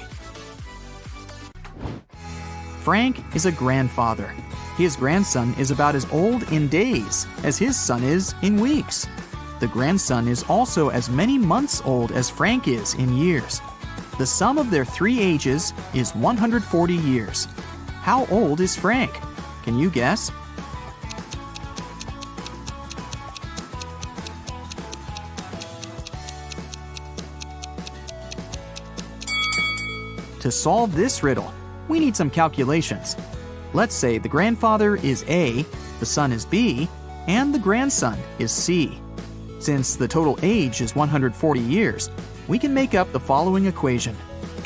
Frank is a grandfather. His grandson is about as old in days as his son is in weeks. The grandson is also as many months old as Frank is in years. The sum of their 3 ages is 140 years. How old is Frank? Can you guess? To solve this riddle, we need some calculations. Let's say the grandfather is A, the son is B, and the grandson is C. Since the total age is 140 years, we can make up the following equation.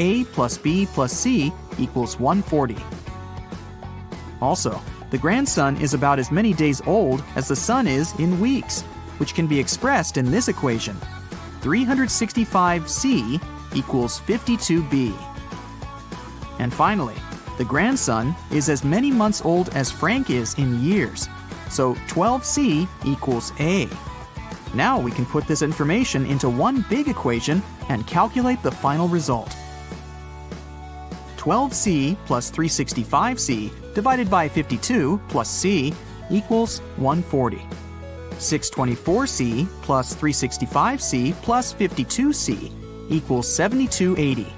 A plus B plus C equals 140. Also, the grandson is about as many days old as the son is in weeks, which can be expressed in this equation. 365C equals 52B. And finally, the grandson is as many months old as Frank is in years, so 12C equals A. Now we can put this information into one big equation and calculate the final result. 12C plus 365C divided by 52 plus C equals 140. 624C plus 365C plus 52C equals 7280.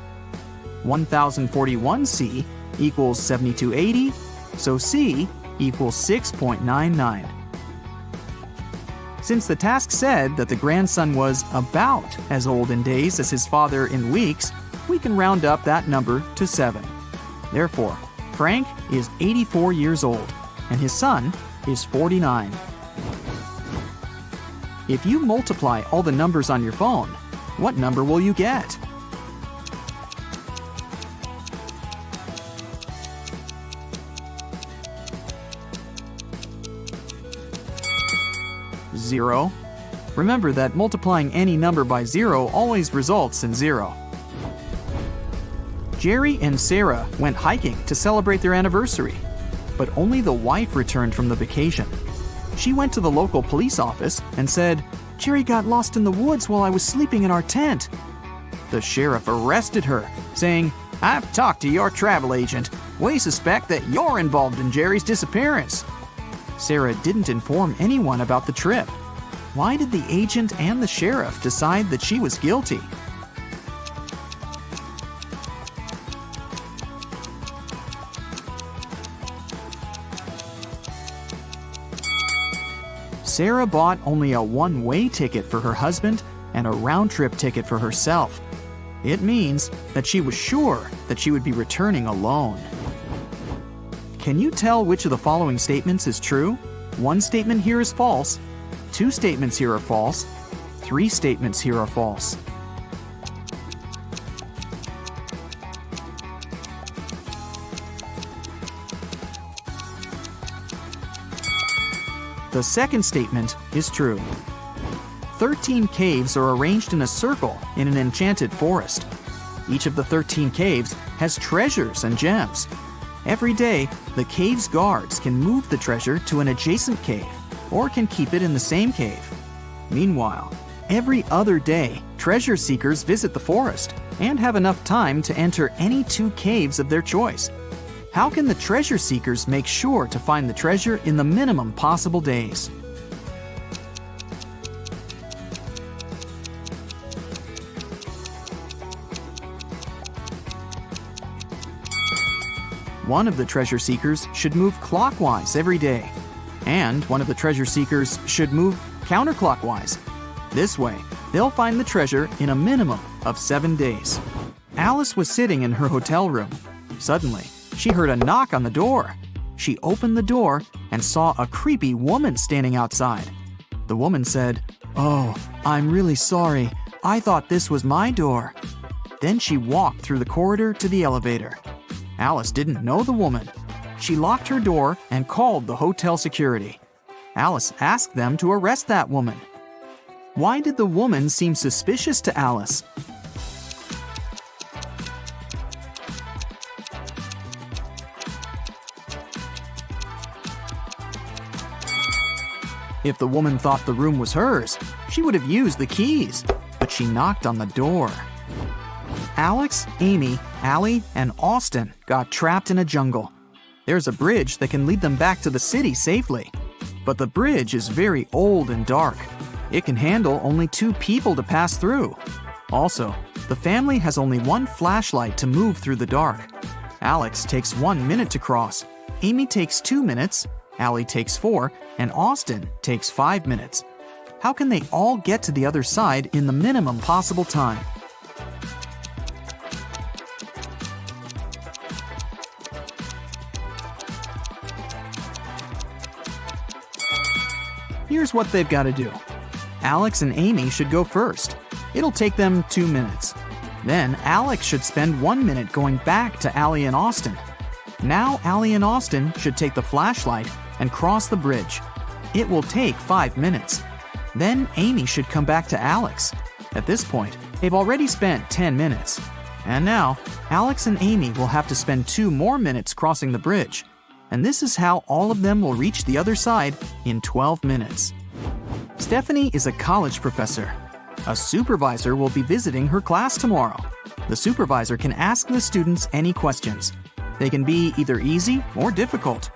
1041C equals 7280, so C equals 6.99. Since the task said that the grandson was about as old in days as his father in weeks, we can round up that number to 7. Therefore, Frank is 84 years old, and his son is 49. If you multiply all the numbers on your phone, what number will you get? Zero. Remember that multiplying any number by 0 always results in 0. Jerry and Sarah went hiking to celebrate their anniversary, but only the wife returned from the vacation. She went to the local police office and said, "Jerry got lost in the woods while I was sleeping in our tent." The sheriff arrested her, saying, "I've talked to your travel agent. We suspect that you're involved in Jerry's disappearance." Sarah didn't inform anyone about the trip. Why did the agent and the sheriff decide that she was guilty? Sarah bought only a one-way ticket for her husband and a round-trip ticket for herself. It means that she was sure that she would be returning alone. Can you tell which of the following statements is true? 1 statement here is false. 2 statements here are false. 3 statements here are false. The second statement is true. 13 caves are arranged in a circle in an enchanted forest. Each of the 13 caves has treasures and gems. Every day, the cave's guards can move the treasure to an adjacent cave or can keep it in the same cave. Meanwhile, every other day, treasure seekers visit the forest and have enough time to enter any 2 caves of their choice. How can the treasure seekers make sure to find the treasure in the minimum possible days? One of the treasure seekers should move clockwise every day, and one of the treasure seekers should move counterclockwise. This way, they'll find the treasure in a minimum of 7 days. Alice was sitting in her hotel room. Suddenly, she heard a knock on the door. She opened the door and saw a creepy woman standing outside. The woman said, "Oh, I'm really sorry. I thought this was my door." Then she walked through the corridor to the elevator. Alice didn't know the woman. She locked her door and called the hotel security. Alice asked them to arrest that woman. Why did the woman seem suspicious to Alice? If the woman thought the room was hers, she would have used the keys, but she knocked on the door. Alex, Amy, Allie, and Austin got trapped in a jungle. There's a bridge that can lead them back to the city safely. But the bridge is very old and dark. It can handle only 2 people to pass through. Also, the family has only 1 flashlight to move through the dark. Alex takes 1 minute to cross. Amy takes 2 minutes, Allie takes 4, and Austin takes 5 minutes. How can they all get to the other side in the minimum possible time? Here's what they've got to do. Alex and Amy should go first. It'll take them 2 minutes. Then Alex should spend 1 minute going back to Allie and Austin. Now Allie and Austin should take the flashlight and cross the bridge. It will take 5 minutes. Then Amy should come back to Alex. At this point, they've already spent 10 minutes. And now, Alex and Amy will have to spend 2 more minutes crossing the bridge. And this is how all of them will reach the other side in 12 minutes. Stephanie is a college professor. A supervisor will be visiting her class tomorrow. The supervisor can ask the students any questions. They can be either easy or difficult.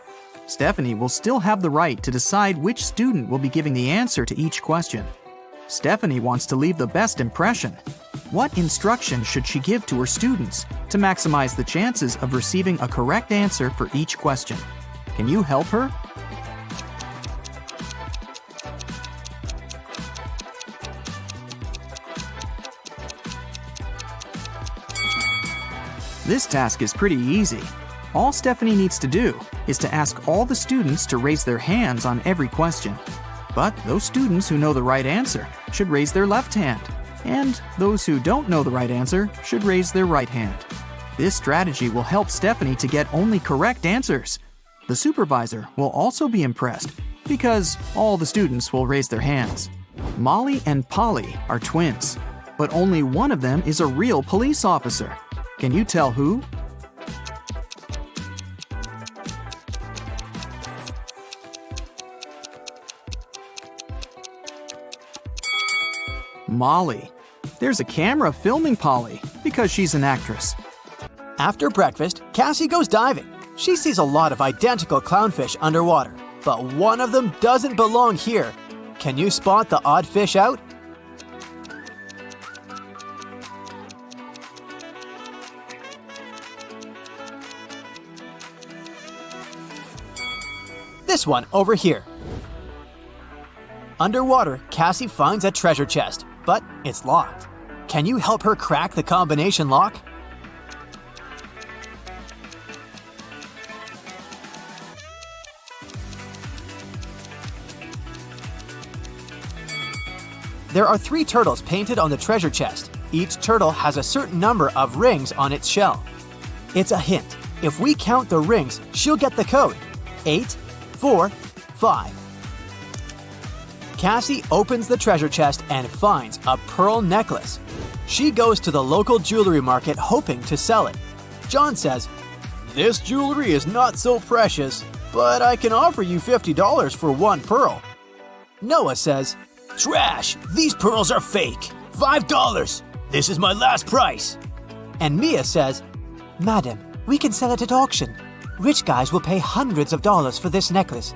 Stephanie will still have the right to decide which student will be giving the answer to each question. Stephanie wants to leave the best impression. What instruction should she give to her students to maximize the chances of receiving a correct answer for each question? Can you help her? This task is pretty easy. All Stephanie needs to do is to ask all the students to raise their hands on every question. But those students who know the right answer should raise their left hand, and those who don't know the right answer should raise their right hand. This strategy will help Stephanie to get only correct answers. The supervisor will also be impressed because all the students will raise their hands. Molly and Polly are twins, but only one of them is a real police officer. Can you tell who? Molly. There's a camera filming Polly because she's an actress. After breakfast, Cassie goes diving. She sees a lot of identical clownfish underwater, but one of them doesn't belong here. Can you spot the odd fish out? This one over here. Underwater, Cassie finds a treasure chest, but it's locked. Can you help her crack the combination lock? There are 3 turtles painted on the treasure chest. Each turtle has a certain number of rings on its shell. It's a hint. If we count the rings, she'll get the code. 8, 4, 5. Cassie opens the treasure chest and finds a pearl necklace. She goes to the local jewelry market hoping to sell it. John says, "This jewelry is not so precious, but I can offer you $50 for 1 pearl." Noah says, Trash! These pearls are fake! $5! This is my last price! and Mia says, "Madam, we can sell it at auction. Rich guys will pay hundreds of dollars for this necklace.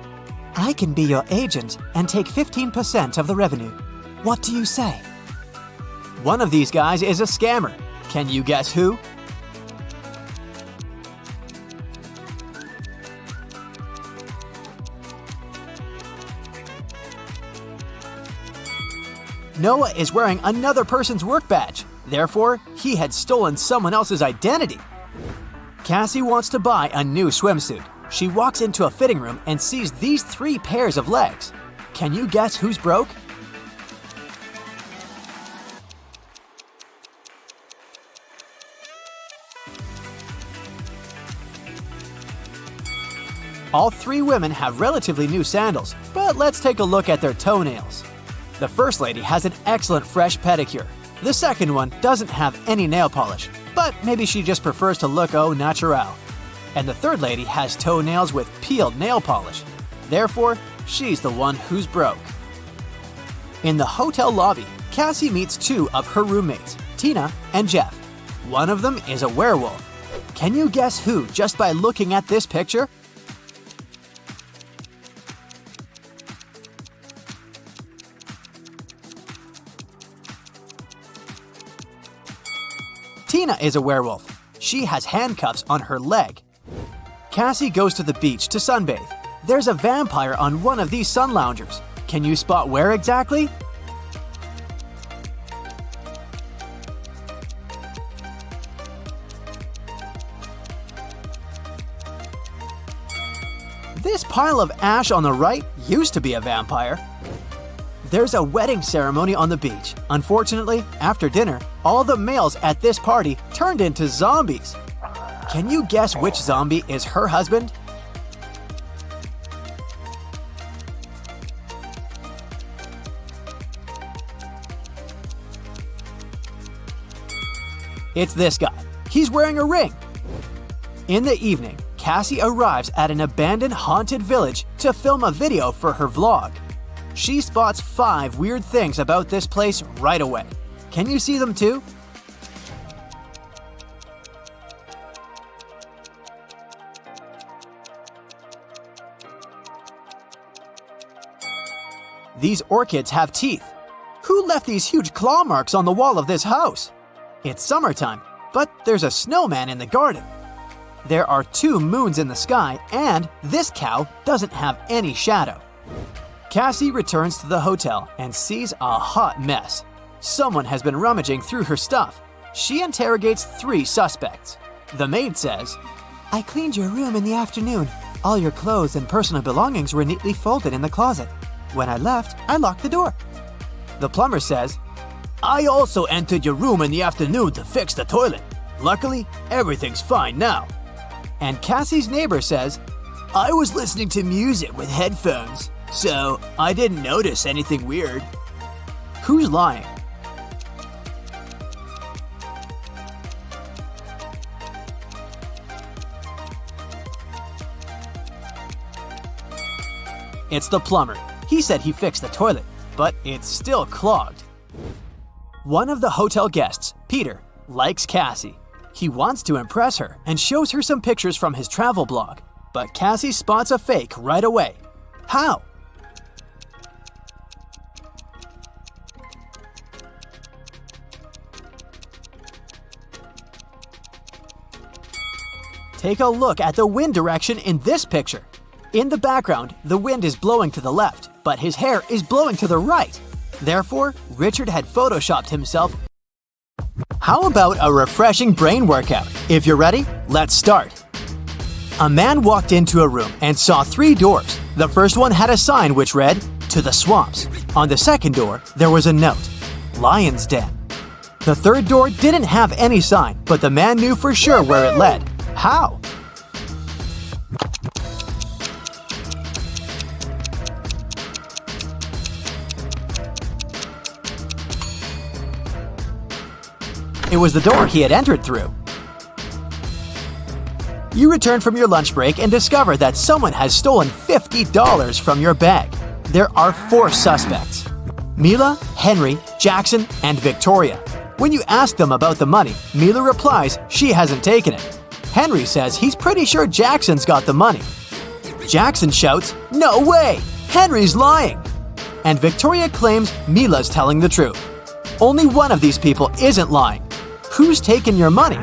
I can be your agent and take 15% of the revenue. What do you say?" One of these guys is a scammer. Can you guess who? Noah is wearing another person's work badge. Therefore, he had stolen someone else's identity. Cassie wants to buy a new swimsuit. She walks into a fitting room and sees these 3 pairs of legs. Can you guess who's broke? All 3 women have relatively new sandals, but let's take a look at their toenails. The first lady has an excellent fresh pedicure. The second one doesn't have any nail polish, but maybe she just prefers to look au naturel. And the third lady has toenails with peeled nail polish. Therefore, she's the one who's broke. In the hotel lobby, Cassie meets two of her roommates, Tina and Jeff. One of them is a werewolf. Can you guess who just by looking at this picture? Tina is a werewolf. She has handcuffs on her leg. Cassie goes to the beach to sunbathe. There's a vampire on one of these sun loungers. Can you spot where exactly? This pile of ash on the right used to be a vampire. There's a wedding ceremony on the beach. Unfortunately, after dinner, all the males at this party turned into zombies. Can you guess which zombie is her husband? It's this guy. He's wearing a ring. In the evening, Cassie arrives at an abandoned haunted village to film a video for her vlog. She spots 5 weird things about this place right away. Can you see them too? These orchids have teeth. Who left these huge claw marks on the wall of this house? It's summertime, but there's a snowman in the garden. There are 2 moons in the sky, and this cow doesn't have any shadow. Cassie returns to the hotel and sees a hot mess. Someone has been rummaging through her stuff. She interrogates 3 suspects. The maid says, "I cleaned your room in the afternoon. All your clothes and personal belongings were neatly folded in the closet. When I left, I locked the door." The plumber says, "I also entered your room in the afternoon to fix the toilet. Luckily, everything's fine now." And Cassie's neighbor says, "I was listening to music with headphones, so I didn't notice anything weird." Who's lying? It's the plumber. He said he fixed the toilet, but it's still clogged. One of the hotel guests, Peter, likes Cassie. He wants to impress her and shows her some pictures from his travel blog, but Cassie spots a fake right away. How? Take a look at the wind direction in this picture. In the background, the wind is blowing to the left, but his hair is blowing to the right. Therefore, Richard had photoshopped himself. How about a refreshing brain workout? If you're ready, let's start. A man walked into a room and saw 3 doors. The first one had a sign which read, "To the swamps." On the second door, there was a note, "Lion's Den." The third door didn't have any sign, but the man knew for sure where it led. How? It was the door he had entered through. You return from your lunch break and discover that someone has stolen $50 from your bag. There are 4 suspects: Mila, Henry, Jackson, and Victoria. When you ask them about the money, Mila replies she hasn't taken it. Henry says he's pretty sure Jackson's got the money. Jackson shouts, "No way! Henry's lying!" And Victoria claims Mila's telling the truth. Only one of these people isn't lying. Who's taken your money?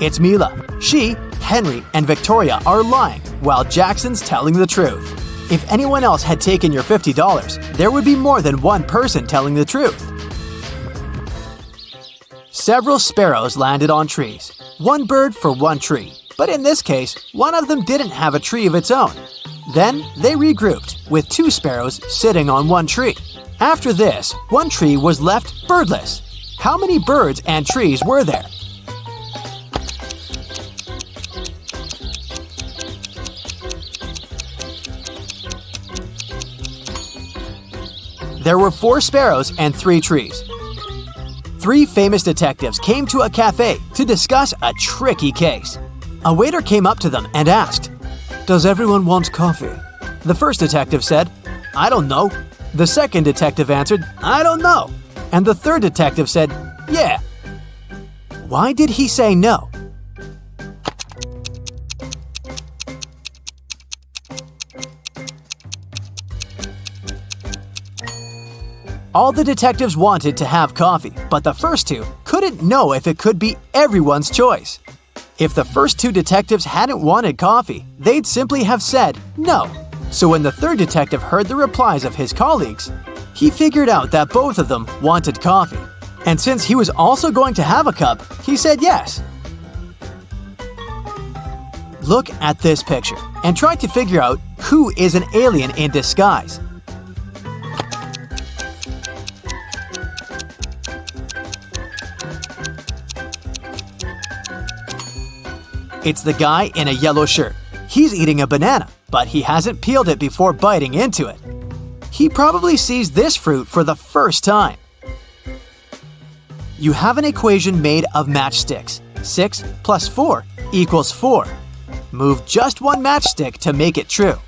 It's Mila. She, Henry, and Victoria are lying, while Jackson's telling the truth. If anyone else had taken your $50, there would be more than one person telling the truth. Several sparrows landed on trees. 1 bird for 1 tree. But in this case, one of them didn't have a tree of its own. Then they regrouped, with 2 sparrows sitting on 1 tree. After this, 1 tree was left birdless. How many birds and trees were there? There were 4 sparrows and 3 trees. Three famous detectives came to a cafe to discuss a tricky case. A waiter came up to them and asked, "Does everyone want coffee?" The first detective said, "I don't know." The second detective answered, "I don't know." And the third detective said, "Yeah." Why did he say no? All the detectives wanted to have coffee, but the first two couldn't know if it could be everyone's choice. If the first two detectives hadn't wanted coffee, they'd simply have said no. So when the third detective heard the replies of his colleagues, he figured out that both of them wanted coffee. And since he was also going to have a cup, he said yes. Look at this picture and try to figure out who is an alien in disguise. It's the guy in a yellow shirt. He's eating a banana, but he hasn't peeled it before biting into it. He probably sees this fruit for the first time. You have an equation made of matchsticks. 6 plus 4 equals 4. Move just one matchstick to make it true.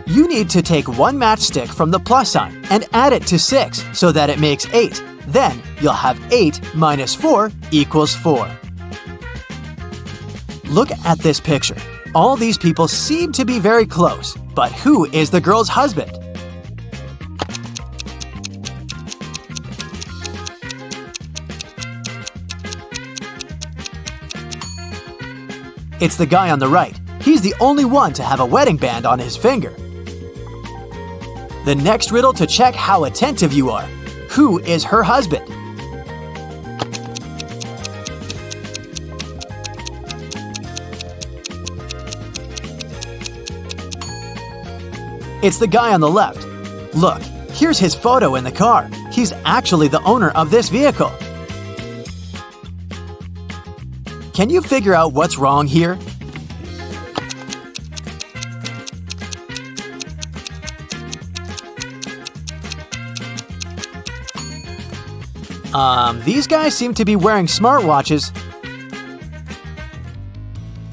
You need to take one matchstick from the plus sign and add it to 6 so that it makes 8. Then you'll have 8 minus 4 equals 4. Look at this picture. All these people seem to be very close, but who is the girl's husband? It's the guy on the right. He's the only one to have a wedding band on his finger. The next riddle to check how attentive you are. Who is her husband? It's the guy on the left. Look, here's his photo in the car. He's actually the owner of this vehicle. Can you figure out what's wrong here? These guys seem to be wearing smartwatches.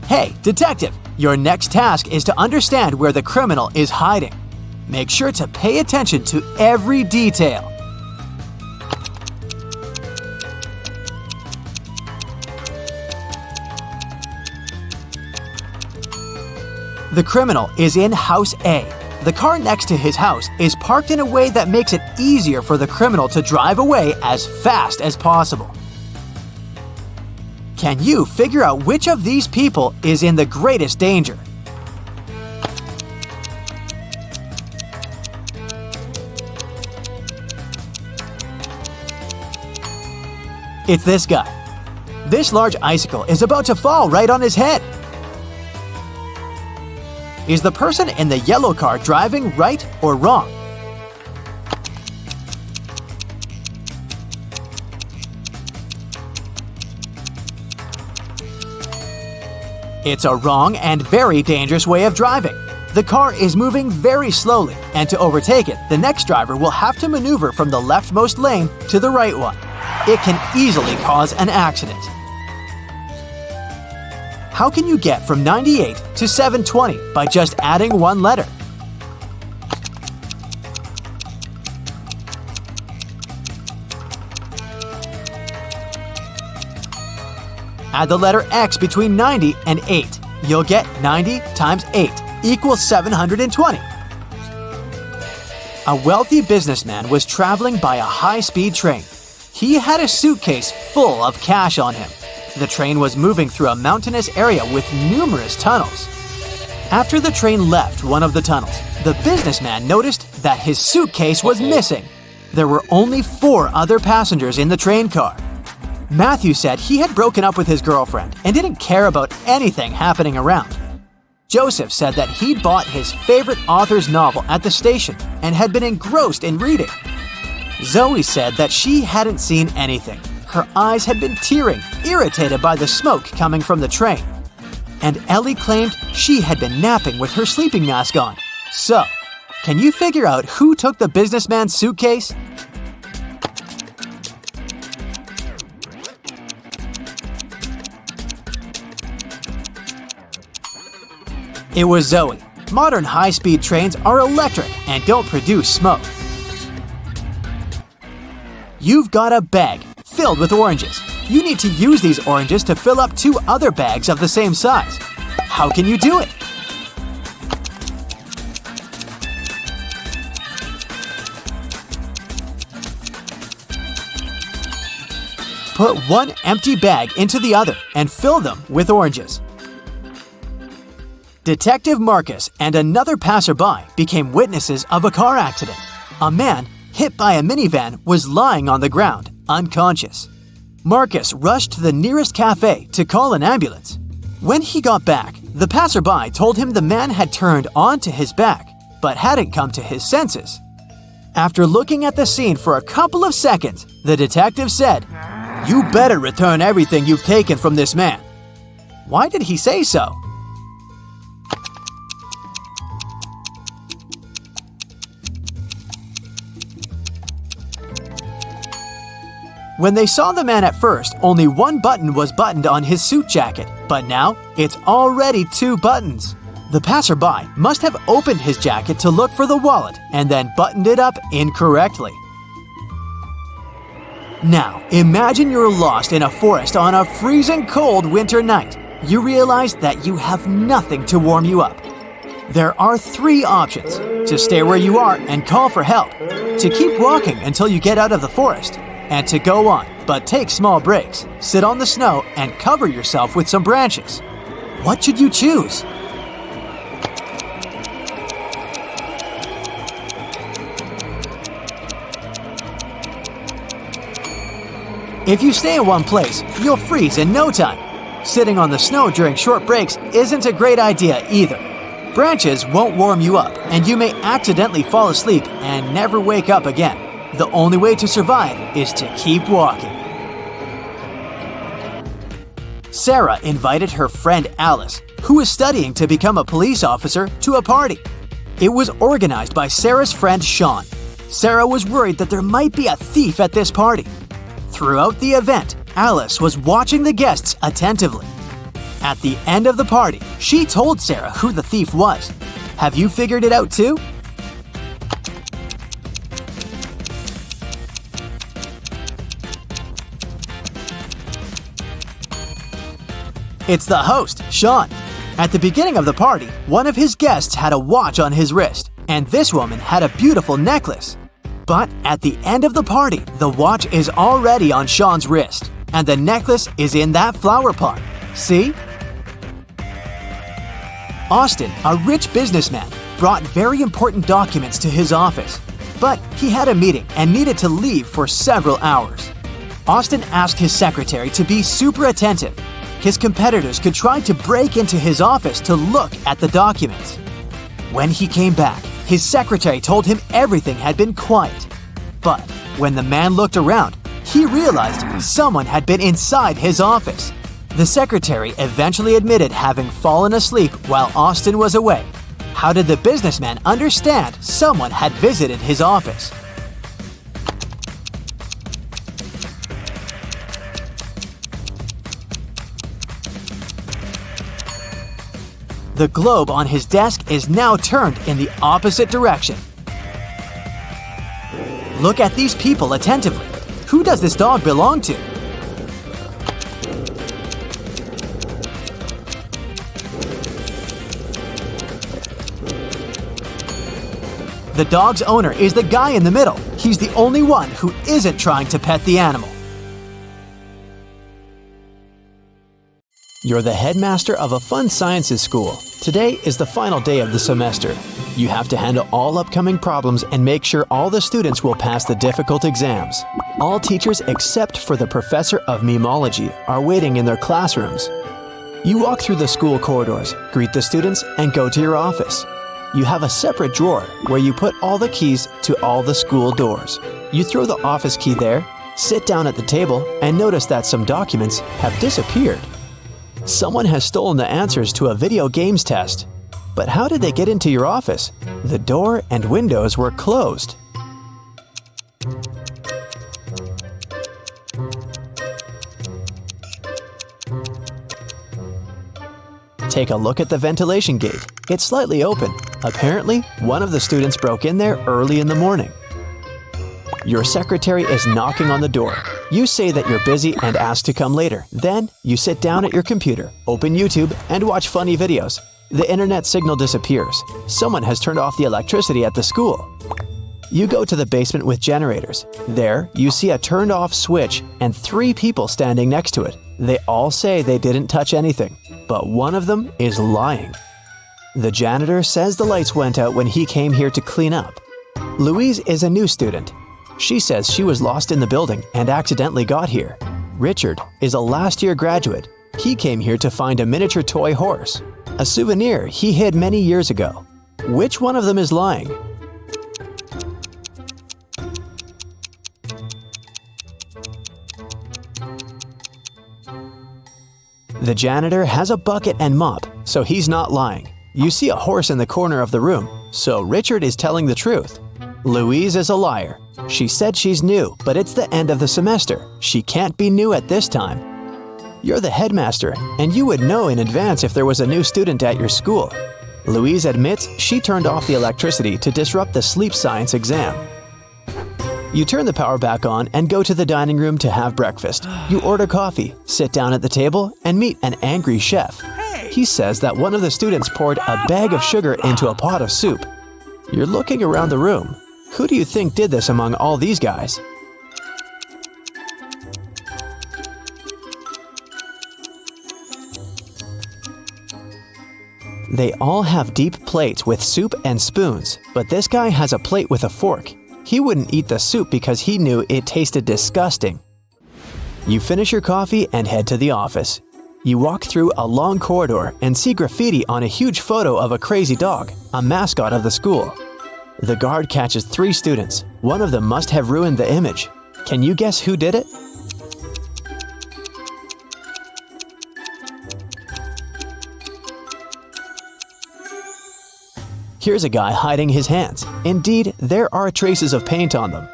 Hey, detective, your next task is to understand where the criminal is hiding. Make sure to pay attention to every detail. The criminal is in House A. The car next to his house is parked in a way that makes it easier for the criminal to drive away as fast as possible. Can you figure out which of these people is in the greatest danger? It's this guy. This large icicle is about to fall right on his head. Is the person in the yellow car driving right or wrong? It's a wrong and very dangerous way of driving. The car is moving very slowly, and to overtake it, the next driver will have to maneuver from the leftmost lane to the right one. It can easily cause an accident. How can you get from 98 to 720 by just adding one letter? Add the letter X between 90 and 8. You'll get 90 times 8 equals 720. A wealthy businessman was traveling by a high-speed train. He had a suitcase full of cash on him. The train was moving through a mountainous area with numerous tunnels. After the train left one of the tunnels, the businessman noticed that his suitcase was missing. There were only 4 other passengers in the train car. Matthew said he had broken up with his girlfriend and didn't care about anything happening around. Joseph said that he'd bought his favorite author's novel at the station and had been engrossed in reading. Zoe said that she hadn't seen anything. Her eyes had been tearing, irritated by the smoke coming from the train. and Ellie claimed she had been napping with her sleeping mask on. So, can you figure out who took the businessman's suitcase? It was Zoe. Modern high-speed trains are electric and don't produce smoke. You've got a bag filled with oranges. You need to use these oranges to fill up 2 other bags of the same size. How can you do it? Put 1 empty bag into the other and fill them with oranges. Detective Marcus and another passerby became witnesses of a car accident. A man, hit by a minivan, was lying on the ground, unconscious. Marcus rushed to the nearest cafe to call an ambulance. When he got back, the passerby told him the man had turned onto his back, but hadn't come to his senses. After looking at the scene for a couple of seconds, the detective said, "You better return everything you've taken from this man." Why did he say so? When they saw the man at first, only 1 button was buttoned on his suit jacket, but now it's already 2 buttons. The passerby must have opened his jacket to look for the wallet and then buttoned it up incorrectly. Now, imagine you're lost in a forest on a freezing cold winter night. You realize that you have nothing to warm you up. There are 3 options: to stay where you are and call for help, to keep walking until you get out of the forest, and to go on, but take small breaks, sit on the snow, and cover yourself with some branches. What should you choose? If you stay in one place, you'll freeze in no time. Sitting on the snow during short breaks isn't a great idea either. Branches won't warm you up, and you may accidentally fall asleep and never wake up again. The only way to survive is to keep walking. Sarah invited her friend Alice, who was studying to become a police officer, to a party. It was organized by Sarah's friend Sean. Sarah was worried that there might be a thief at this party. Throughout the event, Alice was watching the guests attentively. At the end of the party, she told Sarah who the thief was. Have you figured it out too? It's the host, Sean. At the beginning of the party, one of his guests had a watch on his wrist, and this woman had a beautiful necklace. But at the end of the party, the watch is already on Sean's wrist, and the necklace is in that flower pot. See? Austin, a rich businessman, brought very important documents to his office, but he had a meeting and needed to leave for several hours. Austin asked his secretary to be super attentive. His competitors could try to break into his office to look at the documents. When he came back, his secretary told him everything had been quiet. But when the man looked around, he realized someone had been inside his office. The secretary eventually admitted having fallen asleep while Austin was away. How did the businessman understand someone had visited his office? The globe on his desk is now turned in the opposite direction. Look at these people attentively. Who does this dog belong to? The dog's owner is the guy in the middle. He's the only one who isn't trying to pet the animal. You're the headmaster of a fun sciences school. Today is the final day of the semester. You have to handle all upcoming problems and make sure all the students will pass the difficult exams. All teachers except for the professor of memology are waiting in their classrooms. You walk through the school corridors, greet the students, and go to your office. You have a separate drawer where you put all the keys to all the school doors. You throw the office key there, sit down at the table, and notice that some documents have disappeared. Someone has stolen the answers to a video games test. But how did they get into your office? The door and windows were closed. Take a look at the ventilation gate. It's slightly open. Apparently, one of the students broke in there early in the morning. Your secretary is knocking on the door. You say that you're busy and ask to come later. Then, you sit down at your computer, open YouTube, and watch funny videos. The internet signal disappears. Someone has turned off the electricity at the school. You go to the basement with generators. There, you see a turned off switch and 3 people standing next to it. They all say they didn't touch anything, but one of them is lying. The janitor says the lights went out when he came here to clean up. Louise is a new student. She says she was lost in the building and accidentally got here. Richard is a last-year graduate. He came here to find a miniature toy horse, a souvenir he hid many years ago. Which one of them is lying? The janitor has a bucket and mop, so he's not lying. You see a horse in the corner of the room, so Richard is telling the truth. Louise is a liar. She said she's new, but it's the end of the semester. She can't be new at this time. You're the headmaster, and you would know in advance if there was a new student at your school. Louise admits she turned off the electricity to disrupt the sleep science exam. You turn the power back on and go to the dining room to have breakfast. You order coffee, sit down at the table, and meet an angry chef. He says that one of the students poured a bag of sugar into a pot of soup. You're looking around the room. Who do you think did this among all these guys? They all have deep plates with soup and spoons, but this guy has a plate with a fork. He wouldn't eat the soup because he knew it tasted disgusting. You finish your coffee and head to the office. You walk through a long corridor and see graffiti on a huge photo of a crazy dog, a mascot of the school. The guard catches 3 students. One of them must have ruined the image. Can you guess who did it? Here's a guy hiding his hands. Indeed, there are traces of paint on them.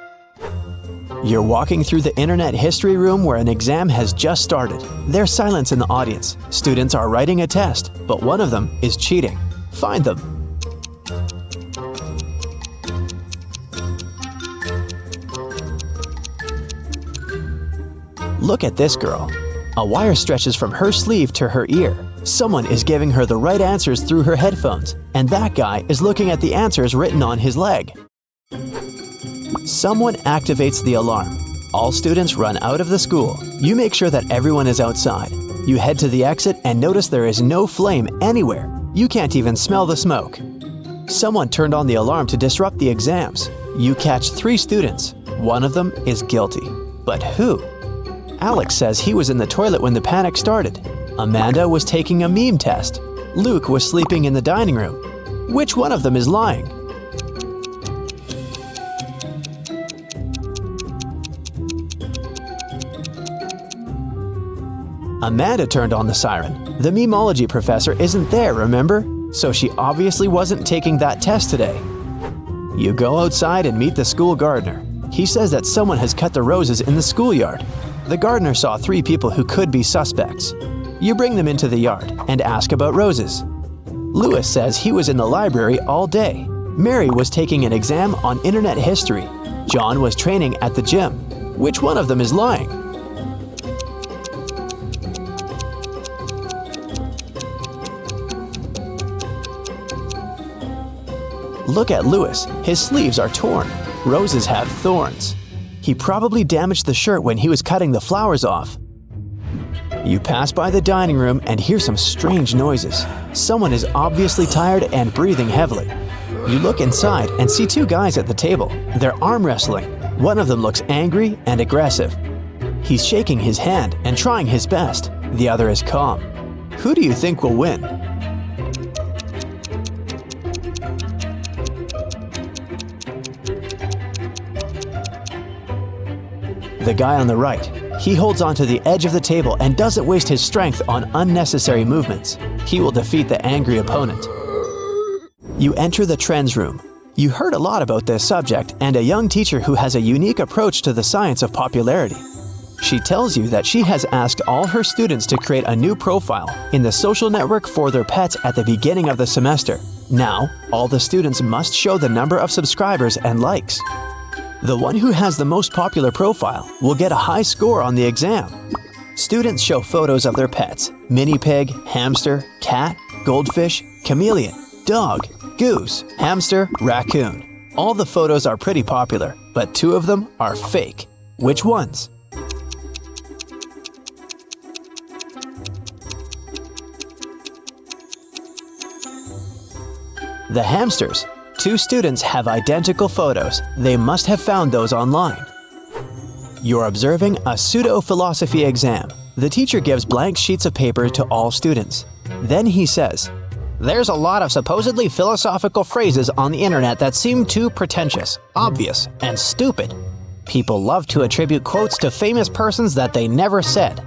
You're walking through the internet history room where an exam has just started. There's silence in the audience. Students are writing a test, but one of them is cheating. Find them. Look at this girl. A wire stretches from her sleeve to her ear. Someone is giving her the right answers through her headphones, and that guy is looking at the answers written on his leg. Someone activates the alarm. All students run out of the school. You make sure that everyone is outside. You head to the exit and notice there is no flame anywhere. You can't even smell the smoke. Someone turned on the alarm to disrupt the exams. You catch 3 students. One of them is guilty. But who? Alex says he was in the toilet when the panic started. Amanda was taking a meme test. Luke was sleeping in the dining room. Which one of them is lying? Amanda turned on the siren. The memology professor isn't there, remember? So she obviously wasn't taking that test today. You go outside and meet the school gardener. He says that someone has cut the roses in the schoolyard. The gardener saw 3 people who could be suspects. You bring them into the yard and ask about roses. Lewis says he was in the library all day. Mary was taking an exam on internet history. John was training at the gym. Which one of them is lying? Look at Lewis. His sleeves are torn. Roses have thorns. He probably damaged the shirt when he was cutting the flowers off. You pass by the dining room and hear some strange noises. Someone is obviously tired and breathing heavily. You look inside and see 2 guys at the table. They're arm wrestling. One of them looks angry and aggressive. He's shaking his hand and trying his best. The other is calm. Who do you think will win? The guy on the right. He holds onto the edge of the table and doesn't waste his strength on unnecessary movements. He will defeat the angry opponent. You enter the trends room. You heard a lot about this subject and a young teacher who has a unique approach to the science of popularity. She tells you that she has asked all her students to create a new profile in the social network for their pets at the beginning of the semester. Now, all the students must show the number of subscribers and likes. The one who has the most popular profile will get a high score on the exam. Students show photos of their pets: mini pig, hamster, cat, goldfish, chameleon, dog, goose, hamster, raccoon. All the photos are pretty popular, but 2 of them are fake. Which ones? The hamsters. 2 students have identical photos. They must have found those online. You're observing a pseudo-philosophy exam. The teacher gives blank sheets of paper to all students. Then he says, "There's a lot of supposedly philosophical phrases on the internet that seem too pretentious, obvious, and stupid. People love to attribute quotes to famous persons that they never said.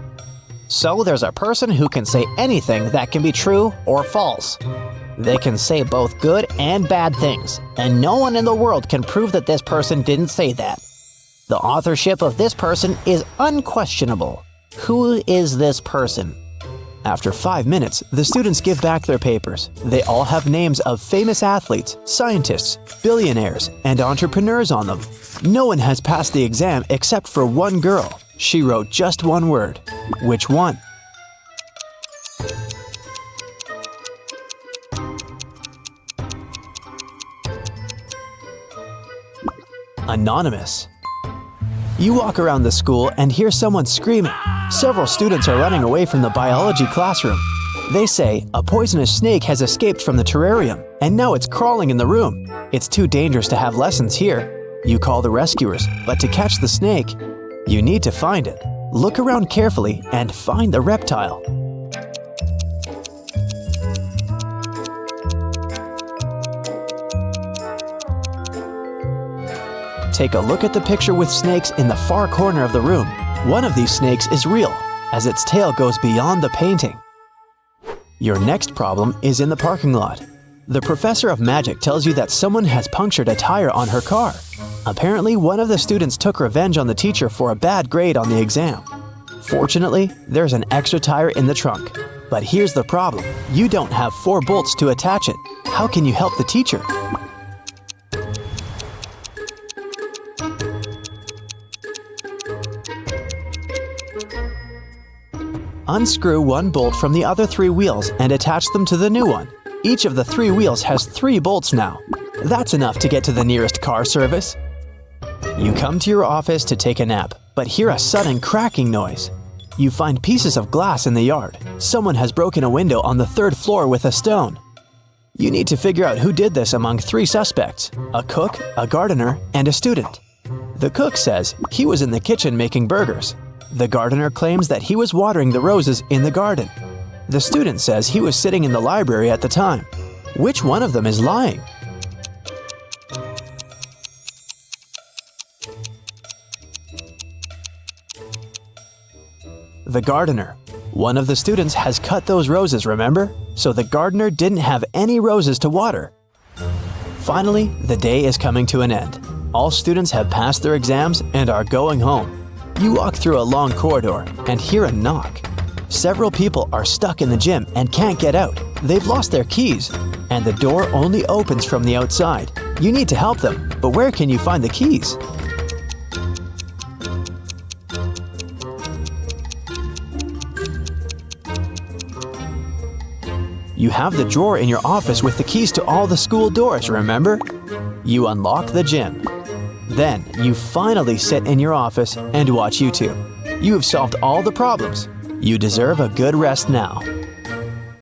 So there's a person who can say anything that can be true or false. They can say both good and bad things, and no one in the world can prove that this person didn't say that. The authorship of this person is unquestionable. Who is this person?" After 5 minutes, the students give back their papers. They all have names of famous athletes, scientists, billionaires, and entrepreneurs on them. No one has passed the exam except for one girl. She wrote just one word. Which one? Anonymous. You walk around the school and hear someone screaming. Several students are running away from the biology classroom. They say a poisonous snake has escaped from the terrarium, and now it's crawling in the room. It's too dangerous to have lessons here. You call the rescuers, but to catch the snake, you need to find it. Look around carefully and find the reptile. Take a look at the picture with snakes in the far corner of the room. One of these snakes is real, as its tail goes beyond the painting. Your next problem is in the parking lot. The professor of magic tells you that someone has punctured a tire on her car. Apparently, one of the students took revenge on the teacher for a bad grade on the exam. Fortunately, there's an extra tire in the trunk. But here's the problem. You don't have 4 bolts to attach it. How can you help the teacher? Unscrew 1 bolt from the other 3 wheels and attach them to the new one. Each of the 3 wheels has 3 bolts now. That's enough to get to the nearest car service. You come to your office to take a nap, but hear a sudden cracking noise. You find pieces of glass in the yard. Someone has broken a window on the 3rd floor with a stone. You need to figure out who did this among 3 suspects: a cook, a gardener, and a student. The cook says he was in the kitchen making burgers. The gardener claims that he was watering the roses in the garden. The student says he was sitting in the library at the time. Which one of them is lying? The gardener. One of the students has cut those roses, remember? So the gardener didn't have any roses to water. Finally, the day is coming to an end. All students have passed their exams and are going home. You walk through a long corridor and hear a knock. Several people are stuck in the gym and can't get out. They've lost their keys, and the door only opens from the outside. You need to help them, but where can you find the keys? You have the drawer in your office with the keys to all the school doors, remember? You unlock the gym. Then, you finally sit in your office and watch YouTube. You have solved all the problems. You deserve a good rest now.